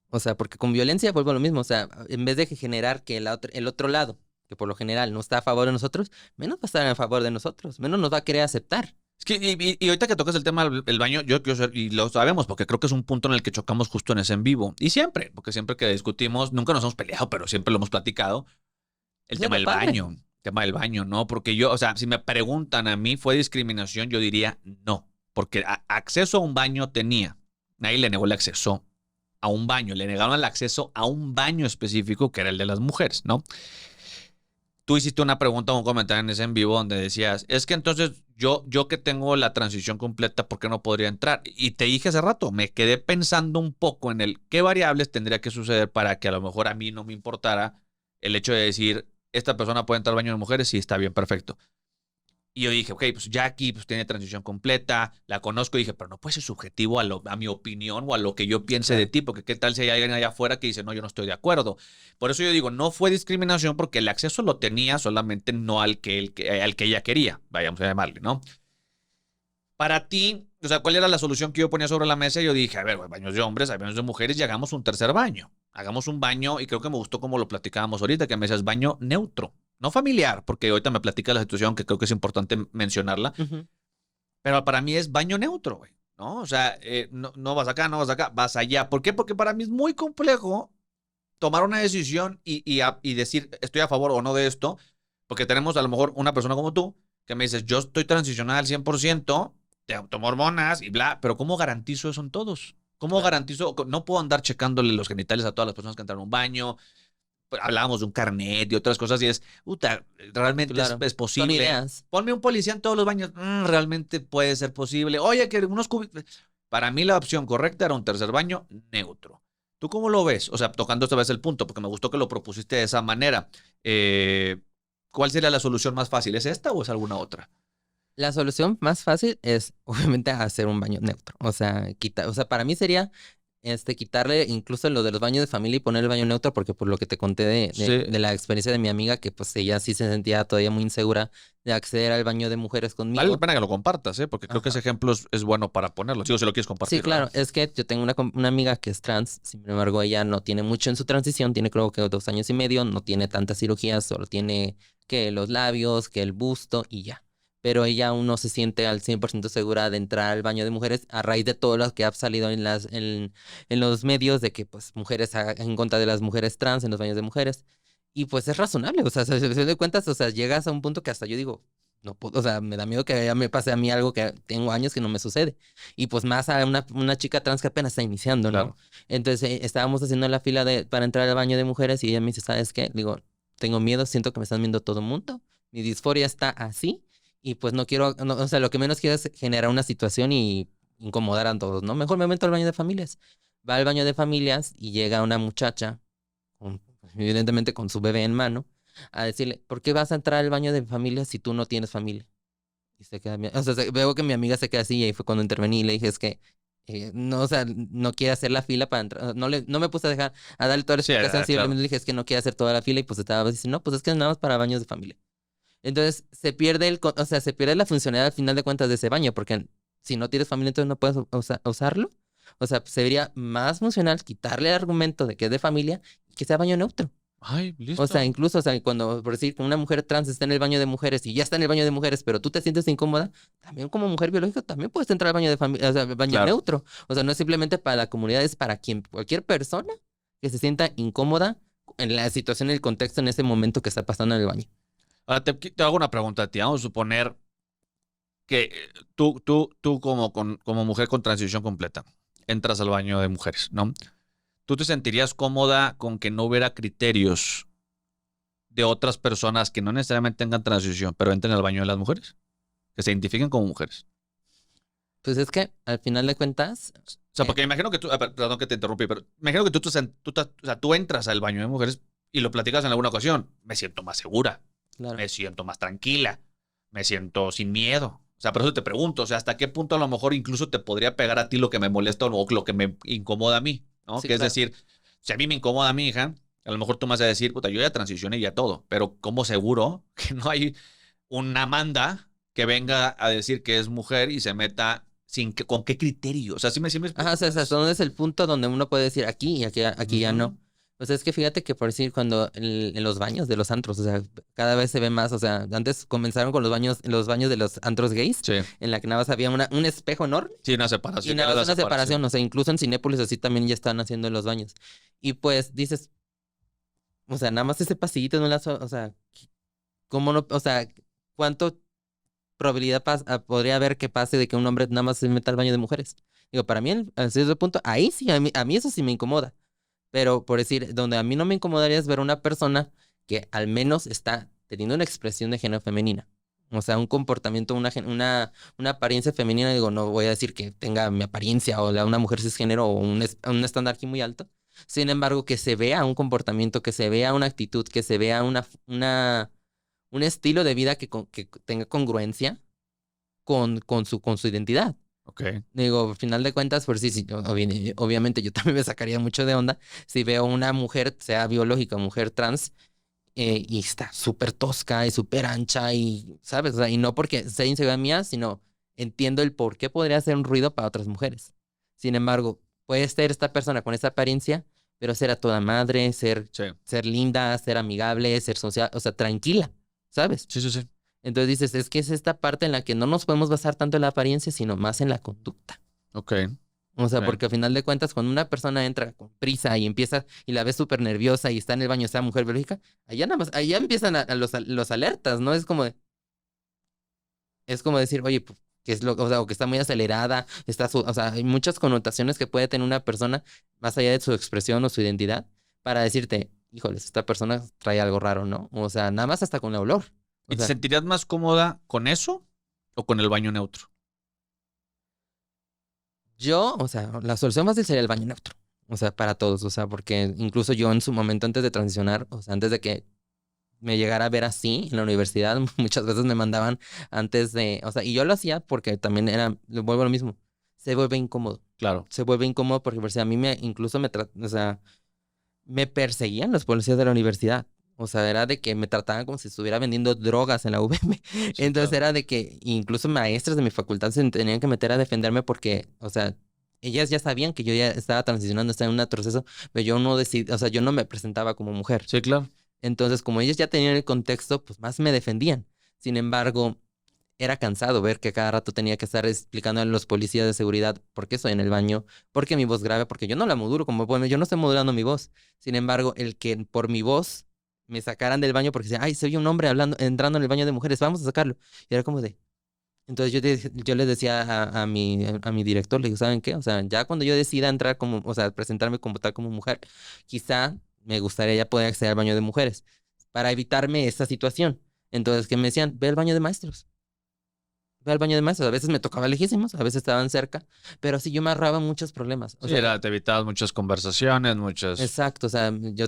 O sea, porque con violencia vuelvo a lo mismo. O sea, en vez de generar que el otro lado, que por lo general no está a favor de nosotros, menos va a estar a favor de nosotros, menos nos va a querer aceptar. Es que, y ahorita que tocas el tema del baño, y lo sabemos, porque creo que es un punto en el que chocamos justo en ese en vivo. Y siempre, porque siempre que discutimos, nunca nos hemos peleado, pero siempre lo hemos platicado. El tema del baño. El tema del baño, ¿no? Porque yo, o sea, si me preguntan a mí, ¿fue discriminación? Yo diría no. Porque acceso a un baño tenía. Nadie le negó el acceso a un baño. Le negaron el acceso a un baño específico que era el de las mujeres, ¿no? Tú hiciste una pregunta o un comentario en ese en vivo donde decías, es que entonces yo que tengo la transición completa, ¿por qué no podría entrar? Y te dije hace rato, me quedé pensando un poco en qué variables tendría que suceder para que a lo mejor a mí no me importara el hecho de decir, esta persona puede entrar al baño de mujeres, sí, está bien, perfecto. Y yo dije, ok, pues Jackie pues, tiene transición completa, la conozco y dije, pero no puede ser subjetivo a mi opinión o a lo que yo piense de ti, porque qué tal si hay alguien allá afuera que dice, no, yo no estoy de acuerdo. Por eso yo digo, no fue discriminación porque el acceso lo tenía, solamente no al que ella quería, vayamos a llamarle, ¿no? Para ti, o sea, ¿cuál era la solución que yo ponía sobre la mesa? Yo dije, a ver, baños de hombres, hay baños de mujeres y hagamos un tercer baño. Hagamos un baño, y creo que me gustó como lo platicábamos ahorita, que me decías baño neutro. No familiar, porque ahorita me platica la situación que creo que es importante mencionarla. Pero para mí es baño neutro, güey, ¿no? O sea, no vas acá, no vas acá, vas allá. ¿Por qué? Porque para mí es muy complejo tomar una decisión y decir estoy a favor o no de esto, porque tenemos a lo mejor una persona como tú que me dices, yo estoy transicional al 100%, tomo hormonas y bla, pero ¿cómo garantizo eso en todos? ¿Cómo garantizo? No puedo andar checándole los genitales a todas las personas que entran a un baño. Hablábamos de un carnet y otras cosas y es, puta, realmente Claro. es posible. Son ideas. Ponme un policía en todos los baños, realmente puede ser posible. Oye, que unos cubitos. Para mí la opción correcta era un tercer baño neutro. ¿Tú cómo lo ves? O sea, tocando esta vez el punto, porque me gustó que lo propusiste de esa manera. ¿Cuál sería la solución más fácil? ¿Es esta o es alguna otra? La solución más fácil es, obviamente, hacer un baño neutro. O sea, para mí sería quitarle incluso lo de los baños de familia y poner el baño neutro, porque por lo que te conté de la experiencia de mi amiga, que pues ella sí se sentía todavía muy insegura de acceder al baño de mujeres conmigo. Vale la pena que lo compartas, porque creo que ese ejemplo es bueno para ponerlo. Si lo quieres compartir. Sí, claro. Es que yo tengo una amiga que es trans, sin embargo, ella no tiene mucho en su transición, tiene creo que 2 años y medio, no tiene tantas cirugías, solo tiene que los labios, que el busto y ya. Pero ella aún no se siente al 100% segura de entrar al baño de mujeres a raíz de todo lo que ha salido en los medios de que pues mujeres en contra de las mujeres trans en los baños de mujeres. Y pues es razonable, o sea, si se de cuentas, o sea, llegas a un punto que hasta yo digo, no puedo, o sea, me da miedo que ya me pase a mí algo que tengo años que no me sucede. Y pues más a una chica trans que apenas está iniciando, ¿no? Claro. Entonces estábamos haciendo la fila para entrar al baño de mujeres y ella me dice, ¿sabes qué? Digo, tengo miedo, siento que me están viendo todo el mundo, mi disforia está así y pues no quiero, o sea, lo que menos quiero es generar una situación y incomodar a todos, ¿no? Mejor me meto al baño de familias. Va al baño de familias y llega una muchacha evidentemente con su bebé en mano, a decirle, ¿por qué vas a entrar al baño de familia si tú no tienes familia? Y se queda, o sea, veo que mi amiga se queda así y ahí fue cuando intervení y le dije, es que, no, o sea, no quiere hacer la fila para entrar, no me puse a dejar, a darle toda la Sí, explicación, claro. simplemente le dije, es que no quiere hacer toda la fila y pues estaba diciendo, no, pues es que es nada más para baños de familia. Entonces, se pierde o sea, se pierde la funcionalidad al final de cuentas de ese baño, porque si no tienes familia, entonces no puedes usarlo. O sea, sería más funcional quitarle el argumento de que es de familia y que sea baño neutro. Ay, O sea, listo. incluso, o sea, cuando, por decir, que una mujer trans está en el baño de mujeres y ya está en el baño de mujeres, pero tú te sientes incómoda, también como mujer biológica, también puedes entrar al baño de familia, o sea, baño Claro. neutro. O sea, no es simplemente para la comunidad, es para cualquier persona que se sienta incómoda en la situación, en el contexto, en ese momento que está pasando en el baño. Ahora te hago una pregunta a ti. Vamos a suponer que tú como mujer con transición completa, entras al baño de mujeres, ¿no? ¿Tú te sentirías cómoda con que no hubiera criterios de otras personas que no necesariamente tengan transición, pero entren al baño de las mujeres? Que se identifiquen como mujeres. Pues es que, al final de cuentas, O sea, porque me imagino que tú, perdón que te interrumpí, pero me imagino que o sea, tú entras al baño de mujeres y lo platicas en alguna ocasión. Me siento más segura, claro. me siento más tranquila, me siento sin miedo. O sea, por eso te pregunto, o sea, ¿hasta qué punto a lo mejor incluso te podría pegar a ti lo que me molesta o lo que me incomoda a mí? ¿No? Sí, Que es claro. decir, si a mí me incomoda a mi hija, a lo mejor tú me vas a decir, puta, yo ya transicioné y ya todo, pero ¿cómo seguro que no hay una Amanda que venga a decir que es mujer y se meta con qué criterio? O sea, sí me Ajá, o explico. sea, hasta dónde es el punto donde uno puede decir aquí y aquí ya Ujú. no. O sea, es que fíjate que por decir cuando en los baños de los antros, o sea, cada vez se ve más, o sea, antes comenzaron con los baños de los antros gays, Sí, en la que nada más había un espejo enorme sí, una y separación, ya nada no es más la una separación, separación. o sea, incluso en Cinépolis así también ya están haciendo en los baños. Y pues dices, o sea, nada más ese pasillito, no o sea, ¿cómo no? O sea, ¿cuánto probabilidad podría haber que pase de que un hombre nada más se meta al baño de mujeres? Digo, para mí, a cierto punto, ahí sí, a mí eso sí me incomoda. Pero por decir, donde a mí no me incomodaría es ver a una persona que al menos está teniendo una expresión de género femenina. O sea, un comportamiento, una apariencia femenina. Digo, no voy a decir que tenga mi apariencia o la una mujer cisgénero o un estándar aquí muy alto. Sin embargo, que se vea un comportamiento, que se vea una actitud, que se vea un estilo de vida que tenga congruencia con su identidad. Ok. Digo, al final de cuentas, por sí, sí, obviamente yo también me sacaría mucho de onda si veo una mujer, sea biológica o mujer trans, y está súper tosca y súper ancha y, ¿sabes? O sea, y no porque sea inseguridad mía, sino entiendo el por qué podría hacer un ruido para otras mujeres. Sin embargo, puede ser esta persona con esa apariencia, pero ser a toda madre, ser, Sí, ser linda, ser amigable, ser social, o sea, tranquila, ¿sabes? sí, sí, sí. Entonces dices, es que es esta parte en la que no nos podemos basar tanto en la apariencia, sino más en la conducta. Ok, O sea, ok. porque al final de cuentas, cuando una persona entra con prisa y empieza y la ves súper nerviosa y está en el baño, sea mujer biológica, allá nada más, allá empiezan los alertas, ¿no? Es como decir, oye, pues, ¿qué es o sea, o que está muy acelerada, o sea, hay muchas connotaciones que puede tener una persona más allá de su expresión o su identidad para decirte, híjoles, esta persona trae algo raro, ¿no? O sea, nada más hasta con el olor. O ¿Y te sea, sentirías más cómoda con eso o con el baño neutro? o sea, la solución fácil sería el baño neutro. O sea, para todos. O sea, porque incluso yo en su momento antes de transicionar, o sea, antes de que me llegara a ver así en la universidad, muchas veces me mandaban antes de, o sea, y yo lo hacía porque también le vuelvo a lo mismo, se vuelve incómodo. Claro. Se vuelve incómodo porque por si a mí incluso o sea, me perseguían los policías de la universidad. O sea, era de que me trataban como si estuviera vendiendo drogas en la UVM. Sí, Entonces claro. era de que incluso maestras de mi facultad se tenían que meter a defenderme porque, o sea, ellas ya sabían que yo ya estaba transicionando, estaba en un proceso, pero yo no decidí, o sea, yo no me presentaba como mujer. Sí, claro. Entonces, como ellos ya tenían el contexto, pues más me defendían. Sin embargo, era cansado ver que cada rato tenía que estar explicando a los policías de seguridad por qué estoy en el baño, por qué mi voz grave, porque yo no la moduro como, bueno, yo no estoy modulando mi voz. Sin embargo, el que por mi voz me sacaran del baño porque decía, ay, soy un hombre entrando en el baño de mujeres, vamos a sacarlo. Y era como de... Entonces yo les decía a mi director, le digo, ¿saben qué? O sea, ya cuando yo decida entrar como, o sea, presentarme como tal como mujer, quizá me gustaría ya poder acceder al baño de mujeres para evitarme esta situación. Entonces, ¿qué me decían? Ve al baño de maestros. Ve al baño de maestros. A veces me tocaba lejísimos, a veces estaban cerca, pero sí yo me ahorraba muchos problemas. O Sí, sea, te evitabas muchas conversaciones, muchas... exacto, o sea, yo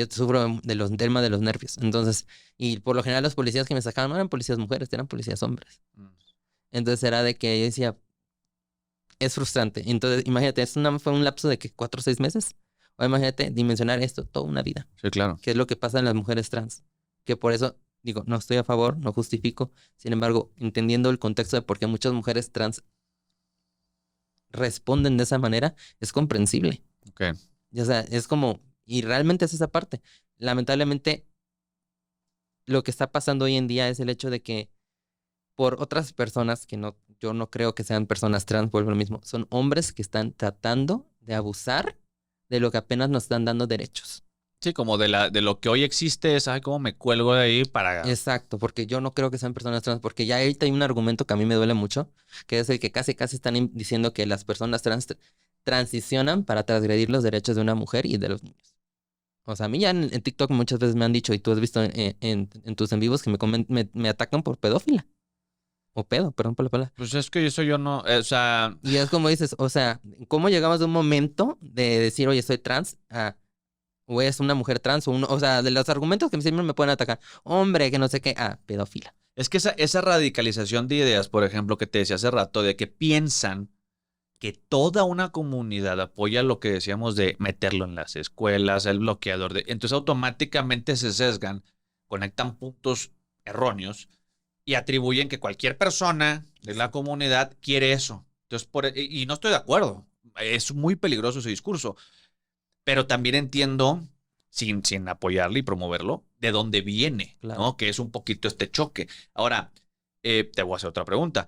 sufro de los tema de los nervios. Entonces, y por lo general los policías que me sacaban no eran policías mujeres, eran policías hombres. Mm. Entonces era de que yo decía, es frustrante. Entonces, imagínate, fue un lapso de que 4 o 6 meses. O imagínate dimensionar esto toda una vida. Sí, claro. ¿Qué es lo que pasa en las mujeres trans? Que por eso digo, no estoy a favor, no justifico. Sin embargo, entendiendo el contexto de por qué muchas mujeres trans responden de esa manera, es comprensible. Ok. O sea, es como, y realmente es esa parte. Lamentablemente, lo que está pasando hoy en día es el hecho de que por otras personas que no, yo no creo que sean personas trans, vuelvo a lo mismo, son hombres que están tratando de abusar de lo que apenas nos están dando derechos. Sí, como de lo que hoy existe es, ay, cómo me cuelgo de ahí para... Exacto, porque yo no creo que sean personas trans, porque ya ahorita hay un argumento que a mí me duele mucho, que es el que casi están diciendo que las personas trans transicionan para transgredir los derechos de una mujer y de los niños. O sea, a mí ya en TikTok muchas veces me han dicho, y tú has visto en tus en vivos, que me atacan por pedófila. O pedo, perdón por la palabra. Pues es que eso yo no, o sea... Y es como dices, o sea, ¿cómo llegamos de un momento de decir, oye, soy trans, o es una mujer trans, o sea, de los argumentos que siempre me pueden atacar, hombre, que no sé qué, pedófila. Es que esa radicalización de ideas, por ejemplo, que te decía hace rato, de que piensan que toda una comunidad apoya lo que decíamos de meterlo en las escuelas, el bloqueador de... Entonces automáticamente se sesgan, conectan puntos erróneos y atribuyen que cualquier persona de la comunidad quiere eso. Entonces, y no estoy de acuerdo. Es muy peligroso ese discurso. Pero también entiendo, sin apoyarlo y promoverlo, de dónde viene, Claro. ¿no? Que es un poquito este choque. Ahora, te voy a hacer otra pregunta.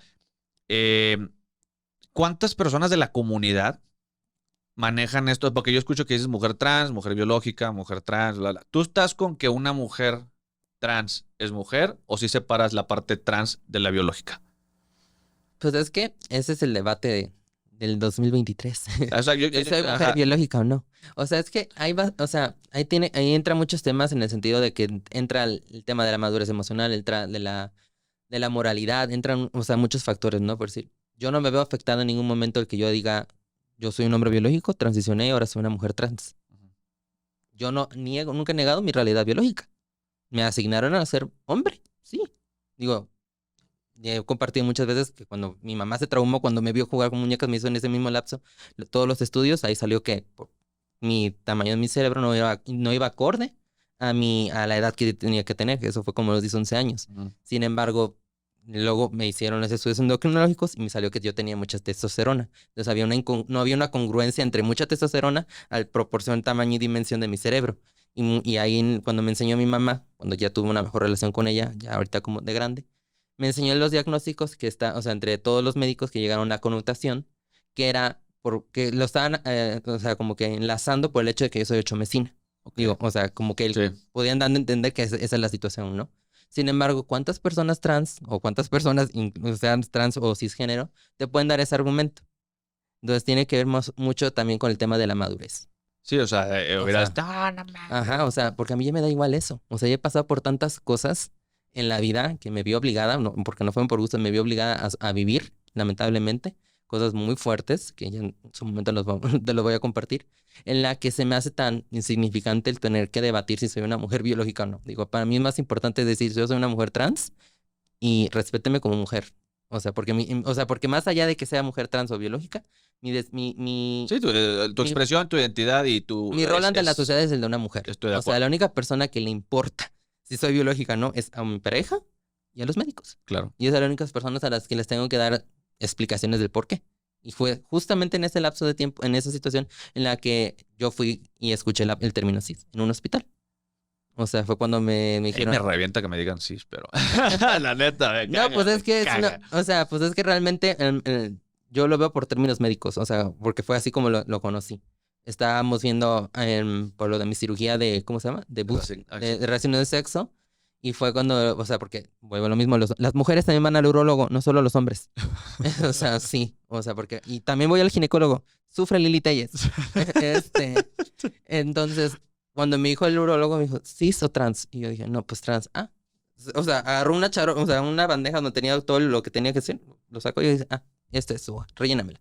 ¿Cuántas personas de la comunidad manejan esto? Porque yo escucho que dices mujer trans, mujer biológica, mujer trans, ¿Tú estás con que una mujer trans es mujer o si separas la parte trans de la biológica? Pues es que ese es el debate del 2023. O sea, ¿Si soy mujer biológica o no? O sea, es que ahí va, o sea, ahí entra muchos temas en el sentido de que entra el tema de la madurez emocional, entra de la moralidad, entran, o sea, muchos factores, ¿no? Por decir, yo no me veo afectado en ningún momento el que yo diga, yo soy un hombre biológico, transicioné y ahora soy una mujer trans. Yo nunca he negado mi realidad biológica. Me asignaron a ser hombre, sí. Digo, he compartido muchas veces que cuando mi mamá se traumó, cuando me vio jugar con muñecas, me hizo en ese mismo lapso todos los estudios, ahí salió que mi tamaño de mi cerebro no iba acorde a la edad que tenía que tener, que eso fue como a los 10, 11 años. Sin embargo, luego me hicieron los estudios endocrinológicos y me salió que yo tenía mucha testosterona. Entonces no había una congruencia entre mucha testosterona al proporción, tamaño y dimensión de mi cerebro. Y ahí cuando me enseñó mi mamá, cuando ya tuve una mejor relación con ella, ya ahorita como de grande, me enseñó los diagnósticos o sea, entre todos los médicos que llegaron a la connotación, que era porque lo estaban, o sea, como que enlazando por el hecho de que yo soy ochomecina. Okay. Digo, o sea, como que podían dar a entender que esa es la situación, ¿no? Sin embargo, ¿cuántas personas trans o cuántas personas, sean trans o cisgénero, te pueden dar ese argumento? Entonces tiene que ver mucho también con el tema de la madurez. Sí, o sea, hubieras... Ajá, o sea, porque a mí ya me da igual eso. O sea, yo he pasado por tantas cosas en la vida que me vi obligada, no, porque no fueron por gusto, me vi obligada a vivir, lamentablemente, cosas muy fuertes, que ya en su momento te los voy a compartir, en la que se me hace tan insignificante el tener que debatir si soy una mujer biológica o no. Digo, para mí es más importante decir, yo soy una mujer trans y respéteme como mujer. O sea, porque más allá de que sea mujer trans o biológica, sí, tu expresión, tu identidad y tu... Mi rol ante la sociedad es el de una mujer. Estoy de acuerdo. O sea, la única persona que le importa si soy biológica o no es a mi pareja y a los médicos. Claro. Y es a las únicas personas a las que les tengo que dar explicaciones del por qué. Y fue justamente en ese lapso de tiempo, en esa situación, en la que yo fui y escuché el término cis en un hospital. O sea, fue cuando me dijeron... Me revienta que me digan cis, pero... la neta, me caga, no, pues es que... o sea, pues es que realmente yo lo veo por términos médicos. O sea, porque fue así como lo conocí. estábamos viendo por lo de mi cirugía de, ¿cómo se llama? De relaciones de sexo. Y fue cuando, o sea, porque vuelvo a lo mismo, las mujeres también van al urólogo, no solo los hombres. O sea, sí, o sea, porque, y también voy al ginecólogo, sufre Lili Telles. Entonces, cuando me dijo el urólogo, me dijo, ¿cis o trans? Y yo dije, no, pues trans. Ah, o sea, agarró o sea, una bandeja donde tenía todo lo que tenía que hacer, lo sacó y dije, este es su, rellénamela.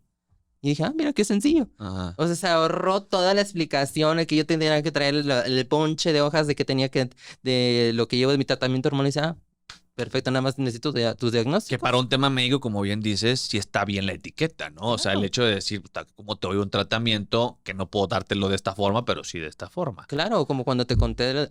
Y dije, mira qué sencillo. Ajá. O sea, se ahorró toda la explicación de que yo tendría que traer el ponche de hojas de que tenía que, de lo que llevo de mi tratamiento hormonal. Y dice, perfecto, nada más necesito tus diagnósticos. Que para un tema médico, como bien dices, sí está bien la etiqueta, ¿no? O sea, el hecho de decir, como te doy un tratamiento, que no puedo dártelo de esta forma, pero sí de esta forma. Claro, como cuando te conté,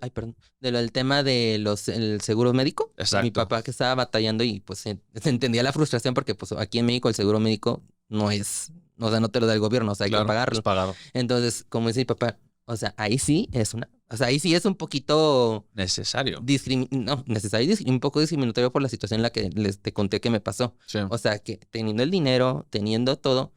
del tema de el seguro médico. Exacto. Mi papá que estaba batallando y pues se entendía la frustración porque pues aquí en México el seguro médico no es, o sea, no te lo da el gobierno, o sea, hay que pagarlo. Es pagado. Entonces, como dice mi papá, o sea, ahí sí es ahí sí es un poquito... Necesario. No, necesario y un poco discriminatorio por la situación en la que te conté que me pasó. Sí. O sea, que teniendo el dinero, teniendo todo,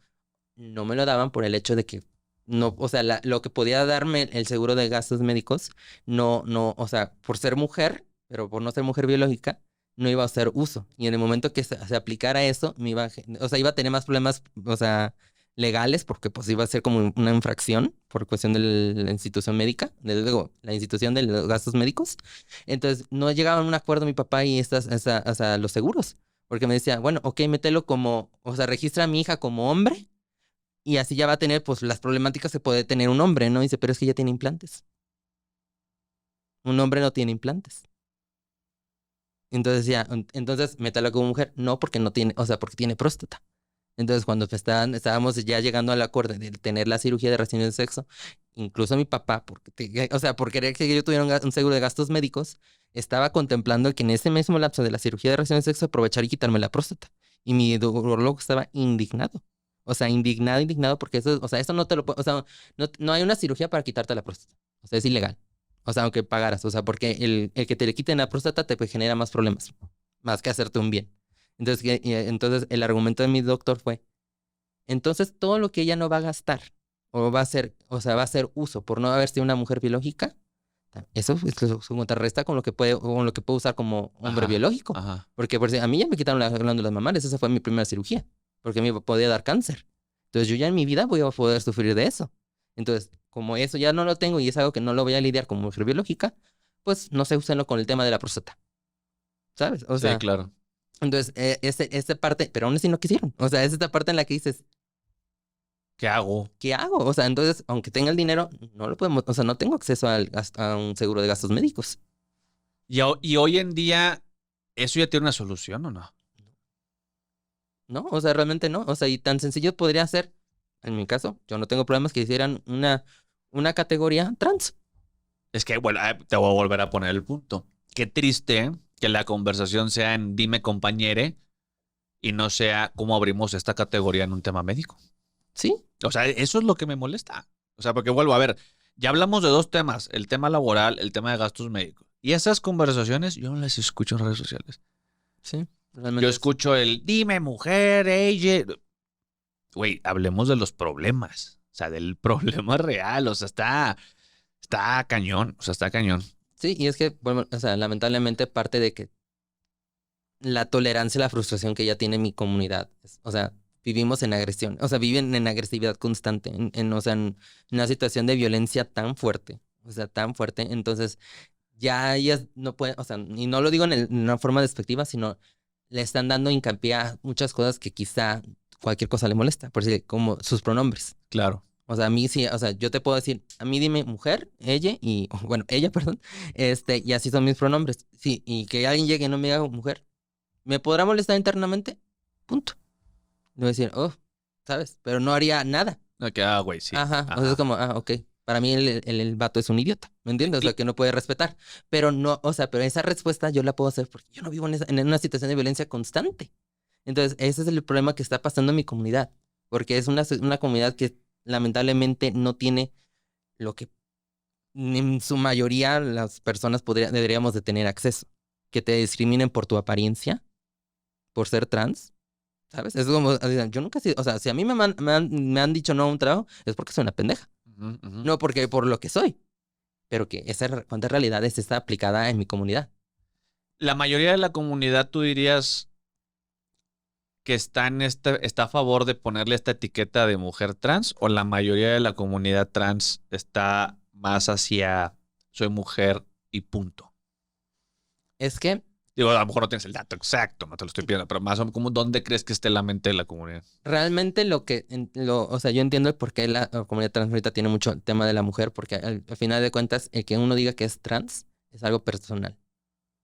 no me lo daban por el hecho de que no, o sea, lo que podía darme el seguro de gastos médicos, no, o sea, por ser mujer, pero por no ser mujer biológica, no iba a hacer uso. Y en el momento que se aplicara eso, o sea, iba a tener más problemas, o sea, legales, porque pues iba a ser como una infracción por cuestión de la institución médica, luego, la institución de los gastos médicos. Entonces, no llegaban a un acuerdo mi papá y o sea, los seguros, porque me decía, bueno, ok, mételo como, o sea, registra a mi hija como hombre, y así ya va a tener, pues, las problemáticas que puede tener un hombre, ¿no? Dice, pero es que ya tiene implantes. Un hombre no tiene implantes. Entonces ya, entonces métalo como mujer. No, porque no tiene, o sea, porque tiene próstata. Entonces cuando estábamos ya llegando al acuerdo de tener la cirugía de reacción de sexo, incluso mi papá, o sea, por querer que yo tuviera un seguro de gastos médicos, estaba contemplando que en ese mismo lapso de la cirugía de reacción de sexo aprovechar y quitarme la próstata. Y mi urologo estaba indignado. O sea, indignado porque eso, o sea, eso no te lo puede, o sea, no hay una cirugía para quitarte la próstata. O sea, es ilegal. O sea, aunque pagaras, o sea, porque el que te le quiten la próstata te genera más problemas, más que hacerte un bien. Entonces el argumento de mi doctor fue, entonces todo lo que ella no va a gastar o va a hacer, o sea, va a hacer uso por no haber sido una mujer biológica, eso se contrarresta con lo que puede usar como hombre biológico. Ajá. Porque a mí ya me quitaron las glándulas mamarias, esa fue mi primera cirugía, porque me podía dar cáncer. Entonces yo ya en mi vida voy a poder sufrir de eso. Entonces, como eso ya no lo tengo y es algo que no lo voy a lidiar como mujer biológica, pues no sé usarlo con el tema de la próstata. ¿Sabes? O sea, sí, claro. Entonces, esa parte, pero aún así no quisieron. O sea, es esta parte en la que dices, ¿qué hago? ¿qué hago? O sea, entonces, aunque tenga el dinero, no lo podemos, o sea, no tengo acceso a un seguro de gastos médicos. Y hoy en día, ¿eso ya tiene una solución o no? No, o sea, realmente no. O sea, y tan sencillo podría ser, en mi caso, yo no tengo problemas que hicieran una categoría trans. Es que, bueno, te voy a volver a poner el punto. Qué triste que la conversación sea en dime compañere y no sea cómo abrimos esta categoría en un tema médico. Sí. O sea, eso es lo que me molesta. O sea, porque vuelvo a ver, ya hablamos de dos temas, el tema laboral, el tema de gastos médicos. Y esas conversaciones yo no las escucho en redes sociales. Sí, realmente. Yo escucho el dime mujer, ella. Güey, hablemos de los problemas. O sea, del problema real. O sea, está cañón. O sea, está cañón. Sí, y es que, bueno, o sea, lamentablemente parte de que la tolerancia y la frustración que ya tiene mi comunidad, o sea, vivimos en agresión, o sea, viven en agresividad constante, o sea, en una situación de violencia tan fuerte, o sea, tan fuerte, entonces ya ellas no pueden, o sea, y no lo digo en una forma despectiva, sino le están dando hincapié a muchas cosas que quizá cualquier cosa le molesta, por decir, como sus pronombres. Claro. O sea, a mí sí, o sea, yo te puedo decir, a mí dime mujer, ella, bueno, ella, perdón, y así son mis pronombres. Sí, y que alguien llegue y no me diga mujer, ¿me podrá molestar internamente? Punto. Le voy a decir, ¿sabes? Pero no haría nada. No, que, güey, sí. Ajá. O sea, es como, ok. Para mí el vato es un idiota, ¿me entiendes? O sea, que no puede respetar. Pero no, o sea, pero esa respuesta yo la puedo hacer porque yo no vivo en una situación de violencia constante. Entonces, ese es el problema que está pasando en mi comunidad. Porque es una comunidad que lamentablemente no tiene lo que en su mayoría las personas deberíamos de tener acceso. Que te discriminen por tu apariencia, por ser trans, ¿sabes? Es como, yo nunca he sido, o sea, si a mí me han dicho no a un trabajo, es porque soy una pendeja. No porque por lo que soy, pero que cuánta realidad está aplicada en mi comunidad. La mayoría de la comunidad, tú dirías que está a favor de ponerle esta etiqueta de mujer trans, o la mayoría de la comunidad trans está más hacia soy mujer y punto. Es que Digo, a lo mejor no tienes el dato exacto, no te lo estoy pidiendo, pero más o menos, ¿dónde crees que esté la mente de la comunidad? realmente o sea, yo entiendo el por qué la comunidad trans ahorita tiene mucho el tema de la mujer, porque al final de cuentas, el que uno diga que es trans es algo personal.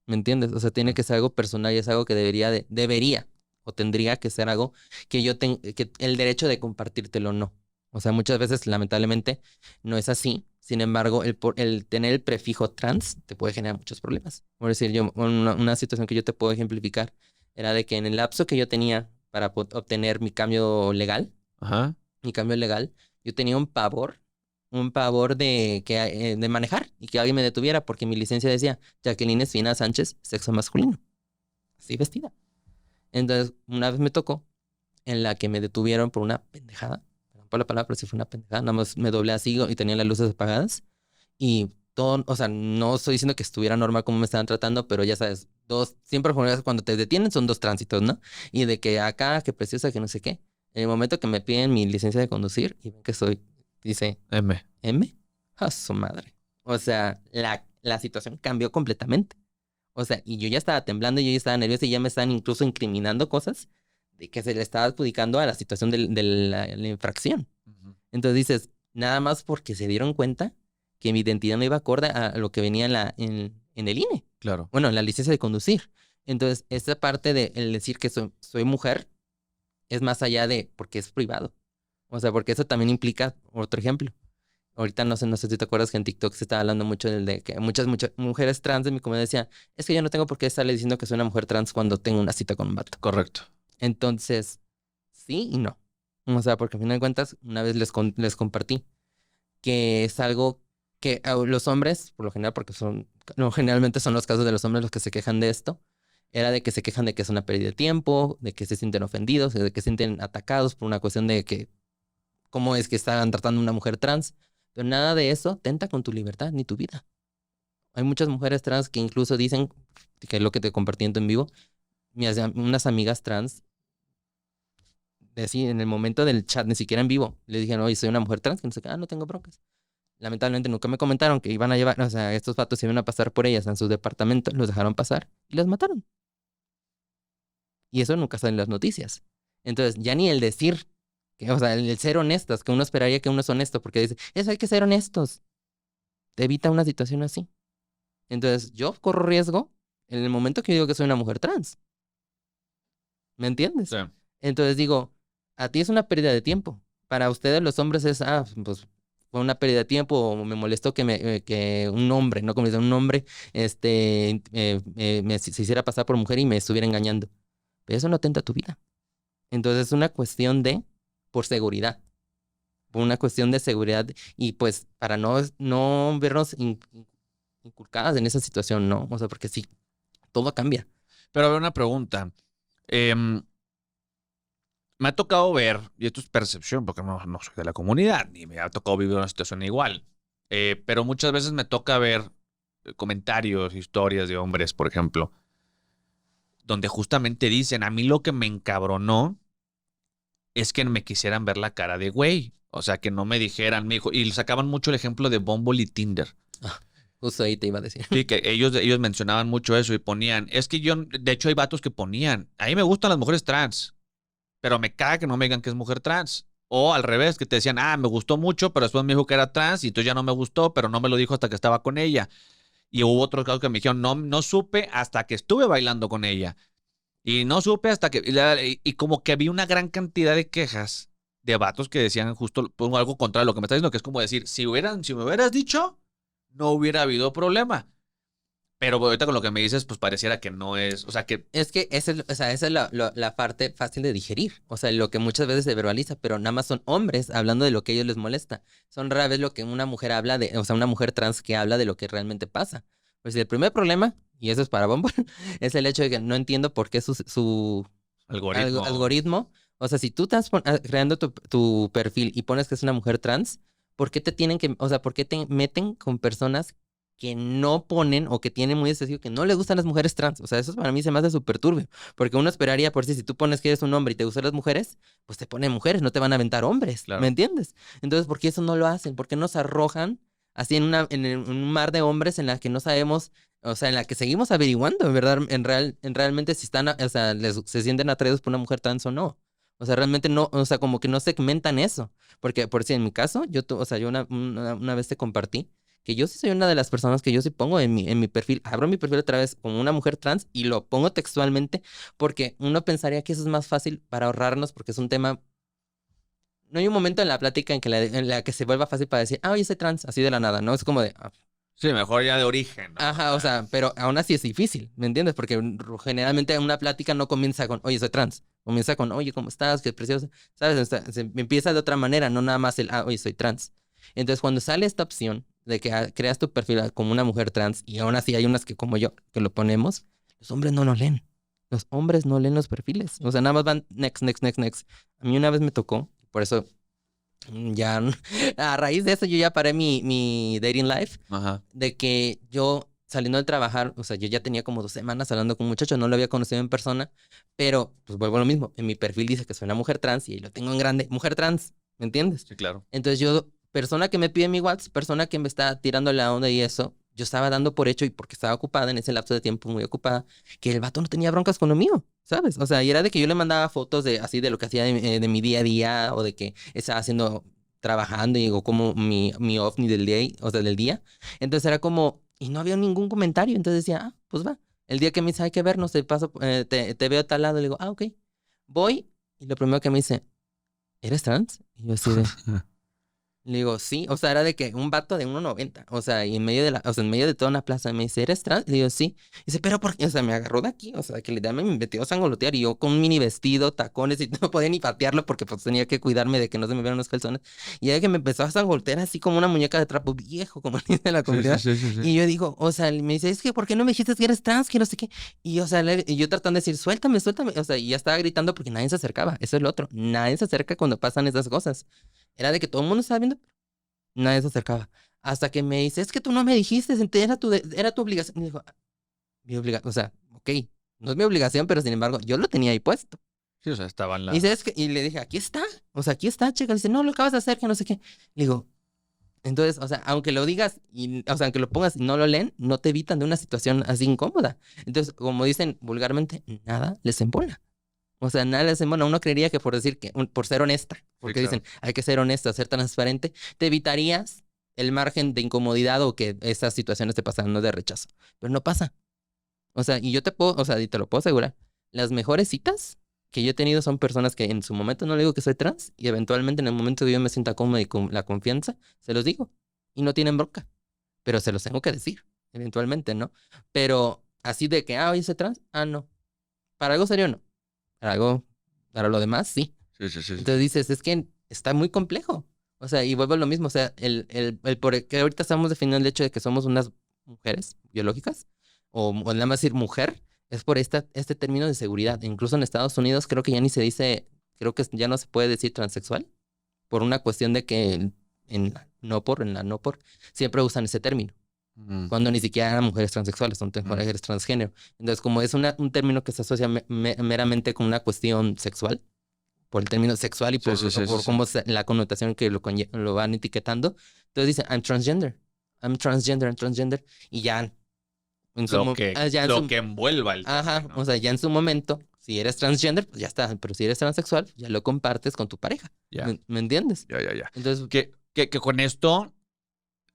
¿Me entiendes? O sea, tiene que ser algo personal y es algo que debería o tendría que ser algo que yo tengo, que el derecho de compartírtelo no. O sea, muchas veces, lamentablemente, no es así. Sin embargo, el tener el prefijo trans te puede generar muchos problemas. Por decir, una situación que yo te puedo ejemplificar era de que en el lapso que yo tenía para obtener mi cambio legal, Ajá. yo tenía un pavor de manejar y que alguien me detuviera porque mi licencia decía Jacqueline Espina Sánchez, sexo masculino, así vestida. Entonces, una vez me tocó en la que me detuvieron por una pendejada, perdón por la palabra, pero sí fue una pendejada, nada más me doblé así y tenía las luces apagadas y todo, o sea, no estoy diciendo que estuviera normal como me estaban tratando, pero ya sabes, siempre cuando te detienen son dos tránsitos, ¿no? Y de que acá, que preciosa, que no sé qué. En el momento que me piden mi licencia de conducir y ven que dice M. a su madre. O sea, la situación cambió completamente. O sea, y yo ya estaba temblando, y yo ya estaba nerviosa y ya me estaban incluso incriminando cosas de que se le estaba adjudicando a la situación de la infracción. Entonces dices, nada más porque se dieron cuenta que mi identidad no iba acorde a lo que venía en el INE. Claro. Bueno, en la licencia de conducir. Entonces, esta parte de el decir que soy mujer es más allá de porque es privado. O sea, porque eso también implica otro ejemplo. Ahorita no sé si te acuerdas que en TikTok se estaba hablando mucho de que muchas mujeres trans de mi comunidad decían, es que yo no tengo por qué estarle diciendo que soy una mujer trans cuando tengo una cita con un vato. Correcto. Entonces, sí y no. O sea, porque al final de cuentas, una vez les compartí que es algo que los hombres, por lo general, porque no, generalmente son los casos de los hombres los que se quejan de esto, era de que se quejan de que es una pérdida de tiempo, de que se sienten ofendidos, de que se sienten atacados por una cuestión de que cómo es que están tratando a una mujer trans. Pero nada de eso tenta con tu libertad ni tu vida. Hay muchas mujeres trans que incluso dicen, que es lo que te compartí en vivo, unas amigas trans, en el momento del chat, ni siquiera en vivo, le dijeron, oye, soy una mujer trans, que no sé qué, no tengo broncas. Lamentablemente nunca me comentaron que iban a llevar, o sea, estos vatos iban a pasar por ellas en su departamento, los dejaron pasar y las mataron. Y eso nunca sale en las noticias. Entonces, ya ni el decir, o sea, el ser honestas, que uno esperaría que uno es honesto, porque dice, eso hay que ser honestos. Te evita una situación así. Entonces, yo corro riesgo en el momento que yo digo que soy una mujer trans. ¿Me entiendes? Sí. Entonces digo, a ti es una pérdida de tiempo. Para ustedes los hombres es, pues fue una pérdida de tiempo o me molestó que un hombre, no como dice, un hombre, se hiciera pasar por mujer y me estuviera engañando. Pero eso no atenta a tu vida. Entonces es una cuestión por seguridad. Por una cuestión de seguridad y pues para no vernos inculcadas en esa situación, ¿no? O sea, porque sí, todo cambia. Pero a ver, una pregunta. Me ha tocado ver, y esto es percepción, porque no soy de la comunidad, ni me ha tocado vivir una situación igual, pero muchas veces me toca ver comentarios, historias de hombres, por ejemplo, donde justamente dicen, a mí lo que me encabronó es que me quisieran ver la cara de güey. O sea, que no me dijeran, me dijo, y sacaban mucho el ejemplo de Bumble y Tinder. Justo ahí te iba a decir. Sí, que ellos mencionaban mucho eso y ponían, es que de hecho hay vatos que ponían, a mí me gustan las mujeres trans, pero me caga que no me digan que es mujer trans. O al revés, que te decían, me gustó mucho, pero después me dijo que era trans y entonces ya no me gustó, pero no me lo dijo hasta que estaba con ella. Y hubo otros casos que me dijeron, no supe hasta que estuve bailando con ella. Y no supe hasta que... Y como que había una gran cantidad de quejas de vatos que decían justo algo contrario a lo que me estás diciendo, que es como decir, si me hubieras dicho, no hubiera habido problema. Pero ahorita con lo que me dices, pues pareciera que no es, o sea que... Es que esa es la parte fácil de digerir, o sea, lo que muchas veces se verbaliza, pero nada más son hombres hablando de lo que a ellos les molesta. Son rara vez lo que una mujer habla o sea, una mujer trans que habla de lo que realmente pasa. Pues el primer problema, y eso es para Bumble, es el hecho de que no entiendo por qué su algoritmo, o sea, si tú estás creando tu perfil y pones que es una mujer trans, ¿por qué te tienen que, o sea, por qué te meten con personas que no ponen o que tienen muy específico que no les gustan las mujeres trans? O sea, eso para mí se me hace súper turbio, porque uno esperaría por si tú pones que eres un hombre y te gustan las mujeres, pues te ponen mujeres, no te van a aventar hombres, Claro. ¿me entiendes? Entonces, ¿por qué eso no lo hacen? ¿Por qué nos arrojan así en un mar de hombres en la que no sabemos, o sea, en la que seguimos averiguando, en verdad, en realmente si están, o sea, se sienten atraídos por una mujer trans o no? O sea, realmente no, o sea, como que no segmentan eso. Porque, por si en mi caso, o sea, yo una vez te compartí que yo sí soy una de las personas que yo sí pongo en mi perfil, abro mi perfil otra vez como una mujer trans y lo pongo textualmente porque uno pensaría que eso es más fácil para ahorrarnos porque es un tema. No hay un momento en la plática en la que se vuelva fácil para decir, oye, soy trans, así de la nada, ¿no? Es como de, Sí, mejor ya de origen, ¿no? ajá, o sea, pero aún así es difícil, ¿me entiendes? Porque generalmente una plática no comienza con, oye, soy trans. Comienza con, oye, ¿cómo estás? Qué preciosa. ¿Sabes? O sea, se empieza de otra manera, no nada más oye, soy trans. Entonces, cuando sale esta opción de que creas tu perfil como una mujer trans, y aún así hay unas que como yo, que lo ponemos, los hombres no lo leen. Los hombres no leen los perfiles. O sea, nada más van next, next, next, next. A mí una vez me tocó, por eso ya, a raíz de eso yo ya paré mi dating life, Ajá. de que yo saliendo de trabajar, o sea, yo ya tenía como 2 semanas hablando con un muchacho, no lo había conocido en persona, pero pues vuelvo a lo mismo, en mi perfil dice que soy una mujer trans y ahí lo tengo en grande, mujer trans, ¿me entiendes? Sí, claro. Entonces yo, persona que me pide mi WhatsApp, persona que me está tirando la onda y eso, yo estaba dando por hecho y porque estaba ocupada en ese lapso de tiempo, muy ocupada, que el vato no tenía broncas con lo mío, ¿sabes? O sea, y era de que yo le mandaba fotos de así de lo que hacía de mi día a día o de que estaba haciendo, trabajando y o como mi ovni del día, o sea, del día. Entonces era como, y no había ningún comentario, entonces decía, pues va. El día que me dice, hay que vernos, te paso, te veo a tal lado, le digo, ok, voy, y lo primero que me dice, ¿eres trans? Y yo así de, le digo, sí, o sea, era de que un vato de 1.90, o sea, y en medio o sea, en medio de toda una plaza, me dice, ¿eres trans? Le digo, sí. Y dice, ¿pero por qué? O sea, me agarró de aquí, o sea, que literalmente me metió a sangolotear y yo con un mini vestido, tacones y no podía ni patearlo porque pues tenía que cuidarme de que no se me vieran los calzones. Y ya que me empezó a sangolotear así como una muñeca de trapo viejo, como dice la comunidad. Sí. Y yo digo, o sea, me dice, es que, ¿por qué no me dijiste que eres trans? Que no sé qué. Y, o sea, y yo tratando de decir, suéltame, suéltame. O sea, y ya estaba gritando porque nadie se acercaba. Eso es lo otro. Nadie se acerca cuando pasan esas cosas. Era de que todo el mundo estaba viendo. Nadie se acercaba. Hasta que me dice, es que tú no me dijiste, era tu obligación. Y dijo, mi obligación, o sea, ok, no es mi obligación, pero sin embargo, yo lo tenía ahí puesto. Sí, o sea, estaba en la... Y dice, y le dije, aquí está, o sea, aquí está, chica. Dice, no, lo acabas de hacer, que no sé qué. Le digo, entonces, o sea, aunque lo digas, o sea, aunque lo pongas y no lo leen, no te evitan de una situación así incómoda. Entonces, como dicen vulgarmente, nada les embona. O sea, nada les embona. Uno creería que por decir que, por ser honesta, porque claro. dicen, hay que ser honesta, ser transparente, te evitarías el margen de incomodidad o que esas situaciones te pasan, no de rechazo. Pero no pasa. O sea, y yo te puedo, o sea, y te lo puedo asegurar, las mejores citas que yo he tenido son personas que en su momento no le digo que soy trans y eventualmente en el momento que yo me sienta cómoda y con la confianza, se los digo y no tienen bronca, pero se los tengo que decir, eventualmente, ¿no? Pero así de que, oye, soy trans, no. Para algo serio, no. Para algo, para lo demás, sí. Sí. Entonces dices, es que está muy complejo. O sea, y vuelvo a lo mismo, o sea, el por qué ahorita estamos definiendo el hecho de que somos unas mujeres biológicas, o nada más decir mujer, es por este término de seguridad. Incluso en Estados Unidos creo que ya ni se dice, creo que ya no se puede decir transexual, por una cuestión de que en la no por, siempre usan ese término. Cuando ni siquiera eran mujeres transexuales, son mujeres transgénero. Entonces, como es un término que se asocia meramente con una cuestión sexual, por el término sexual y por cómo la connotación que lo van etiquetando, entonces dicen, I'm transgender, y ya Lo que envuelva el término. Ajá, o sea, ya en su momento, si eres transgender, pues ya está, pero si eres transexual, pues ya lo compartes con tu pareja. Ya. ¿Me entiendes? Ya. Entonces, Que con esto,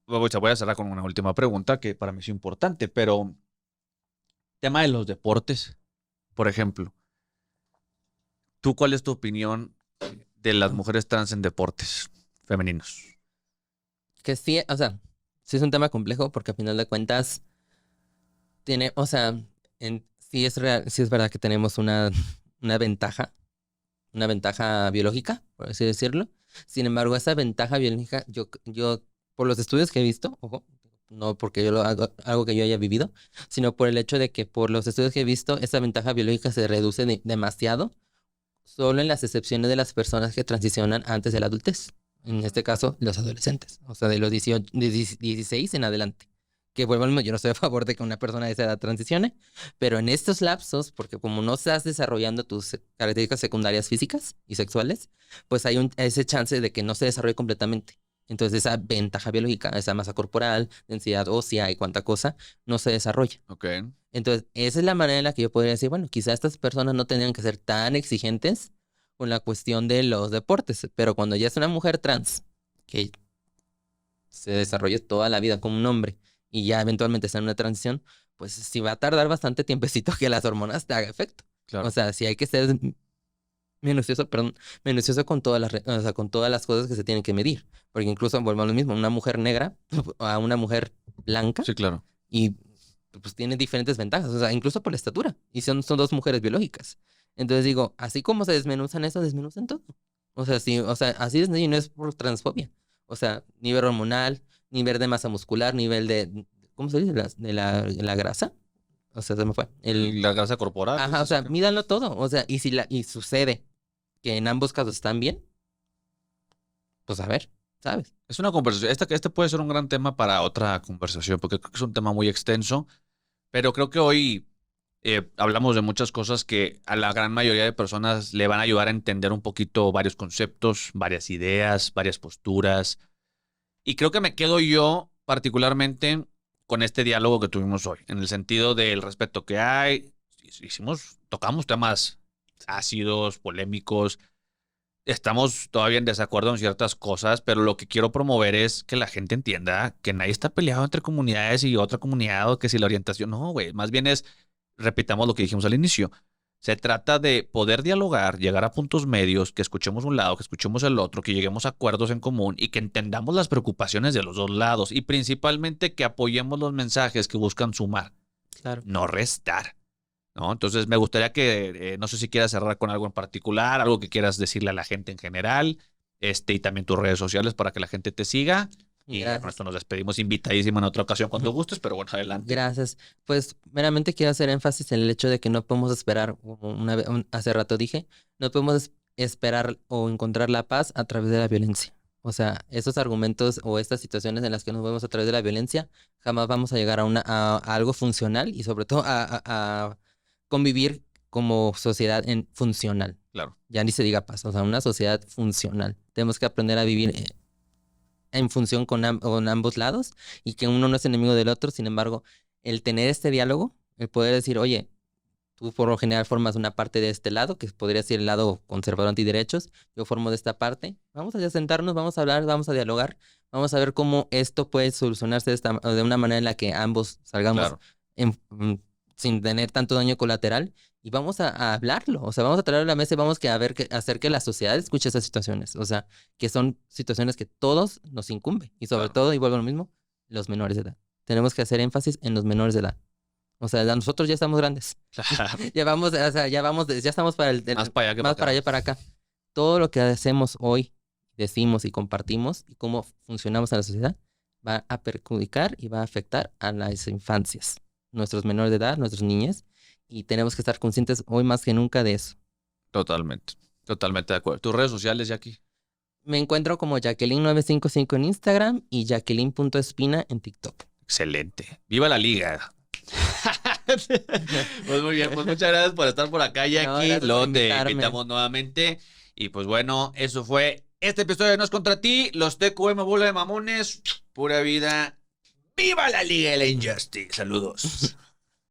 voy a cerrar con una última pregunta que para mí es importante, pero tema de los deportes, por ejemplo, ¿tú cuál es tu opinión de las mujeres trans en deportes femeninos? que sí, o sea, sí es un tema complejo porque a final de cuentas tiene, o sea, sí es real, sí es verdad que tenemos una ventaja biológica, por así decirlo. Sin embargo, esa ventaja biológica, yo por los estudios que he visto, ojo, no porque yo lo hago, algo que yo haya vivido, sino por el hecho de que por los estudios que he visto, esa ventaja biológica se reduce demasiado solo en las excepciones de las personas que transicionan antes de la adultez. En este caso, los adolescentes. O sea, de los 18, de 16 en adelante. Que vuelvo al mismo, yo no estoy a favor de que una persona de esa edad transicione, pero en estos lapsos, porque como no estás desarrollando tus características secundarias físicas y sexuales, pues hay ese chance de que no se desarrolle completamente. Entonces esa ventaja biológica, esa masa corporal, densidad ósea y cuánta cosa, no se desarrolla. Ok. Entonces esa es la manera en la que yo podría decir, bueno, quizá estas personas no tendrían que ser tan exigentes con la cuestión de los deportes, pero cuando ya es una mujer trans, que se desarrolle toda la vida como un hombre, y ya eventualmente está en una transición, pues sí va a tardar bastante tiempecito que las hormonas te hagan efecto. Claro. O sea, sí hay que ser minucioso con todas o sea, con todas las cosas que se tienen que medir. Porque incluso, vuelvo a lo mismo, una mujer negra a una mujer blanca Sí, claro. y pues tiene diferentes ventajas, o sea, incluso por la estatura. Y son dos mujeres biológicas. Entonces digo, así como se desmenuzan eso, desmenuzan todo. O sea, sí, o sea, así es, y no es por transfobia. O sea, nivel hormonal, nivel de masa muscular, nivel de, ¿cómo se dice? De la grasa. O sea, se me fue. La grasa corporal. Ajá, o sea, mídanlo todo. O sea, y sucede que en ambos casos están bien, pues a ver, ¿sabes? Es una conversación. Este puede ser un gran tema para otra conversación, porque creo que es un tema muy extenso. Pero creo que hoy hablamos de muchas cosas que a la gran mayoría de personas le van a ayudar a entender un poquito varios conceptos, varias ideas, varias posturas. Y creo que me quedo yo particularmente con este diálogo que tuvimos hoy, en el sentido del respeto que hay. Tocamos temas ácidos, polémicos. Estamos todavía en desacuerdo en ciertas cosas, pero lo que quiero promover es que la gente entienda que nadie está peleado entre comunidades y otra comunidad, o que si la orientación, no, güey, más bien es, repitamos lo que dijimos al inicio, se trata de poder dialogar, llegar a puntos medios, que escuchemos un lado, que escuchemos el otro, que lleguemos a acuerdos en común y que entendamos las preocupaciones de los dos lados y principalmente que apoyemos los mensajes que buscan sumar, Claro. no restar. ¿No? Entonces me gustaría que, no sé si quieras cerrar con algo en particular, algo que quieras decirle a la gente en general, y también tus redes sociales para que la gente te siga. Y con esto nos despedimos, invitadísimo en otra ocasión cuando gustes, pero bueno, adelante. Gracias. Pues meramente quiero hacer énfasis en el hecho de que no podemos esperar, como hace rato dije, no podemos esperar o encontrar la paz a través de la violencia. O sea, esos argumentos o estas situaciones en las que nos vemos a través de la violencia, jamás vamos a llegar a algo funcional y sobre todo a convivir como sociedad funcional. Claro. Ya ni se diga paz, o sea, una sociedad funcional. Tenemos que aprender a vivir en función con ambos lados y que uno no es enemigo del otro. Sin embargo, el tener este diálogo, el poder decir, oye, tú por lo general formas una parte de este lado, que podría ser el lado conservador antiderechos, yo formo de esta parte. Vamos a sentarnos, vamos a hablar, vamos a dialogar, vamos a ver cómo esto puede solucionarse de una manera en la que ambos salgamos sin tener tanto daño colateral, y vamos a hablarlo, o sea, vamos a traerlo a la mesa y vamos a hacer que la sociedad escuche esas situaciones, o sea, que son situaciones que todos nos incumben, y sobre todo, y vuelvo a lo mismo, los menores de edad. Tenemos que hacer énfasis en los menores de edad. O sea, nosotros ya estamos grandes. Claro. Ya estamos para más para allá que más para allá para acá. Todo lo que hacemos hoy, decimos y compartimos, y cómo funcionamos en la sociedad, va a perjudicar y va a afectar a las infancias, nuestros menores de edad, nuestros niños, y tenemos que estar conscientes hoy más que nunca de eso. Totalmente de acuerdo. ¿Tus redes sociales, Jackie? Me encuentro como Jacqueline955 en Instagram y Jacqueline.espina en TikTok. Excelente. ¡Viva la liga! Pues muy bien, pues muchas gracias por estar por acá, Jackie. Luego te invitamos nuevamente. Y pues bueno, eso fue este episodio de No es Contra Ti. Los TQM Bola de Mamones. Pura vida. ¡Viva la Liga de la Injustice! Saludos.